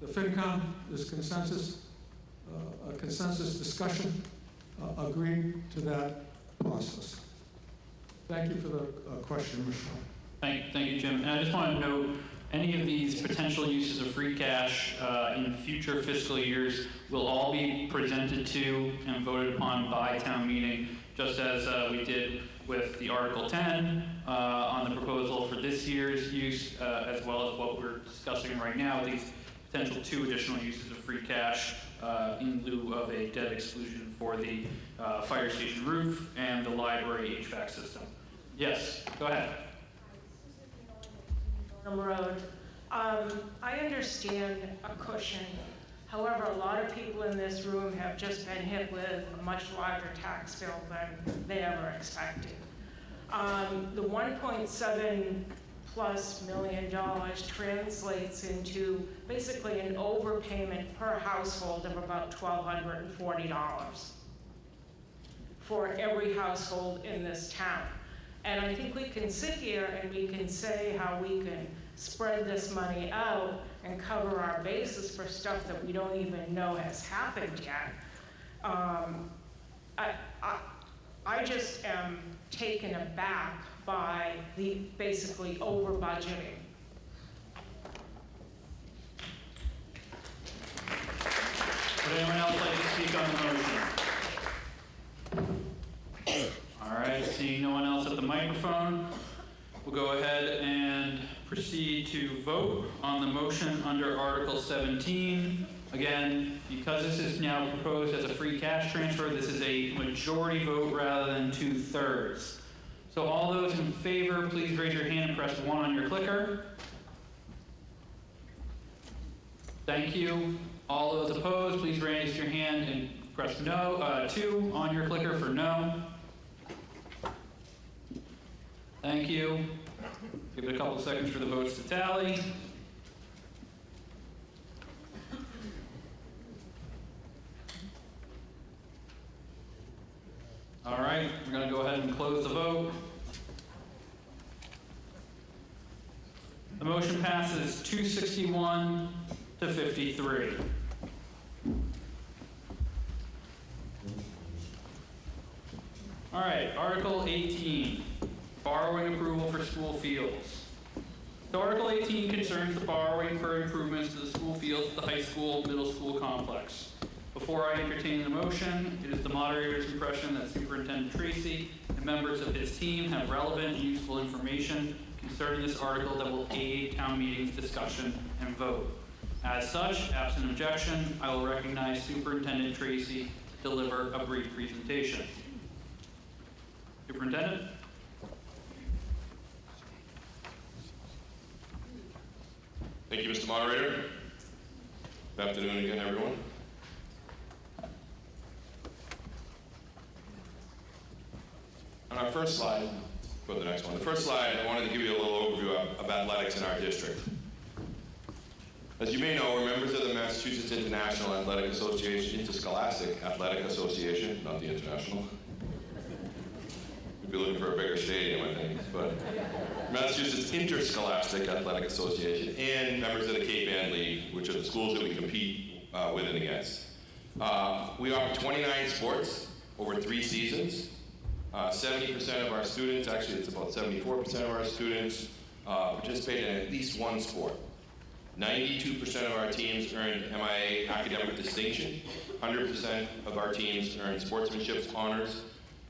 The FinCom, this consensus, a consensus discussion, agreed to that process. Thank you for the question, Michelle. Thank you, Jim. And I just want to note, any of these potential uses of free cash in future fiscal years will all be presented to and voted upon by town meeting, just as we did with the Article 10 on the proposal for this year's use, as well as what we're discussing right now, these potential 2 additional uses of free cash in lieu of a debt exclusion for the fire station roof and the library HVAC system. Yes, go ahead. Road. I understand a cushion. However, a lot of people in this room have just been hit with a much larger tax bill than they ever expected. The $1.7+ million translates into basically an overpayment per household of about $1,240 for every household in this town. And I think we can sit here and we can say how we can spread this money out and cover our bases for stuff that we don't even know has happened yet. I just am taken aback by the basically over budgeting. Would anyone else like to speak on the motion? All right, seeing no one else at the microphone, we'll go ahead and proceed to vote on the motion under Article 17. Again, because this is now proposed as a free cash transfer, this is a majority vote rather than 2/3. So all those in favor, please raise your hand and press 1 on your clicker. Thank you. All those opposed, please raise your hand and press no, 2 on your clicker for no. Thank you. Give it a couple of seconds for the votes to tally. ahead and close the vote. The motion passes 261 to 53. All right, Article 18, borrowing approval for school fields. So Article 18 concerns the borrowing for improvements to the school fields at the high school, middle school complex. Before I entertain the motion, it is the moderator's impression that Superintendent Tracy and members of his team have relevant and useful information concerning this article that will aid town meeting's discussion and vote. As such, absent objection, I will recognize Superintendent Tracy to deliver a brief presentation. Superintendent? Thank you, Mr. Moderator. Good afternoon again, everyone. On our first slide, go to the next one. The first slide, I wanted to give you a little overview of athletics in our district. As you may know, we're members of the Massachusetts International Athletic Association, Interscholastic Athletic Association, not the International. We'd be looking for a bigger stadium, I think, but Massachusetts Interscholastic Athletic Association, and members of the Cape Ann League, which are the schools that we compete with and against. We offer 29 sports over 3 seasons. 70% of our students, actually it's about 74% of our students, participate in at least one sport. 92% of our teams earned MIA academic distinction. 100% of our teams earned sportsmanship honors.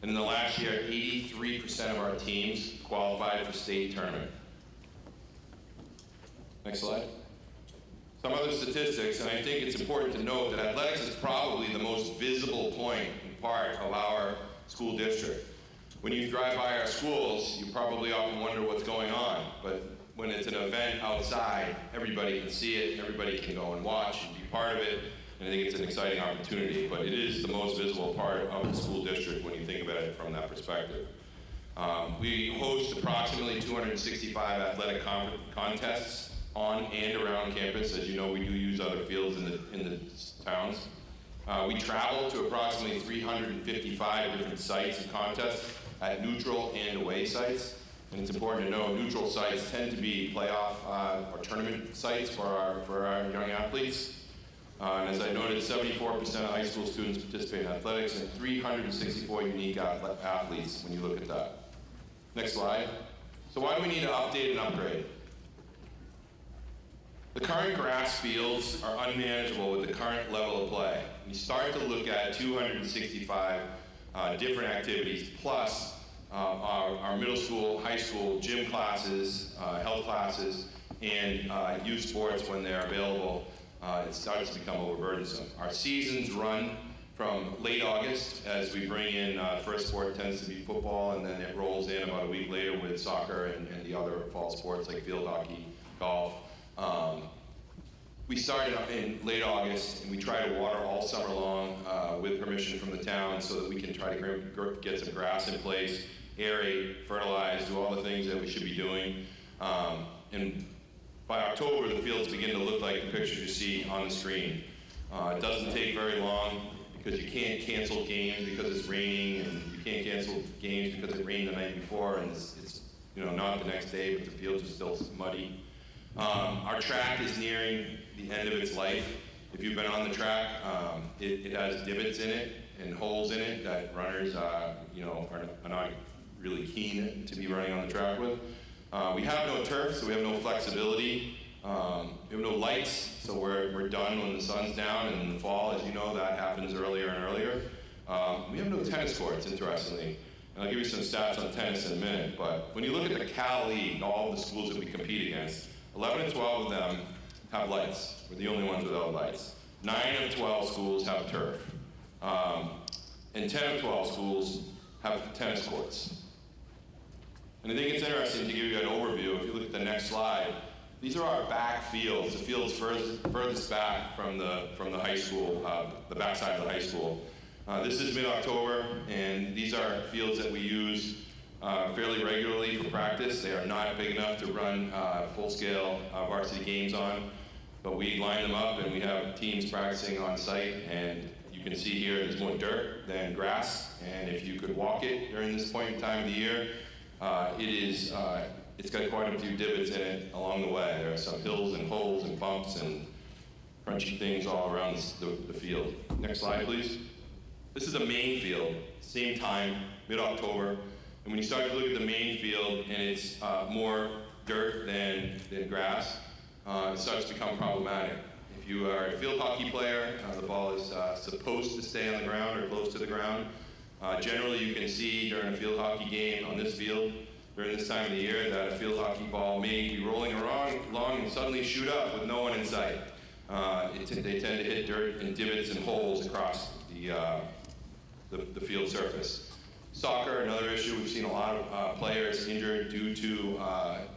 And in the last year, 83% of our teams qualified for state tournament. Next slide. Some other statistics, and I think it's important to note that athletics is probably the most visible point and part of our school district. When you drive by our schools, you probably often wonder what's going on, but when it's an event outside, everybody can see it, everybody can go and watch and be part of it, and I think it's an exciting opportunity, but it is the most visible part of the school district when you think about it from that perspective. We host approximately 265 athletic contests on and around campus. As you know, we do use other fields in the towns. We travel to approximately 355 different sites and contests at neutral and away sites. And it's important to know neutral sites tend to be playoff or tournament sites for our young athletes. And as I noted, 74% of high school students participate in athletics and 364 unique athletes when you look at that. Next slide. So why do we need to update and upgrade? The current grass fields are unmanageable with the current level of play. You start to look at 265 different activities, plus our middle school, high school gym classes, health classes, and youth sports when they're available. It starts to become overburdensome. Our seasons run from late August as we bring in first sport tends to be football, and then it rolls in about a week later with soccer and the other fall sports like field hockey, golf. We started in late August, and we try to water all summer long with permission from the town so that we can try to get some grass in place, aerate, fertilize, do all the things that we should be doing. And by October, the fields begin to look like the pictures you see on the screen. It doesn't take very long because you can't cancel games because it's raining, and you can't cancel games because it rained the night before, and it's not the next day, but the fields are still muddy. Our track is nearing the end of its life. If you've been on the track, it has divots in it and holes in it that runners are not really keen to be running on the track with. We have no turf, so we have no flexibility. We have no lights, so we're done when the sun's down, and in the fall, as you know, that happens earlier and earlier. We have no tennis courts, interestingly. And I'll give you some stats on tennis in a minute, but when you look at the Cal League, all of the schools that we compete against, 11 and 12 of them have lights. We're the only ones without lights. 9 of 12 schools have turf. And 10 of 12 schools have tennis courts. And I think it's interesting to give you an overview. If you look at the next slide, these are our back fields, the fields furthest back from the high school, the backside of the high school. This is mid-October, and these are fields that we use fairly regularly for practice. They are not big enough to run full-scale varsity games on, but we line them up and we have teams practicing on site, and you You can see here there's more dirt than grass, and if you could walk it during this point in time of the year, it's got quite a few divots in it along the way. There are some hills and holes and bumps and crunchy things all around the field. Next slide, please. This is the main field, same time, mid-October. And when you start to look at the main field and it's more dirt than grass, it starts to become problematic. If you are a field hockey player, the ball is supposed to stay on the ground or close to the ground. Generally, you can see during a field hockey game on this field, during this time of the year, that a field hockey ball may be rolling along and suddenly shoot up with no one in sight. They tend to hit dirt and divots and holes across the field surface. Soccer, another issue. We've seen a lot of players injured due to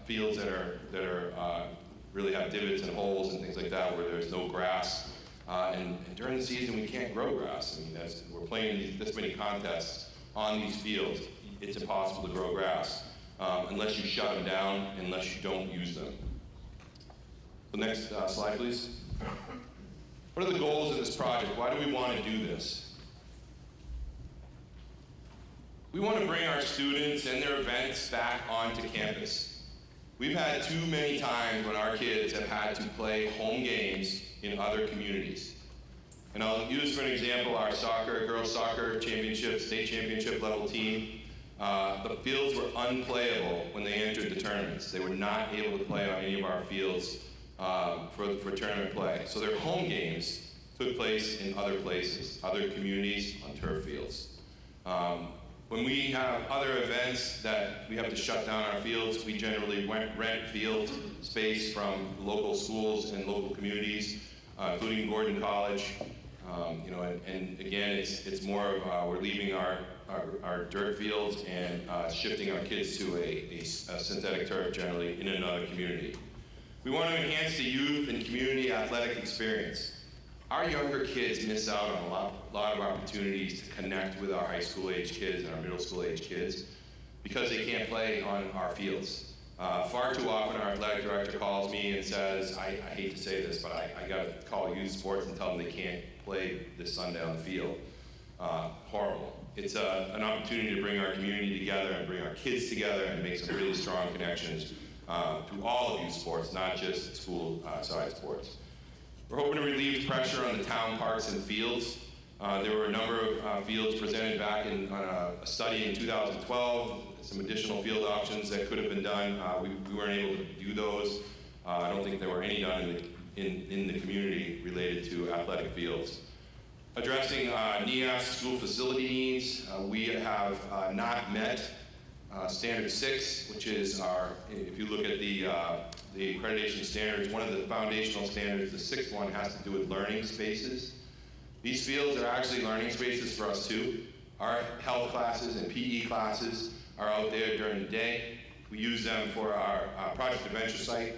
fields that are really have divots and holes and things like that where there's no grass. And during the season, we can't grow grass. I mean, as we're playing this many contests on these fields, it's impossible to grow grass unless you shut them down, unless you don't use them. The next slide, please. What are the goals of this project? Why do we want to do this? We want to bring our students and their events back onto campus. We've had too many times when our kids have had to play home games in other communities. And I'll use for an example our girls soccer championship, state championship level team. The fields were unplayable when they entered the tournaments. They were not able to play on any of our fields for tournament play. So their home games took place in other places, other communities on turf fields. When we have other events that we have to shut down our fields, we generally rent field space from local schools and local communities, including Gordon College. And again, it's more of we're leaving our dirt fields and shifting our kids to a synthetic turf generally in another community. We want to enhance the youth and community athletic experience. Our younger kids miss out on a lot of opportunities to connect with our high school age kids and our middle school age kids because they can't play on our fields. Far too often our athletic director calls me and says, I hate to say this, but I got to call youth sports and tell them they can't play this Sunday on the field. Horrible. It's an opportunity to bring our community together and bring our kids together and make some really strong connections through all of youth sports, not just school-side sports. We're hoping to relieve pressure on the town parks and fields. There were a number of fields presented back on a study in 2012, some additional field options that could have been done. We weren't able to do those. I don't think there were any done in the community related to athletic fields. Addressing NEAS school facility needs, we have not met Standard 6, which is if you look at the accreditation standards, one of the foundational standards, the sixth one, has to do with learning spaces. These fields are actually learning spaces for us too. Our health classes and PE classes are out there during the day. We use them for our Project Adventure site.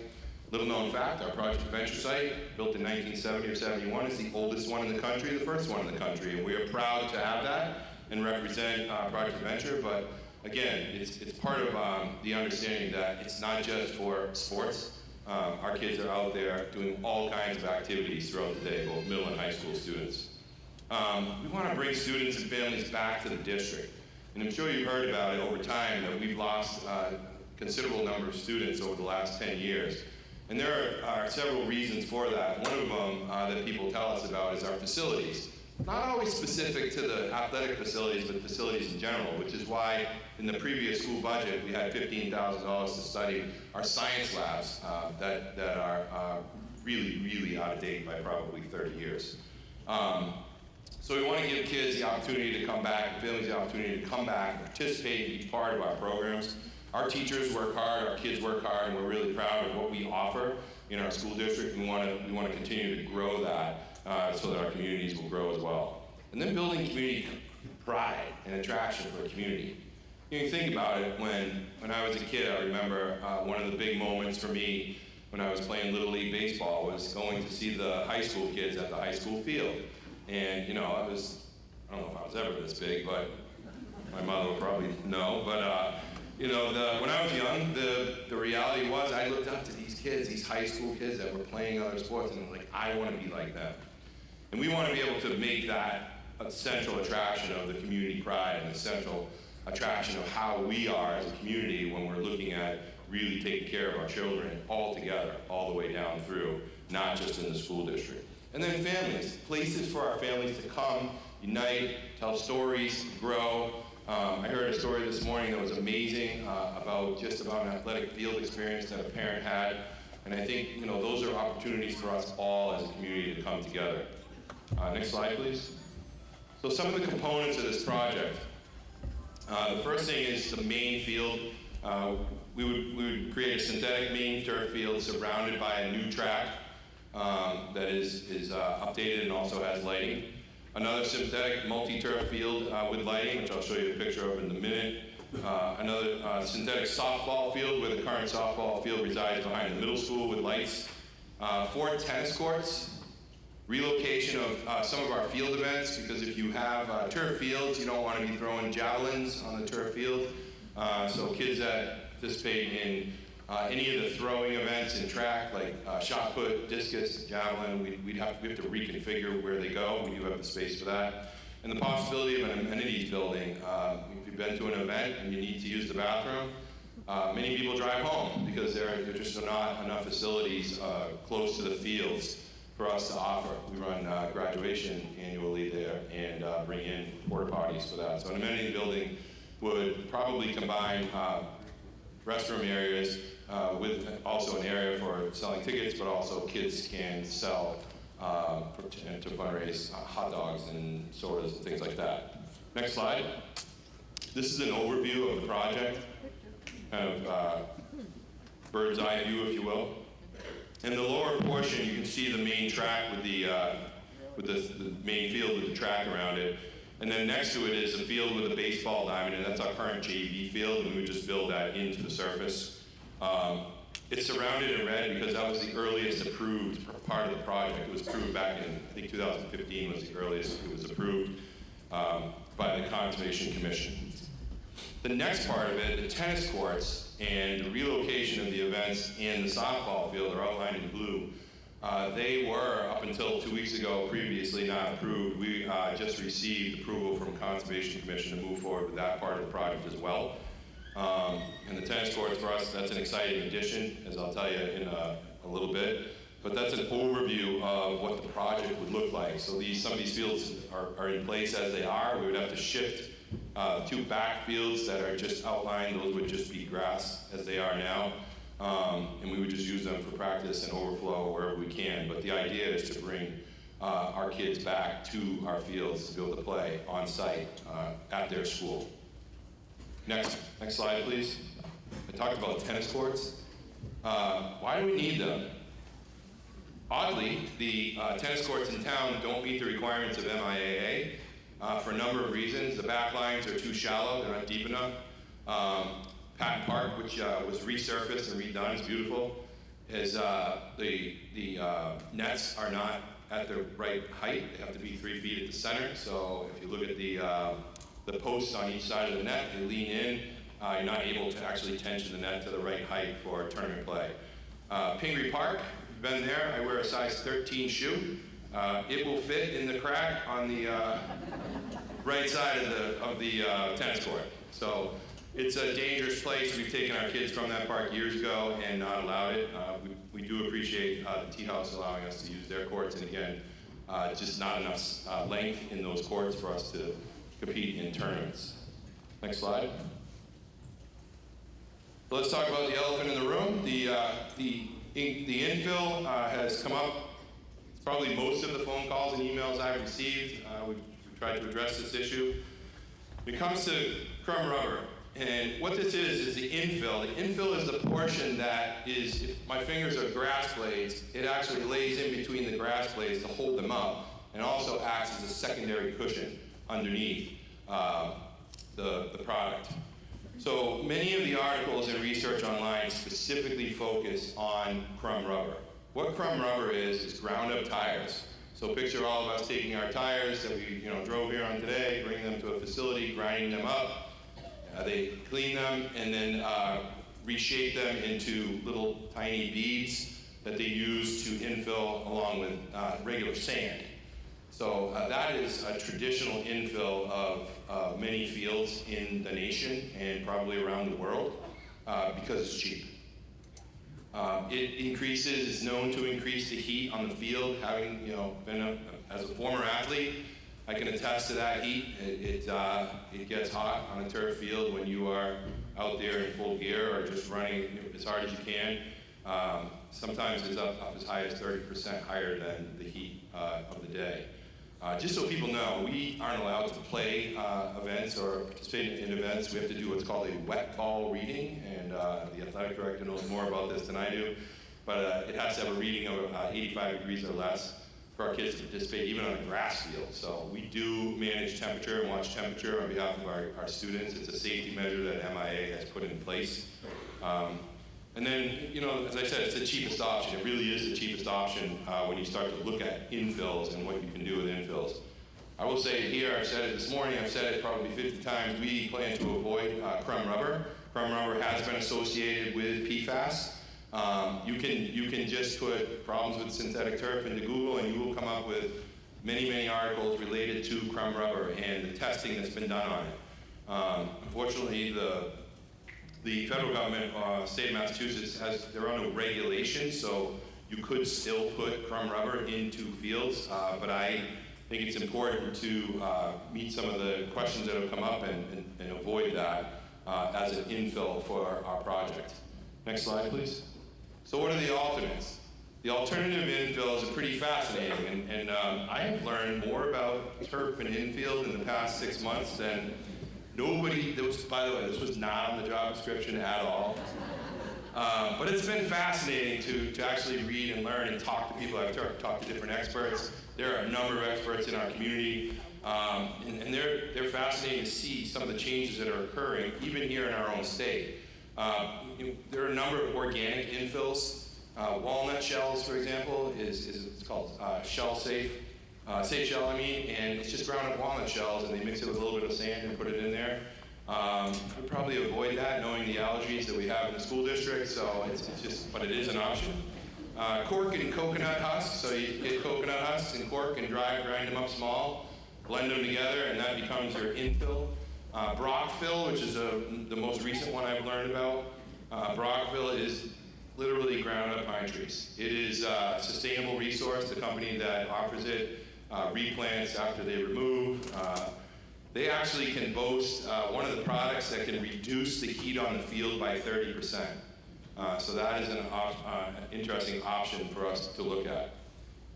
Little known fact, our Project Adventure site, built in 1970 or 71, is the oldest one in the country, the first one in the country, and we are proud to have that and represent Project Adventure, but again, it's part of the understanding that it's not just for sports. Our kids are out there doing all kinds of activities throughout the day, both middle and high school students. We want to bring students and families back to the district. And I'm sure you've heard about it over time that we've lost a considerable number of students over the last 10 years. And there are several reasons for that. One of them that people tell us about is our facilities. Not always specific to the athletic facilities, but facilities in general, which is why in the previous school budget we had $15,000 to study our science labs that are really, really out of date by probably 30 years. So we want to give kids the opportunity to come back, families the opportunity to come back, participate, and be part of our programs. Our teachers work hard, our kids work hard, and we're really proud of what we offer in our school district. We want to continue to grow that so that our communities will grow as well. And then building community pride and attraction for a community. You think about it, when I was a kid, I remember one of the big moments for me when I was playing Little League Baseball was going to see the high school kids at the high school field. And, I don't know if I was ever this big, but my mother will probably know. But, when I was young, the reality was I looked up to these kids, these high school kids that were playing other sports, and I'm like, I want to be like them. And we want to be able to make that a central attraction of the community pride and the central attraction of how we are as a community when we're looking at really taking care of our children all together, all the way down through, not just in the school district. And then families, places for our families to come, unite, tell stories, grow. I heard a story this morning that was amazing about an athletic field experience that a parent had. And I think, those are opportunities for us all as a community to come together. Next slide, please. So some of the components of this project. The first thing is the main field. We would create a synthetic main turf field surrounded by a new track that is updated and also has lighting. Another synthetic multi-turf field with lighting, which I'll show you a picture of in a minute. Another synthetic softball field where the current softball field resides behind the middle school with lights. 4 tennis courts. Relocation of some of our field events, because if you have turf fields, you don't want to be throwing javelins on the turf field. So kids that participate in any of the throwing events in track, like shot put, discus, javelin, we have to reconfigure where they go. We do have the space for that. And the possibility of an amenities building. If you've been to an event and you need to use the bathroom, many people drive home because there are just not enough facilities close to the fields for us to offer. We run graduation annually there and bring in porta potties for that. So an amenity building would probably combine restroom areas with also an area for selling tickets, but also kids can sell to fundraise hot dogs and sodas and things like that. Next slide. This is an overview of the project, kind of bird's eye view, if you will. In the lower portion, you can see the main track with the main field with the track around it. And then next to it is a field with a baseball diamond, and that's our current JV field, and we would just build that into the surface. It's surrounded in red because that was the earliest approved part of the project. It was approved back in, I think 2015 was the earliest it was approved by the Conservation Commission. The next part of it, the tennis courts, and the relocation of the events and the softball field are outlined in blue. They were, up until 2 weeks ago, previously not approved. We just received approval from Conservation Commission to move forward with that part of the project as well. And the tennis courts for us, that's an exciting addition, as I'll tell you in a little bit. But that's an overview of what the project would look like. So some of these fields are in place as they are. We would have to shift 2 back fields that are just outlined. Those would just be grass as they are now. And we would just use them for practice and overflow wherever we can. But the idea is to bring our kids back to our fields to be able to play on site at their school. Next slide, please. I talked about tennis courts. Why do we need them? Oddly, the tennis courts in town don't meet the requirements of MIAA for a number of reasons. The back lines are too shallow, they're not deep enough. Patton Park, which was resurfaced and redone, is beautiful. The nets are not at the right height. They have to be 3 feet at the center. So if you look at the posts on each side of the net, you lean in, you're not able to actually tension the net to the right height for tournament play. Pingree Park, if you've been there, I wear a size 13 shoe. It will fit in the crack on the right side of the tennis court. So it's a dangerous place. We've taken our kids from that park years ago and not allowed it. We do appreciate the Tea House allowing us to use their courts, and again, just not enough length in those courts for us to compete in tournaments. Next slide. So let's talk about the elephant in the room. The infill has come up. It's probably most of the phone calls and emails I've received. We've tried to address this issue. When it comes to crumb rubber, and what this is the infill. The infill is the portion that is, if my fingers are grass blades, it actually lays in between the grass blades to hold them up, and also acts as a secondary cushion underneath the product. So many of the articles and research online specifically focus on crumb rubber. What crumb rubber is ground up tires. So picture all of us taking our tires that we drove here on today, bringing them to a facility, grinding them up. They clean them and then reshape them into little tiny beads that they use to infill along with regular sand. So that is a traditional infill of many fields in the nation and probably around the world because it's cheap. It's known to increase the heat on the field. Having been as a former athlete, I can attest to that heat. It gets hot on a turf field when you are out there in full gear or just running as hard as you can. Sometimes it's up as high as 30% higher than the heat of the day. Just so people know, we aren't allowed to play events or participate in events. We have to do what's called a wet ball reading, and the athletic director knows more about this than I do. But it has to have a reading of 85 degrees or less for our kids to participate, even on a grass field. So we do manage temperature and watch temperature on behalf of our students. It's a safety measure that MIA has put in place. And then, as I said, it's the cheapest option. It really is the cheapest option when you start to look at infills and what you can do with infills. I will say it here, I've said it this morning, I've said it probably 50 times, we plan to avoid crumb rubber. Crumb rubber has been associated with PFAS. You can just put problems with synthetic turf into Google and you will come up with many, many articles related to crumb rubber and the testing that's been done on it. Unfortunately, the federal government, state of Massachusetts, has their own regulations, so you could still put crumb rubber into fields, but I think it's important to meet some of the questions that have come up and avoid that as an infill for our project. Next slide, please. So what are the alternates? The alternative infills are pretty fascinating, and I have learned more about turf and infield in the past 6 months than by the way, this was not on the job description at all. But it's been fascinating to actually read and learn and talk to people. I've talked to different experts. There are a number of experts in our community, and they're fascinating to see some of the changes that are occurring, even here in our own state. There are a number of organic infills. Walnut shells, for example, it's called shell safe. Safe shell, and it's just ground up walnut shells and they mix it with a little bit of sand and put it in there. I'd probably avoid that knowing the allergies that we have in the school district, so but it is an option. Cork and coconut husks, so you get coconut husks and cork and grind them up small, blend them together, and that becomes your infill. Brock fill, which is the most recent one I've learned about. Brock fill is literally ground up pine trees. It is a sustainable resource. The company that offers it replants after they remove. They actually can boast one of the products that can reduce the heat on the field by 30%. So that is an interesting option for us to look at.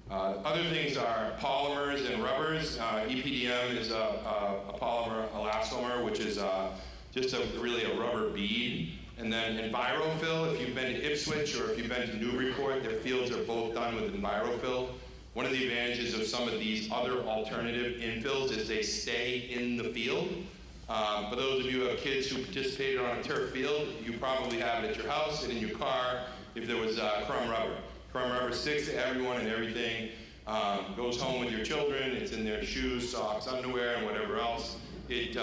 Other things are polymers and rubbers. EPDM is a polymer elastomer, which is just really a rubber bead. And then EnviroFill, if you've been to Ipswich or if you've been to Newburyport, their fields are both done with EnviroFill. One of the advantages of some of these other alternative infills is they stay in the field. For those of you who have kids who participated on a turf field, you probably have it at your house and in your car if there was crumb rubber. Crumb rubber sticks to everyone and everything, goes home with your children, it's in their shoes, socks, underwear, and whatever else. It's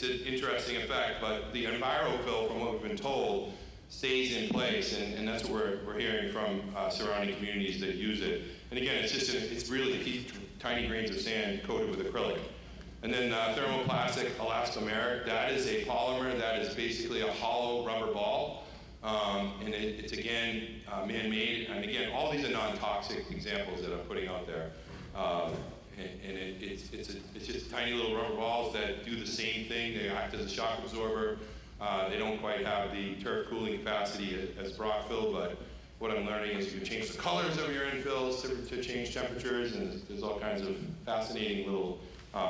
an interesting effect, but the EnviroFill, from what we've been told, stays in place, and that's what we're hearing from surrounding communities that use it. And again, it's really tiny grains of sand coated with acrylic. And then thermoplastic elastomeric, that is a polymer that is basically a hollow rubber ball. And it's again man-made, and again, all these are non-toxic examples that I'm putting out there. It's just tiny little rubber balls that do the same thing. They act as a shock absorber. They don't quite have the turf cooling capacity as Brockfill, but what I'm learning is you can change the colors of your infills to change temperatures, and there's all kinds of fascinating little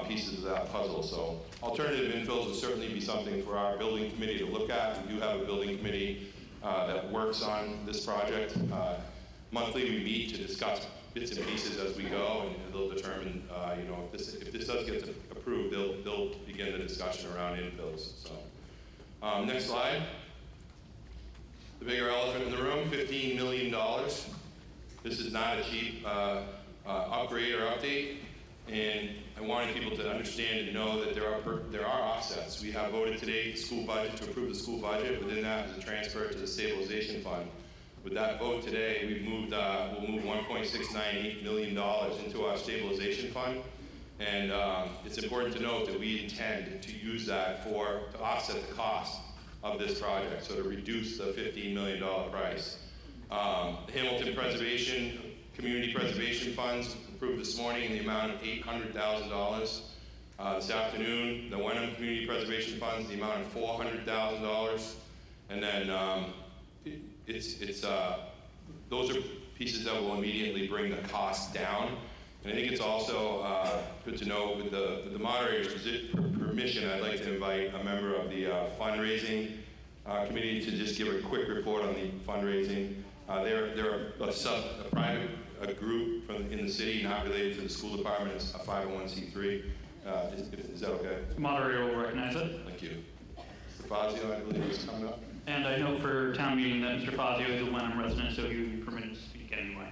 pieces of that puzzle. So alternative infills would certainly be something for our building committee to look at. We do have a building committee that works on this project. Monthly we meet to discuss bits and pieces as we go, and they'll determine, if this does get approved, they'll begin the discussion around infills. So, next slide. The bigger elephant in the room, $15 million. This is not a cheap upgrade or update, and I wanted people to understand and know that there are offsets. We have voted today the school budget to approve the school budget. Within that is a transfer to the stabilization fund. With that vote today, we'll move $1.698 million into our stabilization fund. And it's important to note that we intend to use that to offset the cost of this project, so to reduce the $15 million price. The Hamilton Community Preservation Funds approved this morning in the amount of $800,000. This afternoon, the Wenham Community Preservation Funds, the amount of $400,000. And then those are pieces that will immediately bring the cost down. And I think it's also good to know, with the moderator's permission, I'd like to invite a member of the fundraising committee to just give a quick report on the fundraising. They're a private group in the city, not related to the school department. It's a 501c3. Is that okay? Moderator will recognize it. Thank you. Mr. Fazio, I believe, is coming up. And I know for town meeting that Mr. Fazio is a Wenham resident, so he would be permitted to speak anyway.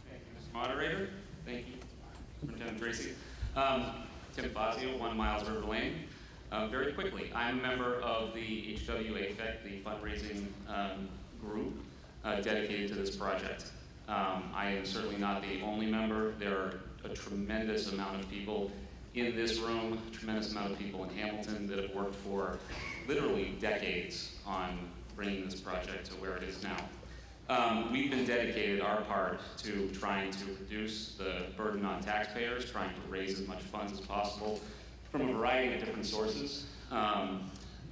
Thank you, Mr. Moderator. Thank you, Superintendent Tracy. Tim Fazio, 1 Miles River Lane. Very quickly, I'm a member of the HWA-FEC, the fundraising group dedicated to this project. I am certainly not the only member. There are a tremendous amount of people in this room, a tremendous amount of people in Hamilton that have worked for literally decades on bringing this project to where it is now. We've been dedicated our part to trying to reduce the burden on taxpayers, trying to raise as much funds as possible from a variety of different sources. I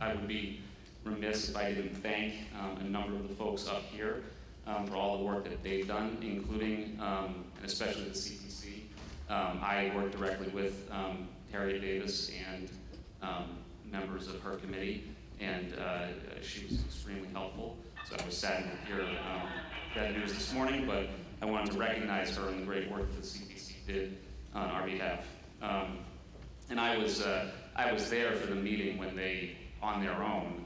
would be remiss if I didn't thank a number of the folks up here for all the work that they've done, including and especially the CPC. I worked directly with Harriet Davis and members of her committee, and she was extremely helpful. So I was saddened to hear that news this morning, but I wanted to recognize her and the great work that the CPC did on our behalf. And I was there for the meeting when they, on their own,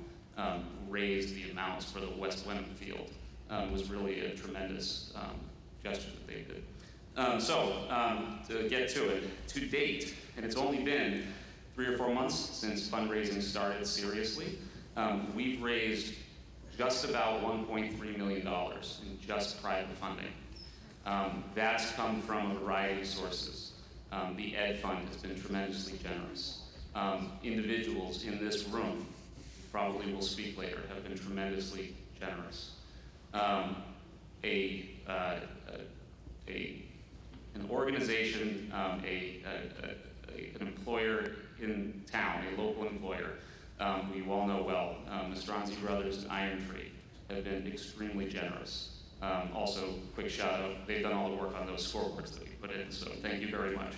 raised the amounts for the West Wenham field. It was really a tremendous gesture that they did. To get to it, to date, and it's only been 3 or 4 months since fundraising started seriously, we've raised just about $1.3 million in just private funding. That's come from a variety of sources. The Ed Fund has been tremendously generous. Individuals in this room, probably will speak later, have been tremendously generous. An organization, an employer in town, a local employer, who you all know well, the Stronzi Brothers and Iron Tree, have been extremely generous. Also, quick shout out, they've done all the work on those scoreboards that we put in, so thank you very much.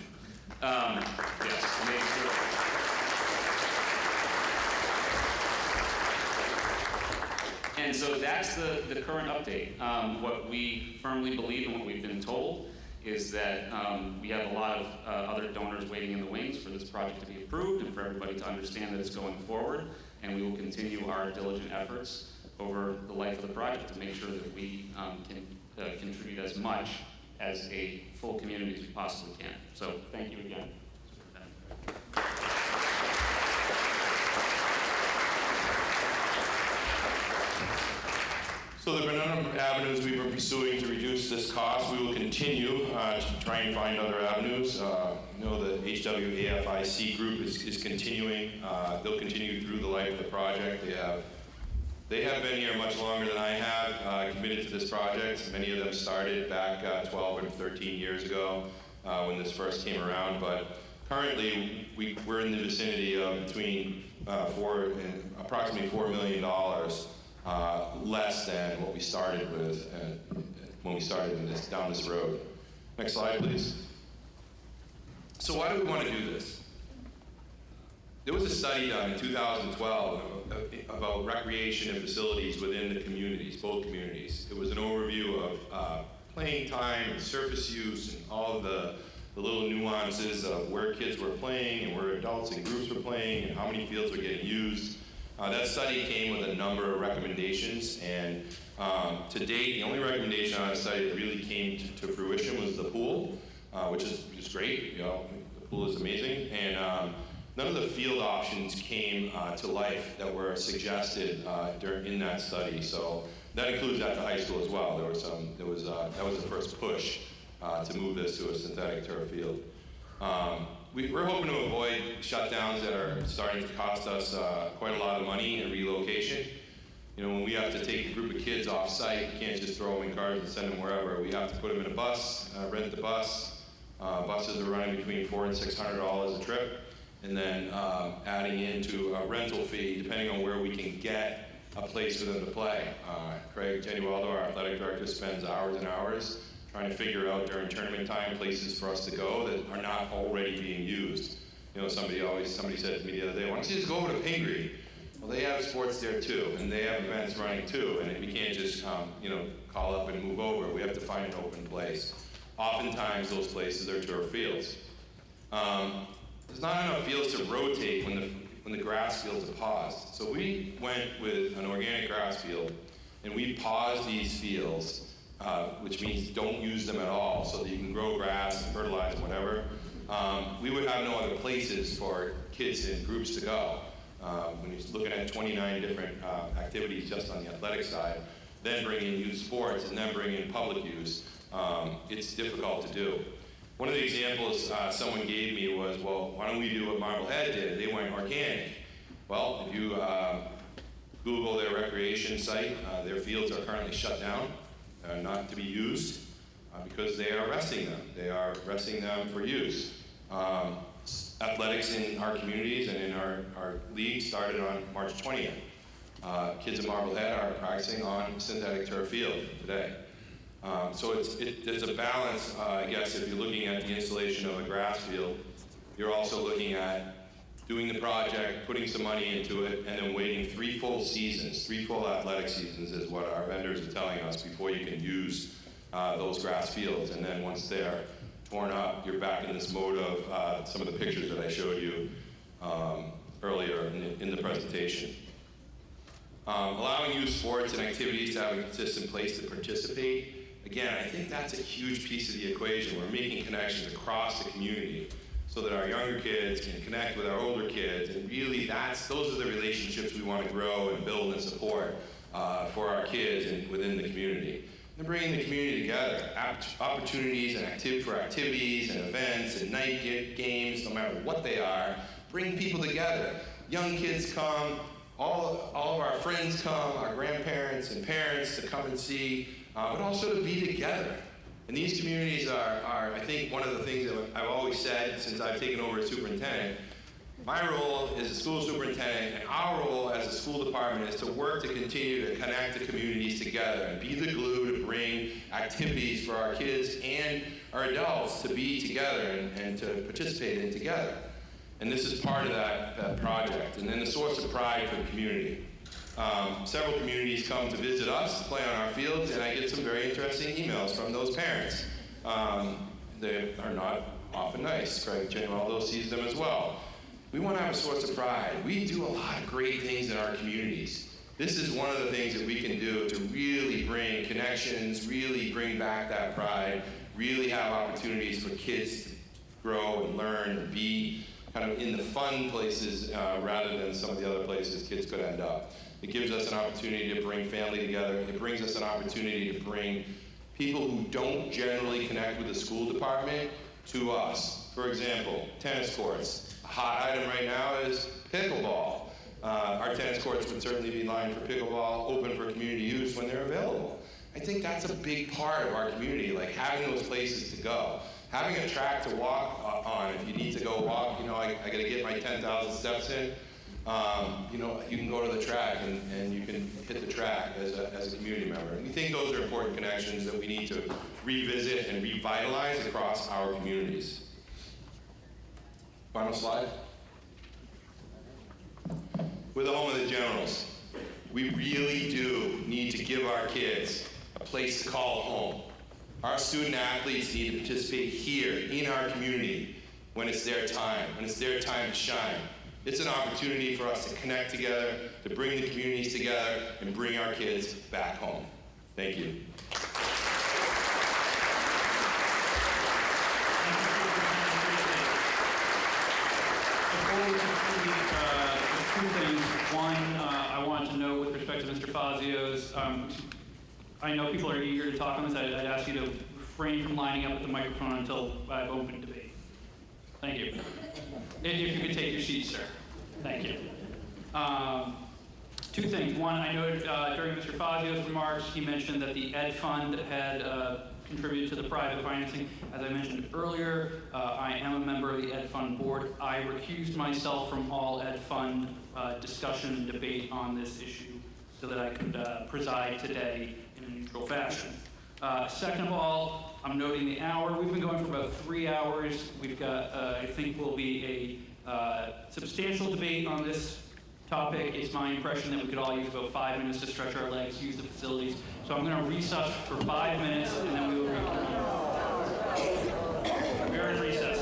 And so that's the current update. What we firmly believe and what we've been told is that we have a lot of other donors waiting in the wings for this project to be approved and for everybody to understand that it's going forward, and we will continue our diligent efforts over the life of the project to make sure that we can contribute as much as a full community as we possibly can. So thank you again. So there have been a number of avenues we've been pursuing to reduce this cost. We will continue to try and find other avenues. You know, the HWAFIC group is continuing. They'll continue through the life of the project. They have been here much longer than I have, committed to this project. Many of them started back 12 or 13 years ago when this first came around. But currently, we're in the vicinity of between approximately $4 million less than what we started with when we started down this road. Next slide, please. So why do we want to do this? There was a study done in 2012 about recreation and facilities within the communities, both communities. It was an overview of playing time and surface use and all of the little nuances of where kids were playing and where adults and groups were playing and how many fields were getting used. That study came with a number of recommendations, and to date, the only recommendation on that study that really came to fruition was the pool, which is great. You know, pool is amazing, and none of the field options came to life that were suggested in that study. So that includes at the high school as well. That was the first push to move this to a synthetic turf field. We're hoping to avoid shutdowns that are starting to cost us quite a lot of money in relocation. You know, when we have to take a group of kids off site, you can't just throw them in cars and send them wherever. We have to put them in a bus, rent the bus. Buses are running between $400 and $600 a trip, and then adding into a rental fee depending on where we can get a place for them to play. Craig Genualdo, our athletic director, spends hours and hours trying to figure out during tournament time places for us to go that are not already being used. You know, somebody said to me the other day, why don't you just go over to Pingree? Well, they have sports there too, and they have events running too, and we can't just call up and move over. We have to find an open place. Oftentimes, those places are turf fields. There's not enough fields to rotate when the grass fields are paused. So we went with an organic grass field, and we paused these fields, which means don't use them at all, so that you can grow grass and fertilize and whatever. We would have no other places for kids and groups to go. When you're looking at 29 different activities just on the athletic side, then bring in youth sports, and then bring in public use, it's difficult to do. One of the examples someone gave me was, well, why don't we do what Marblehead did? They went organic. Well, if you Google their recreation site, their fields are currently shut down, not to be used, because they are resting them. They are resting them for use. Athletics in our communities and in our league started on March 20th. Kids in Marblehead are practicing on synthetic turf field today. So there's a balance, I guess, if you're looking at the installation of a grass field. You're also looking at doing the project, putting some money into it, and then waiting 3 full seasons, 3 full athletic seasons is what our vendors are telling us before you can use those grass fields. And then once they're torn up, you're back in this mode of some of the pictures that I showed you earlier in the presentation. Allowing youth sports and activities to have a consistent place to participate. Again, I think that's a huge piece of the equation. We're making connections across the community so that our younger kids can connect with our older kids, and really those are the relationships we want to grow and build and support for our kids and within the community. And bringing the community together, opportunities and activities and events and night games, no matter what they are, bring people together. Young kids come, all of our friends come, our grandparents and parents to come and see, but also to be together. And these communities are, I think, one of the things that I've always said since I've taken over as superintendent. My role as a school superintendent and our role as a school department is to work to continue to connect the communities together and be the glue to bring activities for our kids and our adults to be together and to participate in together. And this is part of that project. And then the source of pride for the community. Several communities come to visit us, to play on our fields, and I get some very interesting emails from those parents. They are not often nice. Craig Genualdo sees them as well. We want to have a source of pride. We do a lot of great things in our communities. This is one of the things that we can do to really bring connections, really bring back that pride, really have opportunities for kids to grow and learn and be kind of in the fun places rather than some of the other places kids could end up. It gives us an opportunity to bring family together. It brings us an opportunity to bring people who don't generally connect with the school department to us. For example, tennis courts. A hot item right now is pickleball. Our tennis courts would certainly be lined for pickleball, open for community use when they're available. I think that's a big part of our community, like having those places to go. Having a track to walk on, if you need to go walk, I got to get my 10,000 steps in, you can go to the track and you can hit the track as a community member. And we think those are important connections that we need to revisit and revitalize across our communities. Final slide. We're the home of the Generals. We really do need to give our kids a place to call home. Our student athletes need to participate here in our community when it's their time, to shine. It's an opportunity for us to connect together, to bring the communities together, and bring our kids back home. Thank you. before we proceed, just two things. One, I wanted to know with respect to Mr. Fazio's, I know people are eager to talk on this. I'd ask you to refrain from lining up at the microphone until I've opened debate. Thank you. If you could take your seat, sir. Thank you. Two things. One, I noted during Mr. Fazio's remarks, he mentioned that the Ed Fund had contributed to the private financing. As I mentioned earlier, I am a member of the Ed Fund board. I recused myself from all Ed Fund discussion and debate on this issue so that I could preside today in a neutral fashion. Second of all, I'm noting the hour. We've been going for about 3 hours. We've got, I think, will be a substantial debate on this topic. It's my impression that we could all use about 5 minutes to stretch our legs, use the facilities. So I'm going to recess for 5 minutes, and then we will reconvene. We're in recess.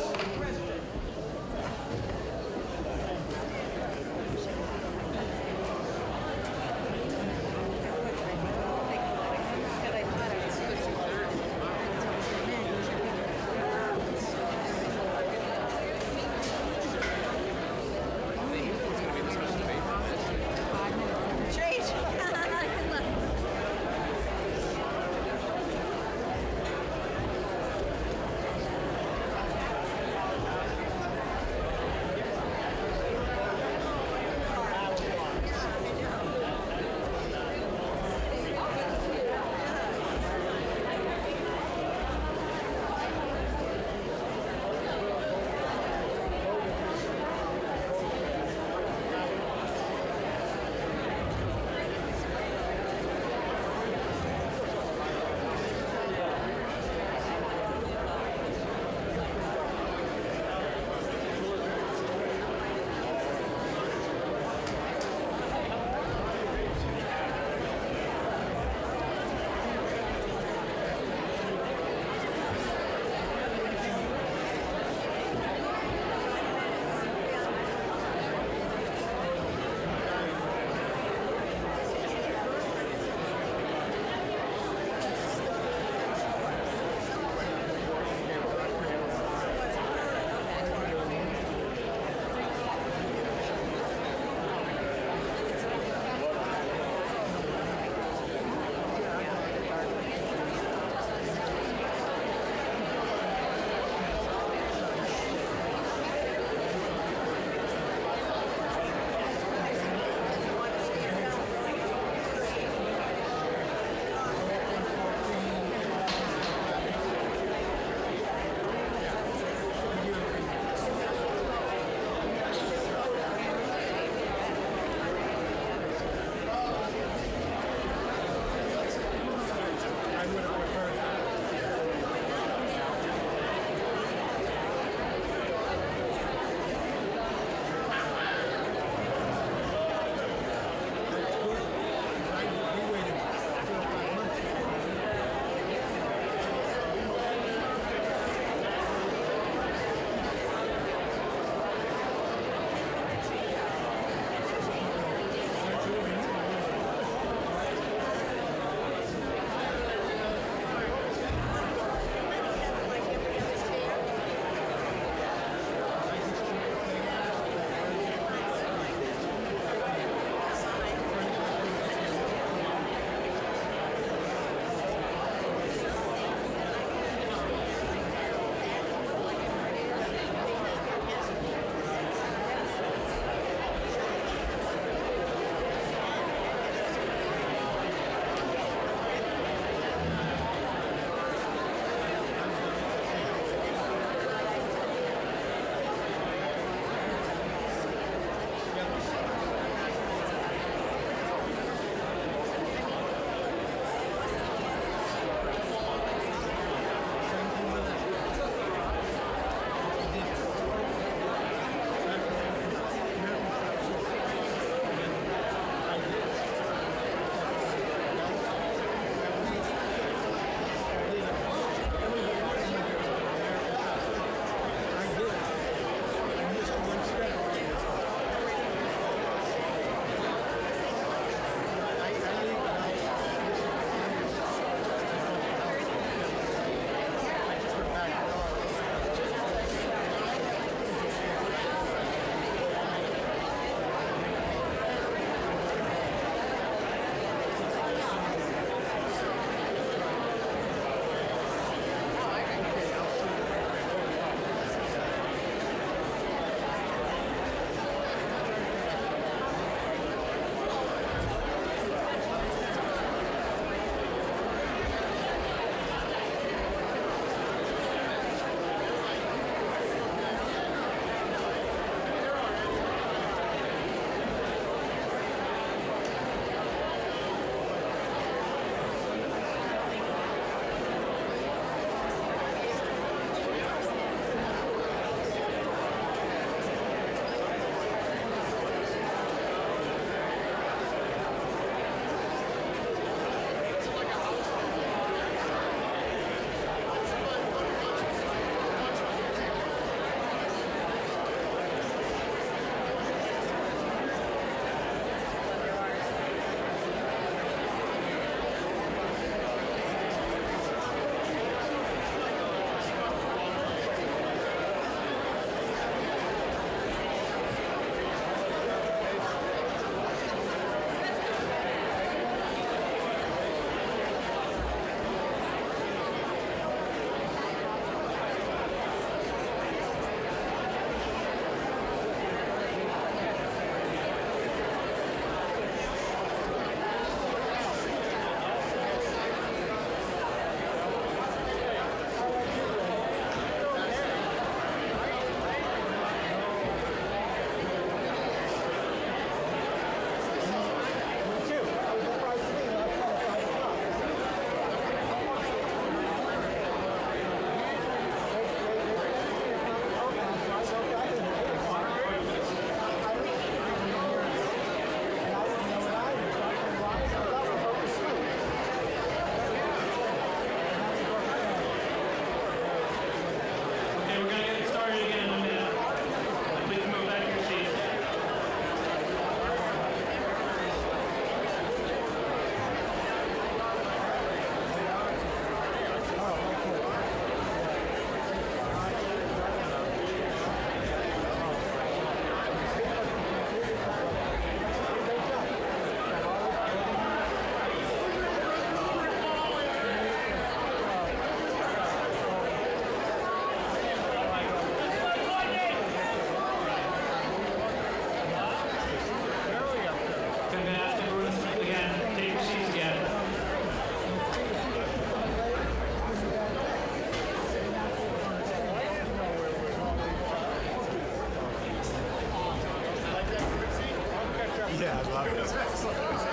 love this. It's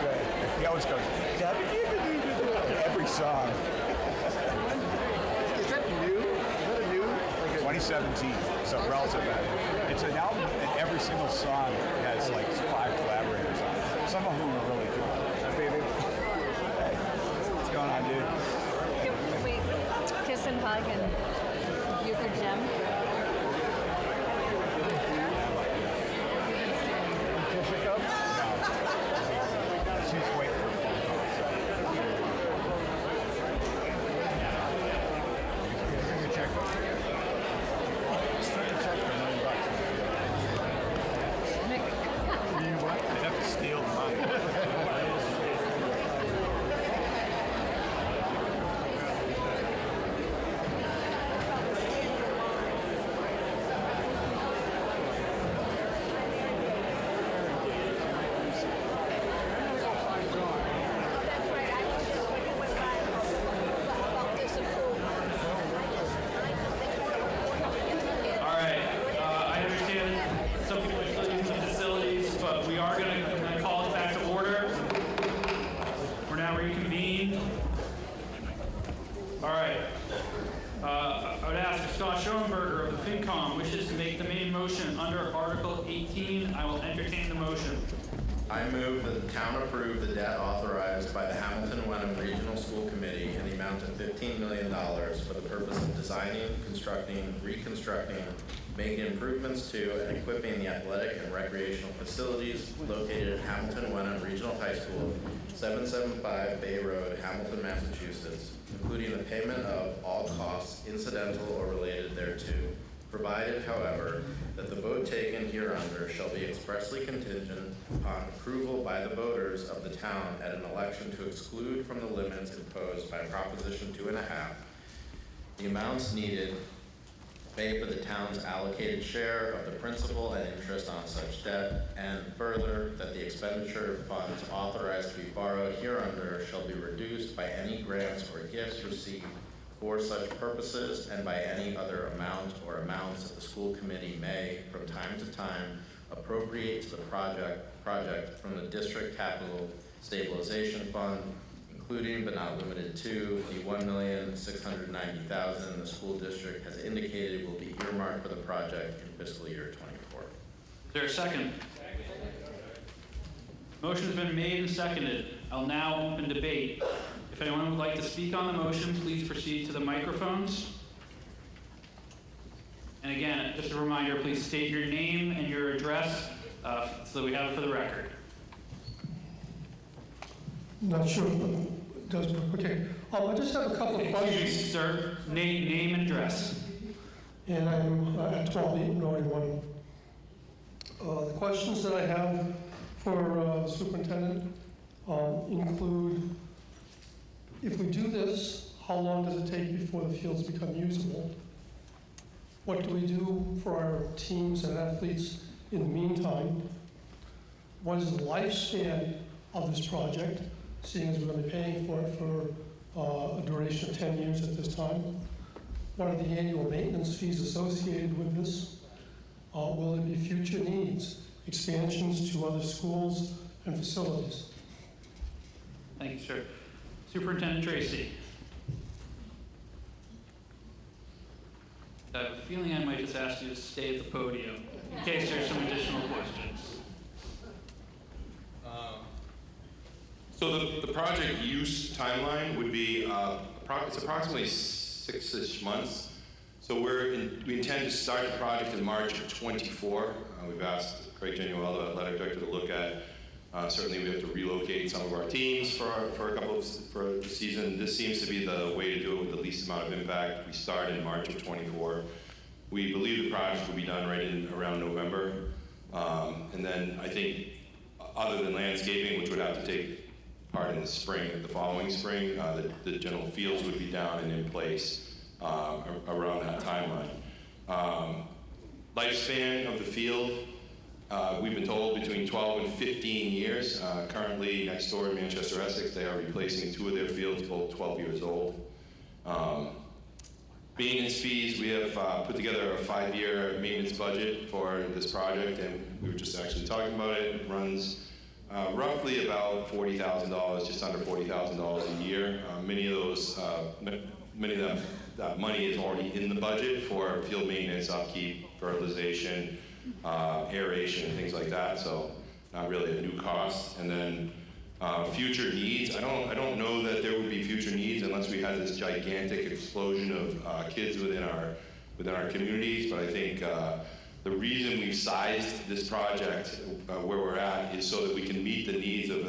great. He always goes, every song. Is that new? Is that a new? 2017, so relative. It's an album, and every single song has like 5 collaborators on it. Some of whom are really cool. Baby, hey, what's going on, dude? Can we kiss and hug and you for Jim? Jessica? No. She's waiting for a phone call, so. Here's your check. Straight check for $1 million. You know what? I'd have to steal the money. All right, I understand some people are still using the facilities, but we are going to call us back to order. We're now reconvened. All right. I would ask if Scott Schoenberger of the FinCom wishes to make the main motion under Article 18. I will entertain the motion. I move that the town approve the debt authorized by the Hamilton-Wenham Regional School Committee in the amount of $15 million for the purpose of designing, constructing, reconstructing, making improvements to, and equipping the athletic and recreational facilities located at Hamilton-Wenham Regional High School, 775 Bay Road, Hamilton, Massachusetts, including the payment of all costs incidental or related thereto, provided, however, that the vote taken hereunder shall be expressly contingent upon approval by the voters of the town at an election to exclude from the limits imposed by Proposition 2.5 the amounts needed to pay for the town's allocated share of the principal and interest on such debt, and further, that the expenditure of funds authorized to be borrowed hereunder shall be reduced by any grants or gifts received for such purposes and by any other amount or amounts that the school committee may, from time to time, appropriate to the project from the district capital stabilization fund, including but not limited to the $1,690,000 the school district has indicated will be earmarked for the project in fiscal year 24. Is there a second? Motion's been made and seconded. I'll now open debate. If anyone would like to speak on the motion, please proceed to the microphones. And again, just a reminder, please state your name and your address so that we have it for the record. Not sure, but it does work. Okay. I just have a couple of questions. Excuse me, sir. Name and address. And I'm at 12-891. The questions that I have for the superintendent include, if we do this, how long does it take before the fields become usable? What do we do for our teams and athletes in the meantime? What is the lifespan of this project, seeing as we're going to be paying for it for a duration of 10 years at this time? What are the annual maintenance fees associated with this? Will there be future needs, expansions to other schools and facilities? Thank you, sir. Superintendent Tracy. I have a feeling I might just ask you to stay at the podium in case there's some additional questions. So the project use timeline would be it's approximately 6-ish months. So we intend to start the project in March of 24. We've asked Craig Genuel, the athletic director, to look at. Certainly, we have to relocate some of our teams for the season. This seems to be the way to do it with the least amount of impact. We start in March of 24. We believe the project will be done right in around November. And then I think, other than landscaping, which would have to take part in the spring, the following spring, the general fields would be down and in place around that timeline. Lifespan of the field, we've been told between 12 and 15 years. Currently, next door in Manchester, Essex, they are replacing 2 of their fields, both 12 years old. Maintenance fees, we have put together a 5-year maintenance budget for this project, and we were just actually talking about it. It runs roughly about $40,000, just under $40,000 a year. Many of them, that money is already in the budget for field maintenance, upkeep, fertilization, aeration, and things like that. So not really a new cost. And then future needs. I don't know that there would be future needs unless we had this gigantic explosion of kids within our communities. But I think the reason we've sized this project where we're at is so that we can meet the needs of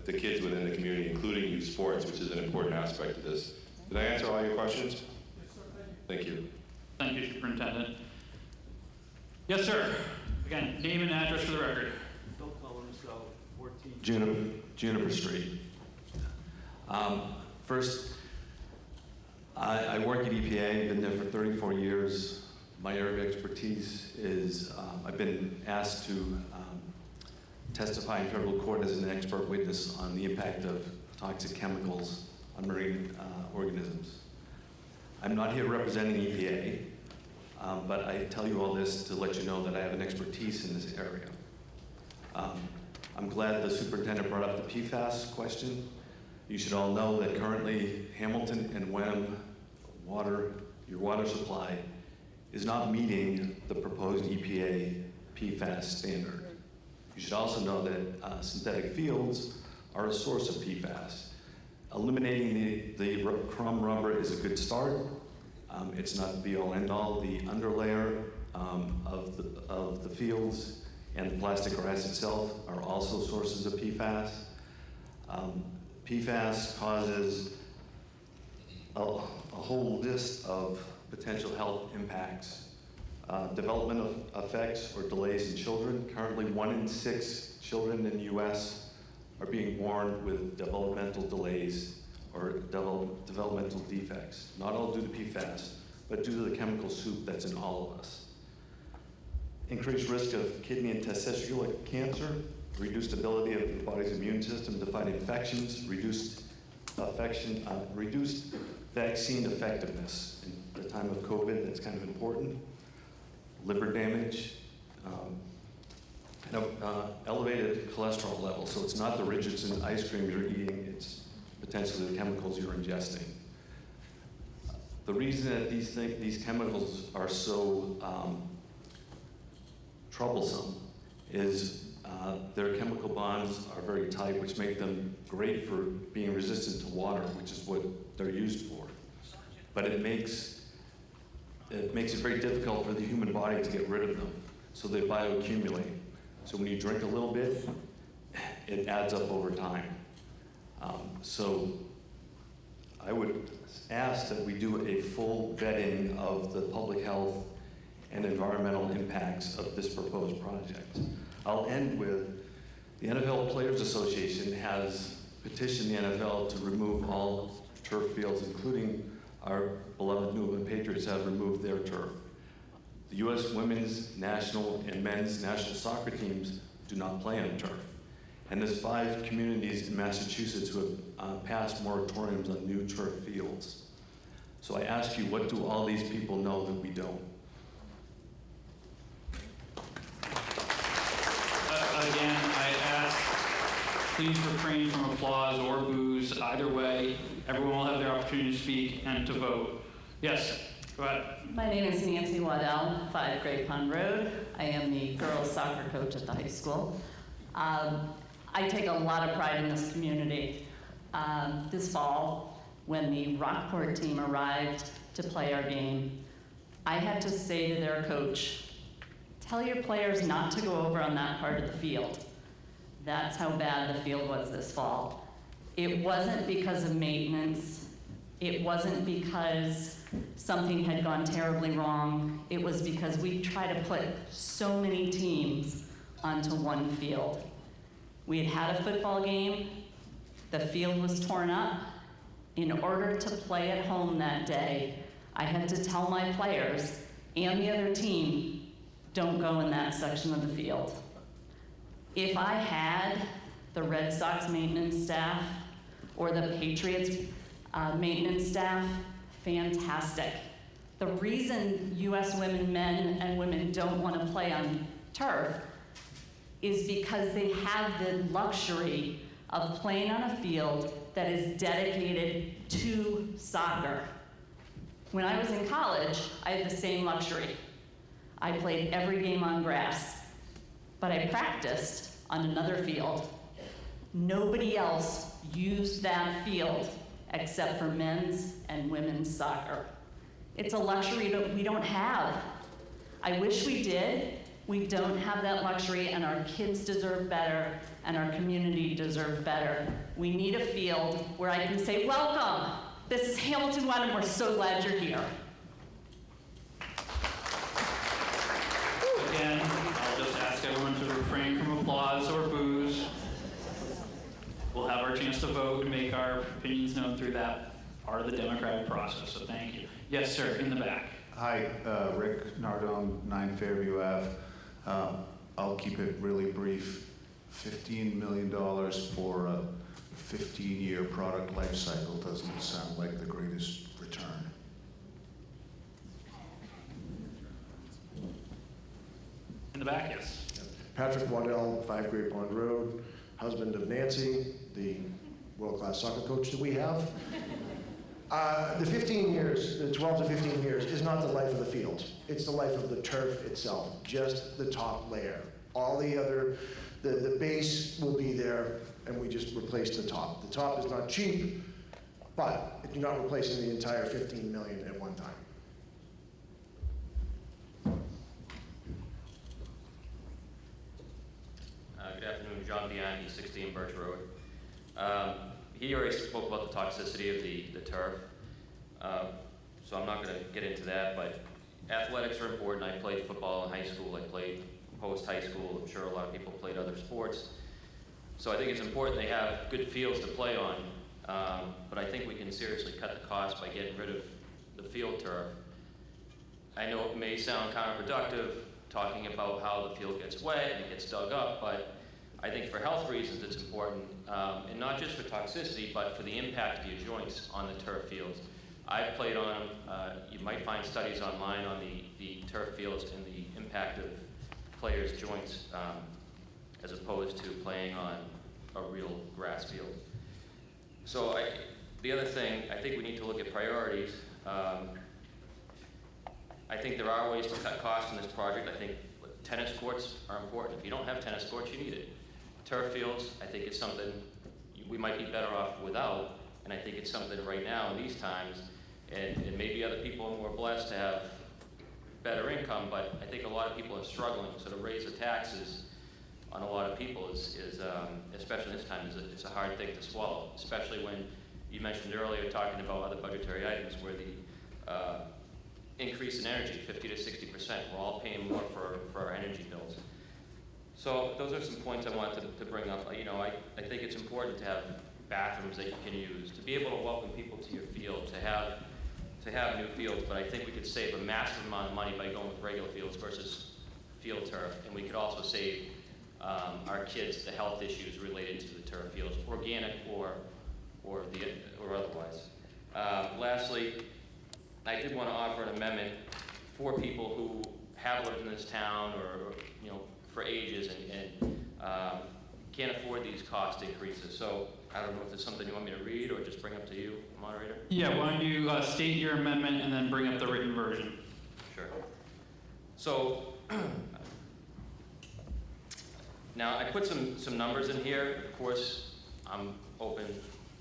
the kids within the community, including youth sports, which is an important aspect of this. Did I answer all your questions? Thank you. Thank you, Superintendent. Yes, sir. Again, name and address for the record. Bill Clemmons, 14 Juniper Street. First, I work at EPA, been there for 34 years. My area of expertise is, I've been asked to testify in federal court as an expert witness on the impact of toxic chemicals on marine organisms. I'm not here representing EPA, but I tell you all this to let you know that I have an expertise in this area. I'm glad the superintendent brought up the PFAS question. You should all know that currently Hamilton and Wenham your water supply is not meeting the proposed EPA PFAS standard. You should also know that synthetic fields are a source of PFAS. Eliminating the crumb rubber is a good start. It's not the be-all, end-all. The underlayer of the fields and the plastic grass itself are also sources of PFAS. PFAS causes a whole list of potential health impacts. Developmental effects or delays in children. Currently, 1 in 6 children in the U.S. are being born with developmental delays or developmental defects. Not all due to PFAS, but due to the chemical soup that's in all of us. Increased risk of kidney and testicular cancer, reduced ability of the body's immune system to fight infections, reduced vaccine effectiveness. In the time of COVID, that's kind of important. Liver damage, elevated cholesterol levels. So it's not the Richardson ice cream you're eating, it's potentially the chemicals you're ingesting. The reason that these chemicals are so troublesome is their chemical bonds are very tight, which make them great for being resistant to water, which is what they're used for. But it makes it very difficult for the human body to get rid of them, so they bioaccumulate. So when you drink a little bit, it adds up over time. So I would ask that we do a full vetting of the public health and environmental impacts of this proposed project. I'll end with, the NFL Players Association has petitioned the NFL to remove all turf fields, including our beloved New England Patriots have removed their turf. The U.S. women's national and men's national soccer teams do not play on turf. And there's 5 communities in Massachusetts who have passed moratoriums on new turf fields. So I ask you, what do all these people know that we don't? Again, I ask, please refrain from applause or boos. Either way, everyone will have their opportunity to speak and to vote. Yes, go ahead. My name is Nancy Waddell, 5 Great Pond Road. I am the girls soccer coach at the high school. I take a lot of pride in this community. This fall, when the Rockport team arrived to play our game, I had to say to their coach, tell your players not to go over on that part of the field. That's how bad the field was this fall. It wasn't because of maintenance. It wasn't because something had gone terribly wrong. It was because we try to put so many teams onto one field. We had a football game. The field was torn up. In order to play at home that day, I had to tell my players and the other team, don't go in that section of the field. If I had the Red Sox maintenance staff or the Patriots maintenance staff, fantastic. The reason U.S. men and women don't want to play on turf is because they have the luxury of playing on a field that is dedicated to soccer. When I was in college, I had the same luxury. I played every game on grass, but I practiced on another field. Nobody else used that field except for men's and women's soccer. It's a luxury that we don't have. I wish we did. We don't have that luxury, and our kids deserve better, and our community deserves better. We need a field where I can say, welcome, this is Hamilton Wenham, we're so glad you're here. Again, I'll just ask everyone to refrain from applause or boos. We'll have our chance to vote and make our opinions known through that part of the democratic process, so thank you. Yes, sir, in the back. Hi, Rick Nardone, 9 Fairview Ave. I'll keep it really brief. $15 million for a 15-year product life cycle doesn't sound like the greatest return. In the back, yes. Patrick Waddell, 5 Great Pond Road, husband of Nancy, the world-class soccer coach that we have. The 15 years, the 12 to 15 years, is not the life of the field. It's the life of the turf itself, just the top layer. All the other, the base will be there, and we just replace the top. The top is not cheap, but you're not replacing the entire 15 million at one time. Good afternoon, John Bianchi, 16 Birch Road. He already spoke about the toxicity of the turf, so I'm not going to get into that, but athletics are important. I played football in high school, I played post-high school. I'm sure a lot of people played other sports. So I think it's important they have good fields to play on, but I think we can seriously cut the cost by getting rid of the field turf. I know it may sound counterproductive talking about how the field gets wet and it gets dug up, but I think for health reasons it's important, and not just for toxicity, but for the impact of your joints on the turf fields. I've played on them. You might find studies online on the turf fields and the impact of players' joints as opposed to playing on a real grass field. So the other thing, I think we need to look at priorities. I think there are ways to cut costs in this project. I think tennis courts are important. If you don't have tennis courts, you need it. Turf fields, I think it's something we might be better off without, and I think it's something right now in these times, and maybe other people are more blessed to have better income, but I think a lot of people are struggling. So to raise the taxes on a lot of people is especially this time, it's a hard thing to swallow, especially when you mentioned earlier talking about other budgetary items where the increase in energy, 50 to 60%, we're all paying more for our energy bills. So those are some points I wanted to bring up. You know, I think it's important to have bathrooms that you can use, to be able to welcome people to your field, to have new fields, but I think we could save a massive amount of money by going with regular fields versus field turf, and we could also save our kids the health issues related to the turf fields, organic or otherwise. Lastly, I did want to offer an amendment for people who have lived in this town or for ages and can't afford these cost increases. So I don't know if there's something you want me to read or just bring up to you, moderator? Yeah, why don't you state your amendment and then bring up the written version. Sure. So now I put some numbers in here. Of course, I'm open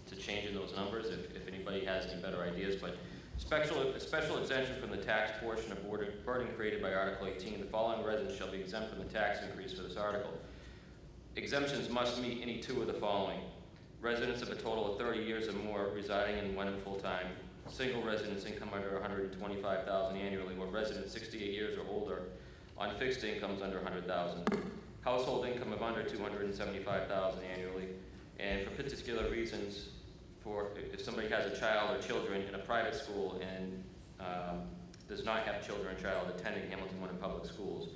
to changing those numbers if anybody has any better ideas, but special exemption from the tax portion of burden created by Article 18. The following residents shall be exempt from the tax increase for this article. Exemptions must meet any two of the following. Residents of a total of 30 years or more residing in Wenham full-time, single residence income under $125,000 annually, or residents 68 years or older on fixed incomes under $100,000. Household income of under $275,000 annually, and for particular reasons, if somebody has a child or children in a private school and does not have children or child attending Hamilton Wenham Public Schools.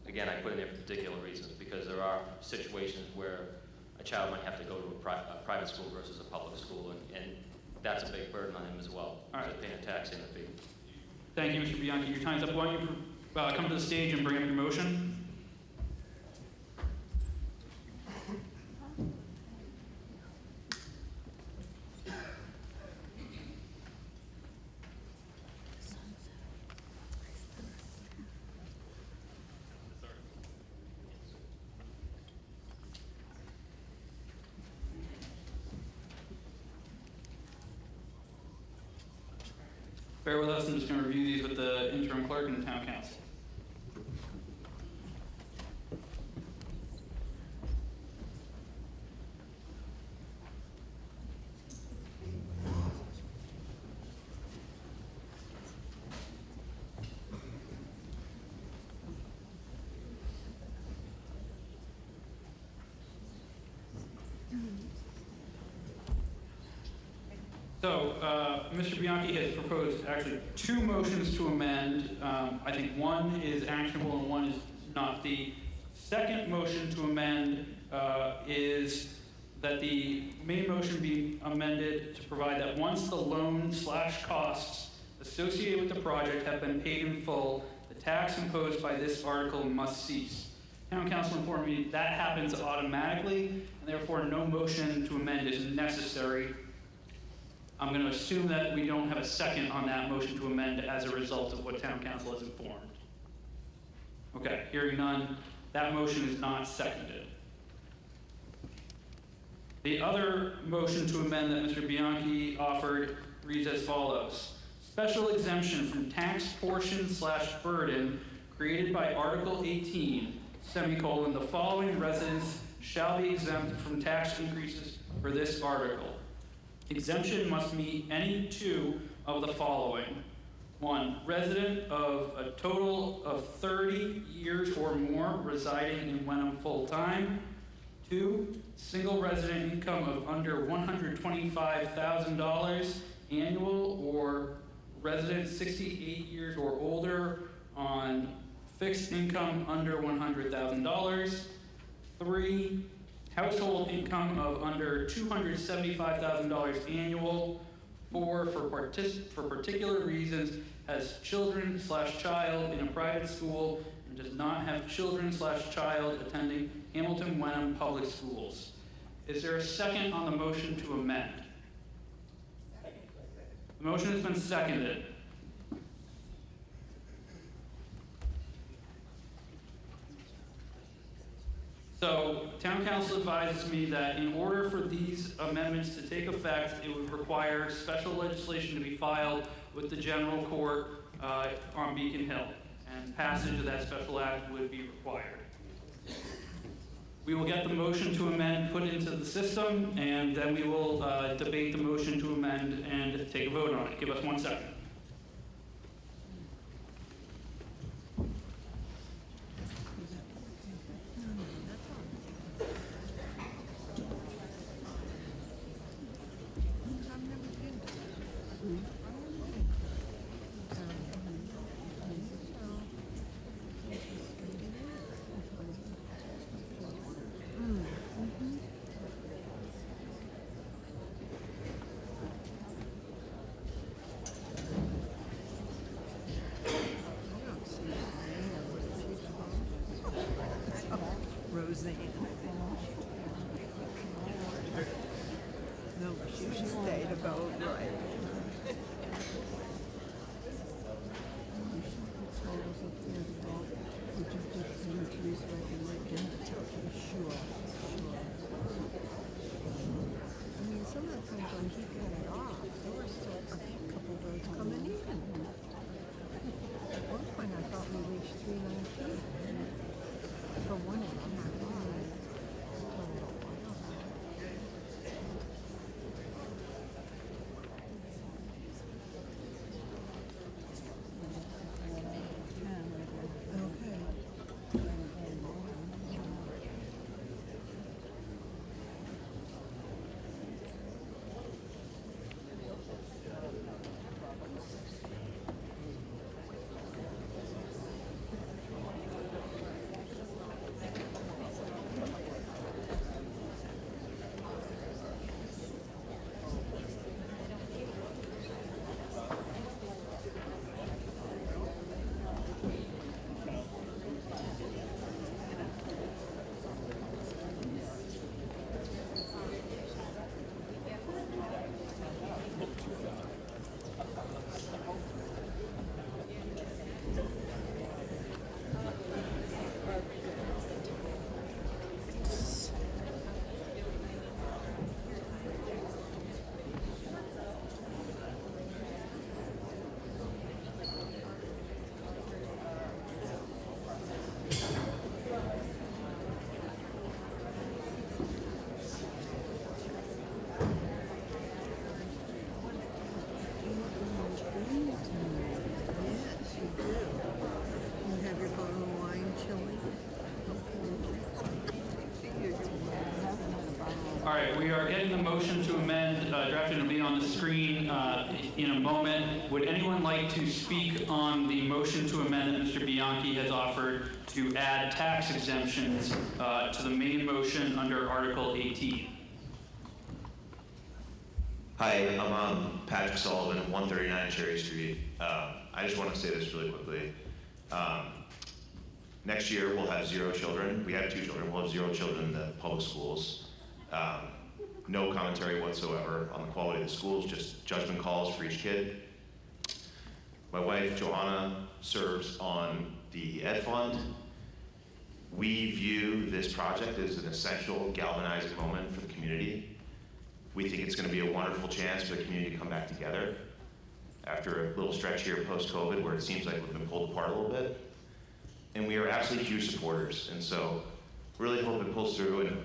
Again, I put in there for particular reasons because there are situations where a child might have to go to a private school versus a public school, and that's a big burden on him as well. All right. Paying a tax and a fee. Thank you, Mr. Bianchi. Your time's up. Why don't you come to the stage and bring up your motion? Bear with us, I'm just going to review these with the interim clerk and the town council. So, Mr. Bianchi has proposed actually 2 motions to amend. I think one is actionable and one is not. The second motion to amend is that the main motion be amended to provide that once the loan/costs associated with the project have been paid in full, the tax imposed by this article must cease. Town council informed me that happens automatically, and therefore no motion to amend is necessary. I'm going to assume that we don't have a second on that motion to amend as a result of what town council has informed. Okay, hearing none, that motion is not seconded. The other motion to amend that Mr. Bianchi offered reads as follows. Special exemption from tax portion/burden created by Article 18, semicolon, the following residents shall be exempt from tax increases for this article. Exemption must meet any 2 of the following. 1, resident of a total of 30 years or more residing in Wenham full-time. 2, single resident income of under $125,000 annual or resident 68 years or older on fixed income under $100,000. 3, household income of under $275,000 annual. 4, for particular reasons, has children/child in a private school and does not have children/child attending Hamilton Wenham Public Schools. Is there a second on the motion to amend? The motion has been seconded. So, town council advises me that in order for these amendments to take effect, it would require special legislation to be filed with the general court on Beacon Hill, and passage of that special act would be required. We will get the motion to amend put into the system, and then we will debate the motion to amend and take a vote on it. Give us 1 second. Roseanne. No, she stayed about right. Sure. I mean, some of the times when he got it off, there were still a couple birds coming in. At one point, I thought we reached 319 for one of them. right, we are getting the motion to amend, drafted to be on the screen in a moment. Would anyone like to speak on the motion to amend that Mr. Bianchi has offered to add tax exemptions to the main motion under Article 18? Hi, I'm Patrick Sullivan, 139 Cherry Street. I just want to say this really quickly. Next year, we'll have 0 children. We have 2 children. We'll have 0 children in the public schools. No commentary whatsoever on the quality of the schools, just judgment calls for each kid. My wife, Joanna, serves on the Ed Fund. We view this project as an essential galvanizing moment for the community. We think it's going to be a wonderful chance for the community to come back together after a little stretch here post-COVID where it seems like we've been pulled apart a little bit. And we are absolutely huge supporters, and so really hope it pulls through. And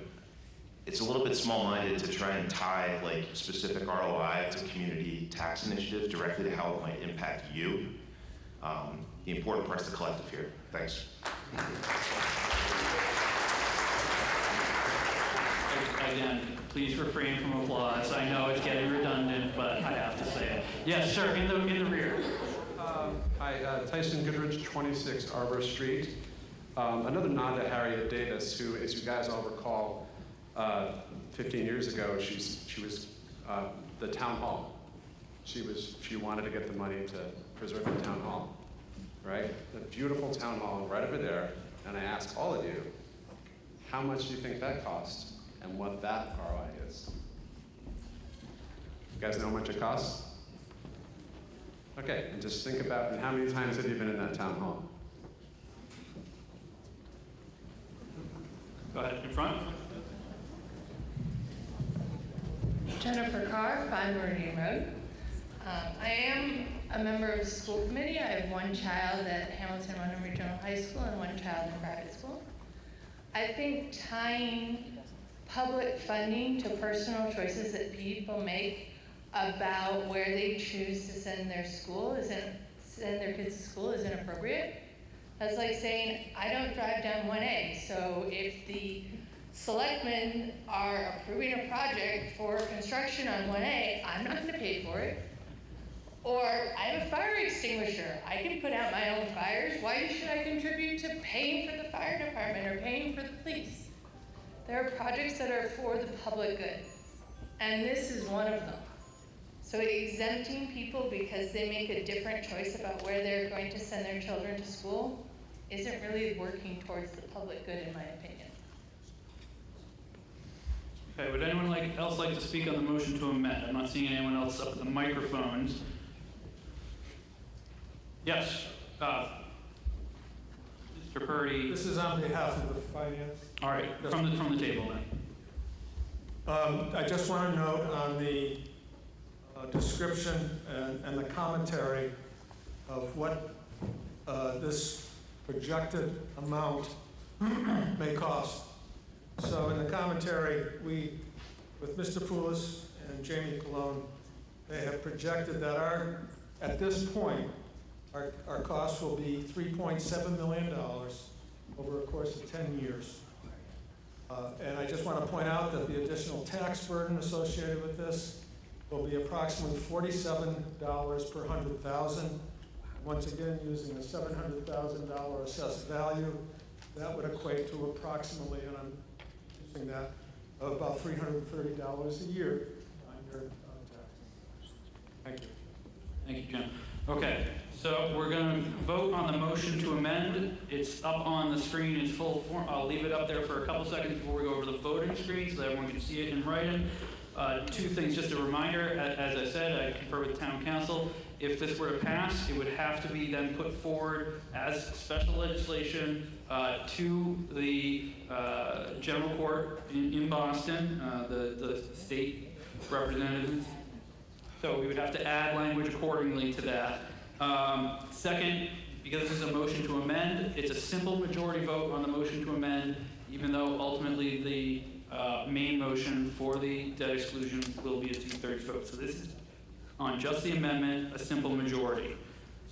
it's a little bit small-minded to try and tie like specific ROI to community tax initiatives directly to how it might impact you. The important part's the collective here. Thanks. Again, please refrain from applause. I know it's getting redundant, but I have to say it. Yes, sir, in the rear. Hi, Tyson Goodrich, 26 Arbor Street. Another nod to Harriet Davis, who, as you guys all recall, 15 years ago, she was the town hall. She wanted to get the money to preserve the town hall, right? The beautiful town hall right over there. And I ask all of you, how much do you think that cost and what that ROI is? You guys know how much it costs? Okay, and just think about, and how many times have you been in that town hall? Go ahead, in front. Jennifer Carr, 5 Meridian Road. I am a member of the school committee. I have 1 child at Hamilton Wenham Regional High School and 1 child in private school. I think tying public funding to personal choices that people make about where they choose to send their kids to school is inappropriate. That's like saying, I don't drive down 1A, so if the selectmen are approving a project for construction on 1A, I'm not gonna pay for it. Or I have a fire extinguisher. I can put out my own fires. Why should I contribute to paying for the fire department or paying for the police? There are projects that are for the public good, and this is one of them. So exempting people because they make a different choice about where they're going to send their children to school isn't really working towards the public good, in my opinion. Okay, would anyone else like to speak on the motion to amend? I'm not seeing anyone else up at the microphones. Yes, Mr. Purdy. This is on behalf of the finance. All right, from the table then. I just want to note on the description and the commentary of what this projected amount may cost. So in the commentary, we, with Mr. Poulos and Jamie Colon, they have projected that at this point, our cost will be $3.7 million over a course of 10 years. And I just want to point out that the additional tax burden associated with this will be approximately $47 per 100,000. Once again, using a $700,000 assessed value, that would equate to approximately, and I'm using that, about $330 a year on your tax. Thank you. Thank you, Jim. Okay, so we're going to vote on the motion to amend. It's up on the screen in full form. I'll leave it up there for a couple seconds before we go over the voting screen so that everyone can see it in writing. 2 things, just a reminder, as I said, I confer with the town council. If this were to pass, it would have to be then put forward as special legislation to the general court in Boston, the state representatives. So we would have to add language accordingly to that. Second, because this is a motion to amend, it's a simple majority vote on the motion to amend, even though ultimately the main motion for the debt exclusion will be a 2/3 vote. So this is on just the amendment, a simple majority.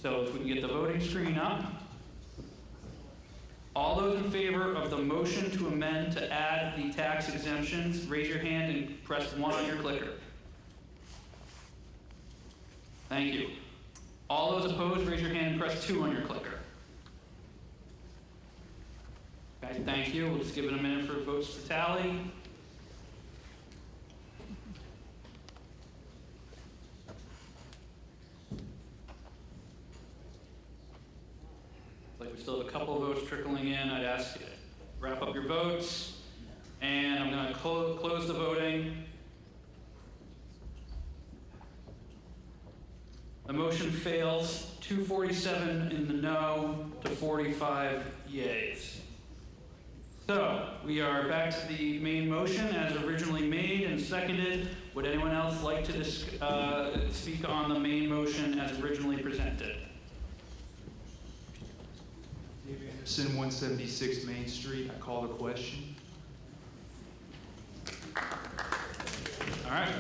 So if we can get the voting screen up. All those in favor of the motion to amend to add the tax exemptions, raise your hand and press 1 on your clicker. Thank you. All those opposed, raise your hand and press 2 on your clicker. Okay, thank you. We'll just give it a minute for votes to tally. Like we still have a couple of votes trickling in. I'd ask you to wrap up your votes. And I'm going to close the voting. The motion fails, 247 in the no to 45 yeas. So we are back to the main motion as originally made and seconded. Would anyone else like to speak on the main motion as originally presented? Dave Anderson, 176 Main Street. I call the question. All right.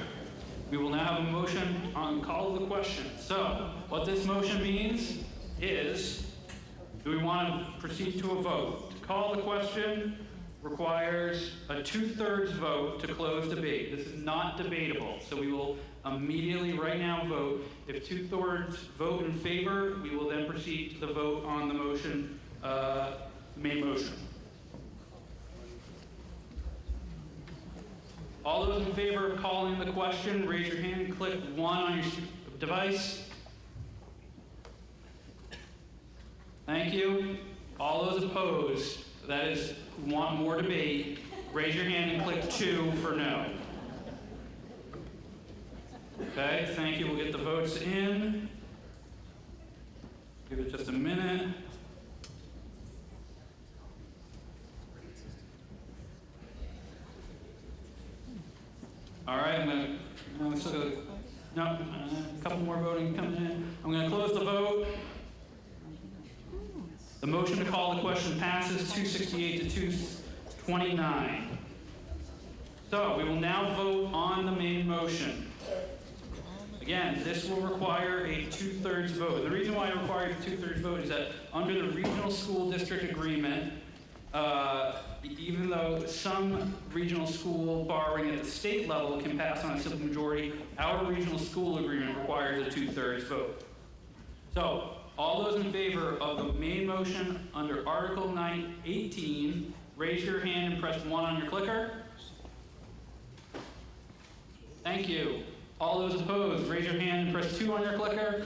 We will now have a motion on call of the question. So what this motion means is, do we want to proceed to a vote? To call the question requires a 2/3 vote to close debate. This is not debatable, so we will immediately right now vote. If 2/3 vote in favor, we will then proceed to the vote on the motion, main motion. All those in favor of calling the question, raise your hand and click 1 on your device. Thank you. All those opposed, that is, who want more debate, raise your hand and click 2 for no. Okay, thank you. We'll get the votes in. Give it just a minute. All right, a couple more voting coming in. I'm going to close the vote. The motion to call the question passes 268 to 229. So we will now vote on the main motion. Again, this will require a 2/3 vote. The reason why it requires a 2/3 vote is that under the regional school district agreement, even though some regional school borrowing at the state level can pass on a simple majority, our regional school agreement requires a 2/3 vote. So, all those in favor of the main motion under Article 18, raise your hand and press 1 on your clicker. Thank you. All those opposed, raise your hand and press 2 on your clicker.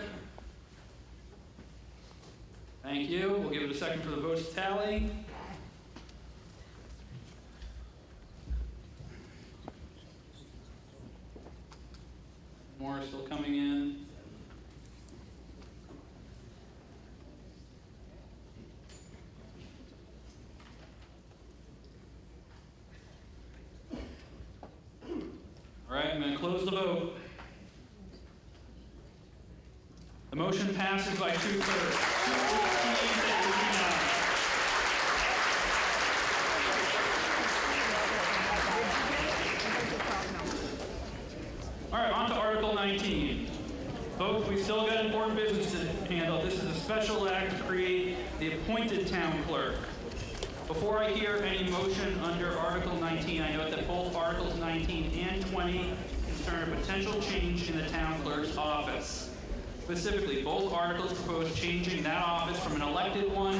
Thank you. We'll give it a second for the votes to tally. More still coming in. All right, I'm going to close the vote. The motion passes by 2/3. All right, on to Article 19. Folks, we've still got important business to handle. This is a special act to create the appointed town clerk. Before I hear any motion under Article 19, I note that both Articles 19 and 20 concern a potential change in the town clerk's office. Specifically, both articles propose changing that office from an elected one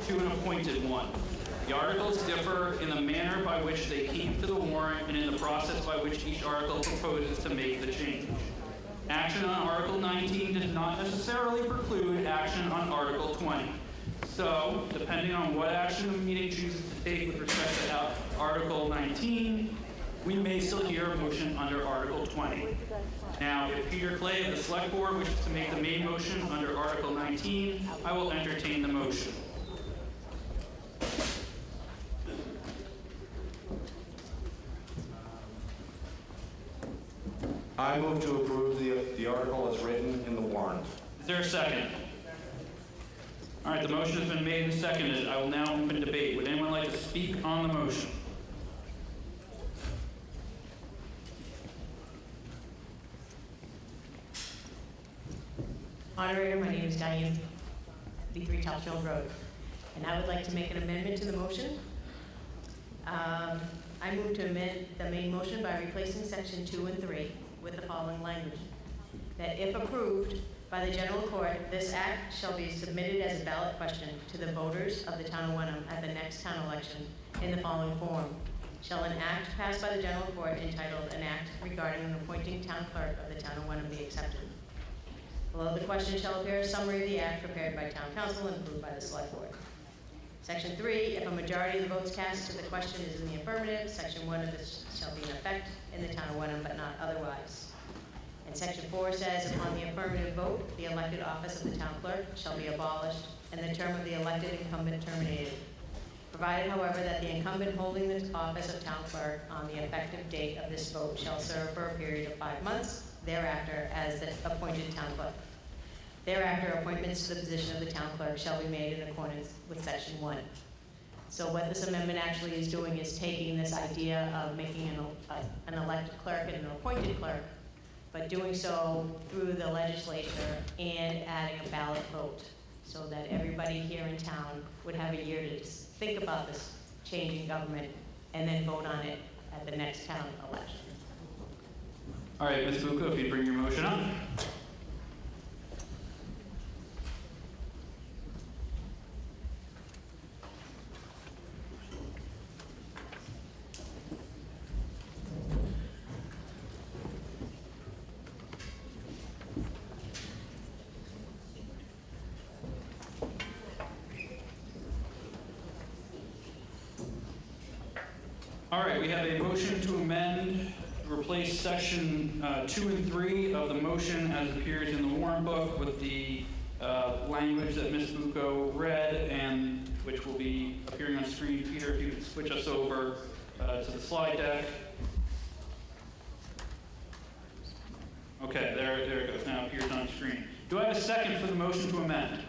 to an appointed one. The articles differ in the manner by which they came to the warrant and in the process by which each article proposes to make the change. Action on Article 19 does not necessarily preclude action on Article 20. So, depending on what action the meeting chooses to take with respect to Article 19, we may still hear a motion under Article 20. Now, if Peter Clay of the Select Board wishes to make the main motion under Article 19, I will entertain the motion. I move to approve the article as written in the warrant. Is there a second? All right, the motion has been made and seconded. I will now open debate. Would anyone like to speak on the motion? Moderator, my name is Diane, 53 Topsfield Road. And I would like to make an amendment to the motion. I move to amend the main motion by replacing section 2 and 3 with the following language. That if approved by the general court, this act shall be submitted as a ballot question to the voters of the town of Wenham at the next town election in the following form. Shall an act passed by the general court entitled an act regarding an appointing town clerk of the town of Wenham be accepted? Below the question shall appear a summary of the act prepared by town council and approved by the select board. Section 3, if a majority of the votes cast to the question is in the affirmative, section 1 of this shall be in effect in the town of Wenham, but not otherwise. And section 4 says, upon the affirmative vote, the elected office of the town clerk shall be abolished and the term of the elected incumbent terminated. Provided, however, that the incumbent holding the office of town clerk on the effective date of this vote shall serve for a period of 5 months thereafter as the appointed town clerk. Thereafter, appointments to the position of the town clerk shall be made in accordance with section 1. So what this amendment actually is doing is taking this idea of making an elected clerk and an appointed clerk, but doing so through the legislature and adding a ballot vote so that everybody here in town would have a year to think about this change in government and then vote on it at the next town election. All right, Ms. Bucco, if you'd bring your motion up. All right, we have a motion to amend, to replace section 2 and 3 of the motion as appears in the Warren book with the language that Ms. Bucco read and which will be appearing on screen. Peter, if you could switch us over to the slide deck. Okay, there it goes. Now it appears on screen. Do I have a second for the motion to amend?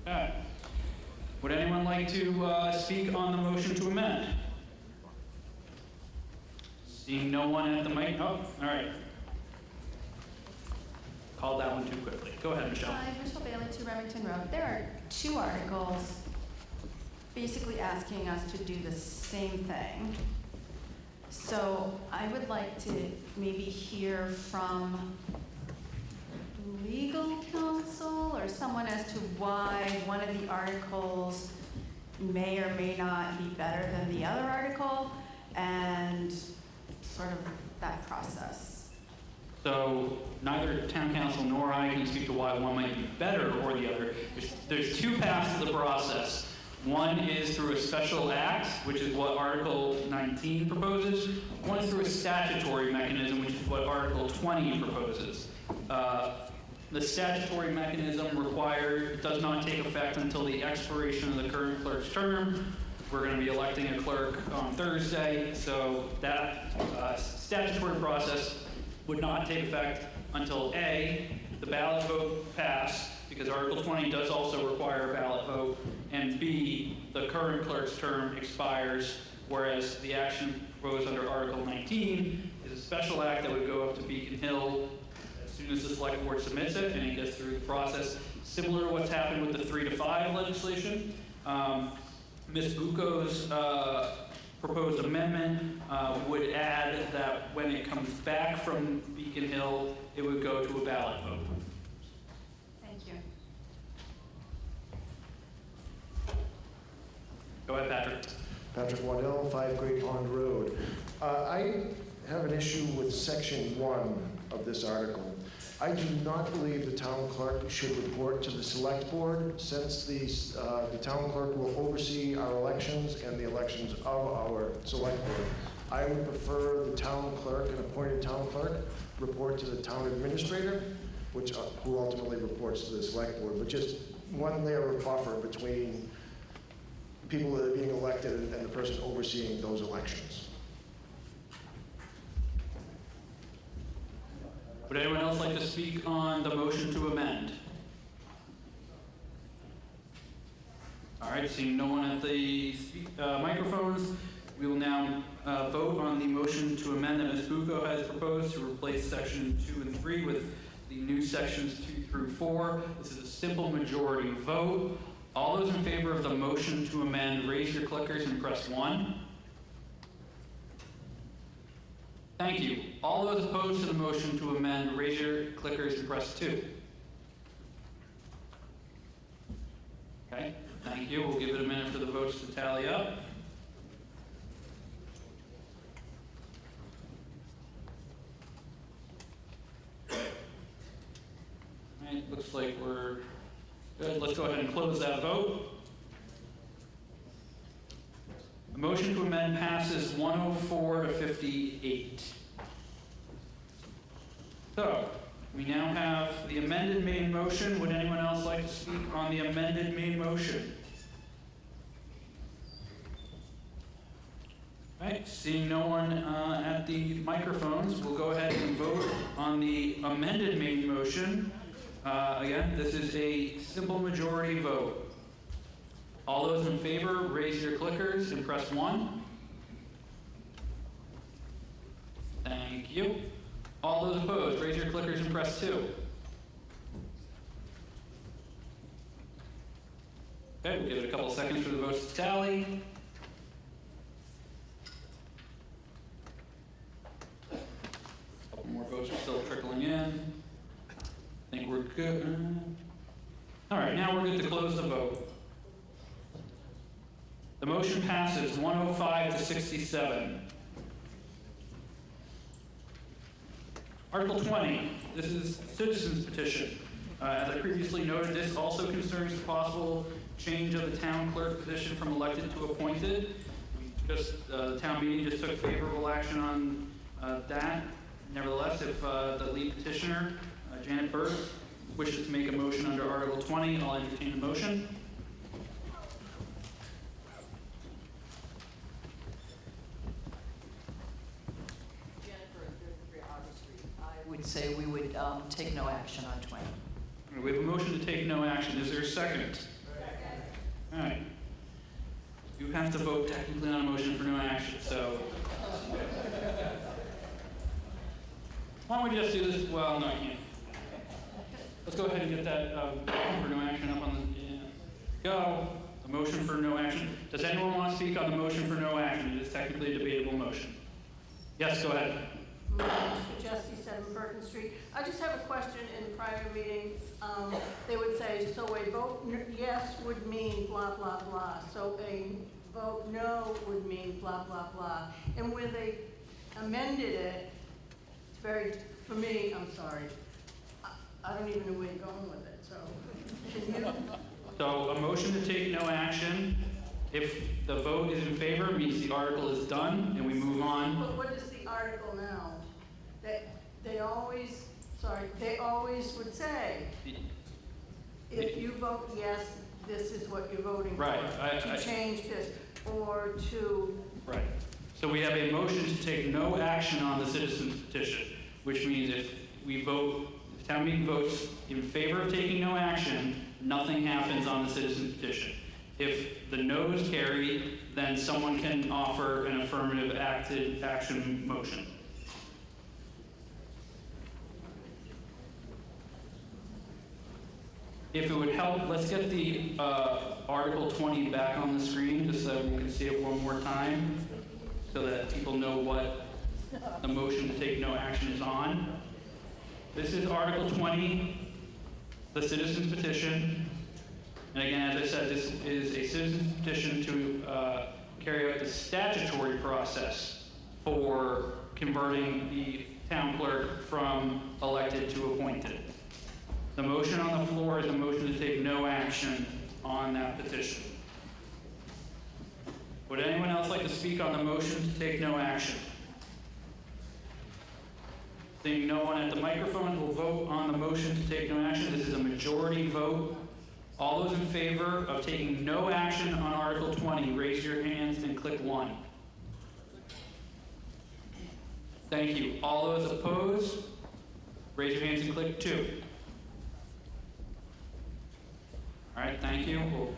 Okay. Would anyone like to speak on the motion to amend? Seeing no one at the mic. Oh, all right. Called that one too quickly. Go ahead, Michelle. Hi, Michelle Bailey, 2 Remington Road. There are 2 articles basically asking us to do the same thing. So I would like to maybe hear from legal counsel or someone as to why one of the articles may or may not be better than the other article, and sort of that process. So neither town council nor I can speak to why one might be better or the other. There's 2 paths to the process. One is through a special act, which is what Article 19 proposes. One is through a statutory mechanism, which is what Article 20 proposes. The statutory mechanism does not take effect until the expiration of the current clerk's term. We're going to be electing a clerk on Thursday, so that statutory process would not take effect until A, the ballot vote passed, because Article 20 does also require a ballot vote, and B, the current clerk's term expires, whereas the action proposed under Article 19 is a special act that would go up to Beacon Hill as soon as the select board submits it, and it gets through the process, similar to what's happened with the 3-to-5 legislation. Ms. Bucco's proposed amendment would add that when it comes back from Beacon Hill, it would go to a ballot vote. Thank you. Go ahead, Patrick. Patrick Waddell, 5 Great Pond Road. I have an issue with section 1 of this article. I do not believe the town clerk should report to the select board, since the town clerk will oversee our elections and the elections of our select board. I would prefer the town clerk, an appointed town clerk, report to the town administrator, who ultimately reports to the select board, but just one layer of buffer between people that are being elected and the person overseeing those elections. Would anyone else like to speak on the motion to amend? All right, seeing no one at the microphones, we will now vote on the motion to amend that Ms. Bucco has proposed to replace section 2 and 3 with the new sections 2 through 4. This is a simple majority vote. All those in favor of the motion to amend, raise your clickers and press 1. Thank you. All those opposed to the motion to amend, raise your clickers and press 2. Okay, thank you. We'll give it a minute for the votes to tally up. All right, looks like we're good. Let's go ahead and close that vote. The motion to amend passes 104 to 58. So, we now have the amended main motion. Would anyone else like to speak on the amended main motion? All right, seeing no one at the microphones, we'll go ahead and vote on the amended main motion. Again, this is a simple majority vote. All those in favor, raise your clickers and press 1. Thank you. All those opposed, raise your clickers and press 2. Okay, we'll give it a couple seconds for the votes to tally. A couple more votes are still trickling in. I think we're good. All right, now we're good to close the vote. The motion passes 105 to 67. Article 20, this is citizens petition. As I previously noted, this also concerns the possible change of the town clerk position from elected to appointed. The town meeting just took favorable action on that. Nevertheless, if the lead petitioner, Janet Burt, wishes to make a motion under Article 20, I'll entertain the motion. Would say we would take no action on 20. We have a motion to take no action. Is there a second? All right. You have to vote technically on a motion for no action, so. Why don't we just do this? Well, no, I can't. Let's go ahead and get that for no action up on the, go. A motion for no action. Does anyone want to speak on the motion for no action? It is technically a debatable motion. Yes, go ahead. Jesse, 7 Burton Street. I just have a question. In prior meetings, they would say, so a vote yes would mean blah, blah, blah. So a vote no would mean blah, blah, blah. And when they amended it, it's very, for me, I'm sorry, I don't even know where you're going with it. So can you? So a motion to take no action, if the vote is in favor, means the article is done and we move on. But what is the article now? They always, sorry, they always would say, if you vote yes, this is what you're voting for. Right. To change this, or to. Right. So we have a motion to take no action on the citizens petition, which means if we vote, if town meeting votes in favor of taking no action, nothing happens on the citizens petition. If the noes carry, then someone can offer an affirmative action motion. If it would help, let's get the Article 20 back on the screen just so we can see it one more time so that people know what the motion to take no action is on. This is Article 20, the citizens petition. And again, as I said, this is a citizens petition to carry out the statutory process for converting the town clerk from elected to appointed. The motion on the floor is a motion to take no action on that petition. Would anyone else like to speak on the motion to take no action? Seeing no one at the microphone, we'll vote on the motion to take no action. This is a majority vote. All those in favor of taking no action on Article 20, raise your hands and click 1. Thank you. All those opposed, raise your hands and click 2. All right, thank you. We'll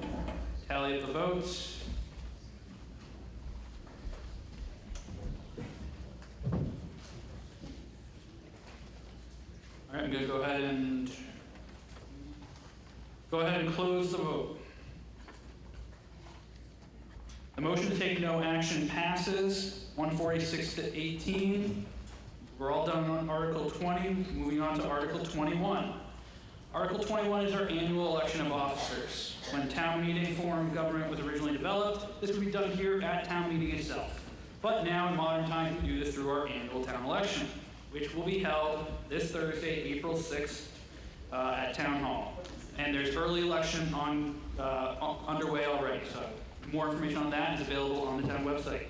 tally up the votes. All right, I'm going to go ahead and close the vote. A motion to take no action passes, 146 to 18. We're all done on Article 20, moving on to Article 21. Article 21 is our annual election of officers. When town meeting form of government was originally developed, this would be done here at town meeting itself. But now in modern times, we do this through our annual town election, which will be held this Thursday, April 6th, at Town Hall. And there's early election underway already, so more information on that is available on the town website.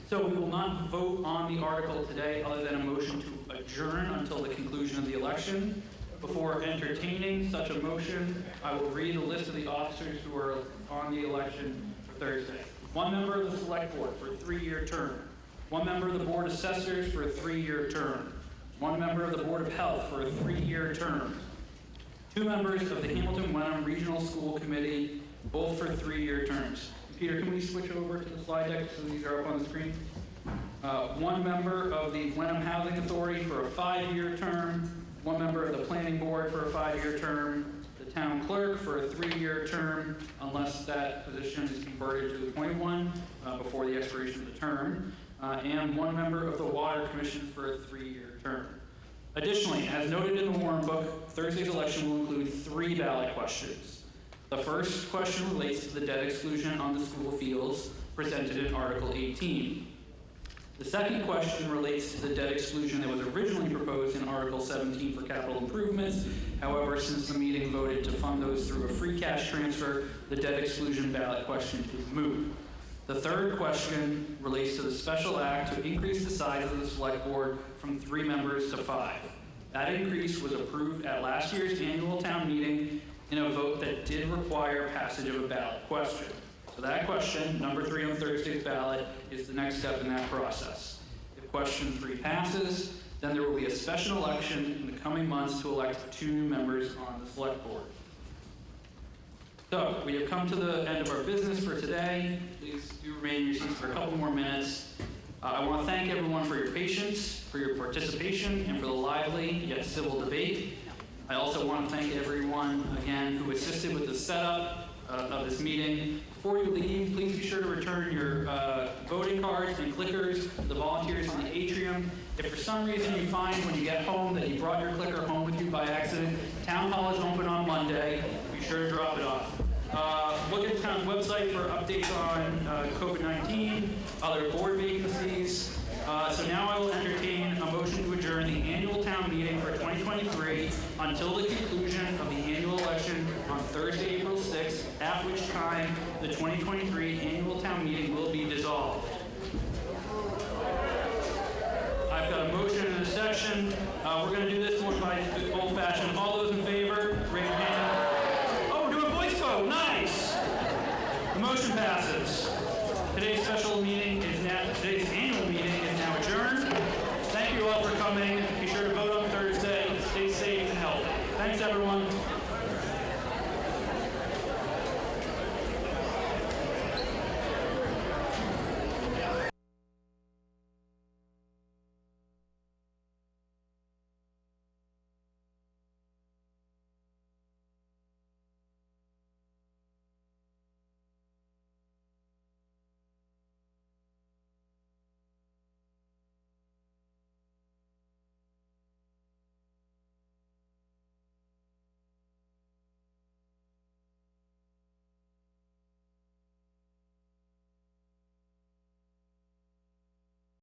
So we will not vote on the article today other than a motion to adjourn until the conclusion of the election. Before entertaining such a motion, I will read a list of the officers who are on the election for Thursday. One member of the Select Board for a 3-year term. One member of the Board of Assessors for a 3-year term. One member of the Board of Health for a 3-year term. 2 members of the Hamilton-Wenham Regional School Committee, both for 3-year terms. Peter, can we switch over to the slide deck so these are up on the screen? 1 member of the Wenham Housing Authority for a 5-year term. 1 member of the Planning Board for a 5-year term. The Town Clerk for a 3-year term, unless that position is converted to the appointed one before the expiration of the term. And 1 member of the Water Commission for a 3-year term. Additionally, as noted in the Warren Book, Thursday's election will include 3 ballot questions. The first question relates to the debt exclusion on the school fields presented in Article 18. The second question relates to the debt exclusion that was originally proposed in Article 17 for capital improvements. However, since the meeting voted to fund those through a free cash transfer, the debt exclusion ballot question is moot. The third question relates to the special act to increase the size of the Select Board from 3 members to 5. That increase was approved at last year's annual town meeting in a vote that did require passage of a ballot question. So that question, number 3 on Thursday's ballot, is the next step in that process. If question 3 passes, then there will be a special election in the coming months to elect 2 new members on the Select Board. So, we have come to the end of our business for today. Please do remain in your seats for a couple more minutes. I want to thank everyone for your patience, for your participation, and for the lively yet civil debate. I also want to thank everyone, again, who assisted with the setup of this meeting. Before you leave, please be sure to return your voting cards and clickers to the volunteers in the atrium. If for some reason you find when you get home that you brought your clicker home with you by accident, Town Hall is open on Monday. Be sure to drop it off. Look at the town's website for updates on COVID-19, other board vacancies. So now I will entertain a motion to adjourn the annual town meeting for 2023 until the conclusion of the annual election on Thursday, April 6th, at which time the 2023 annual town meeting will be dissolved. I've got a motion and a section. We're going to do this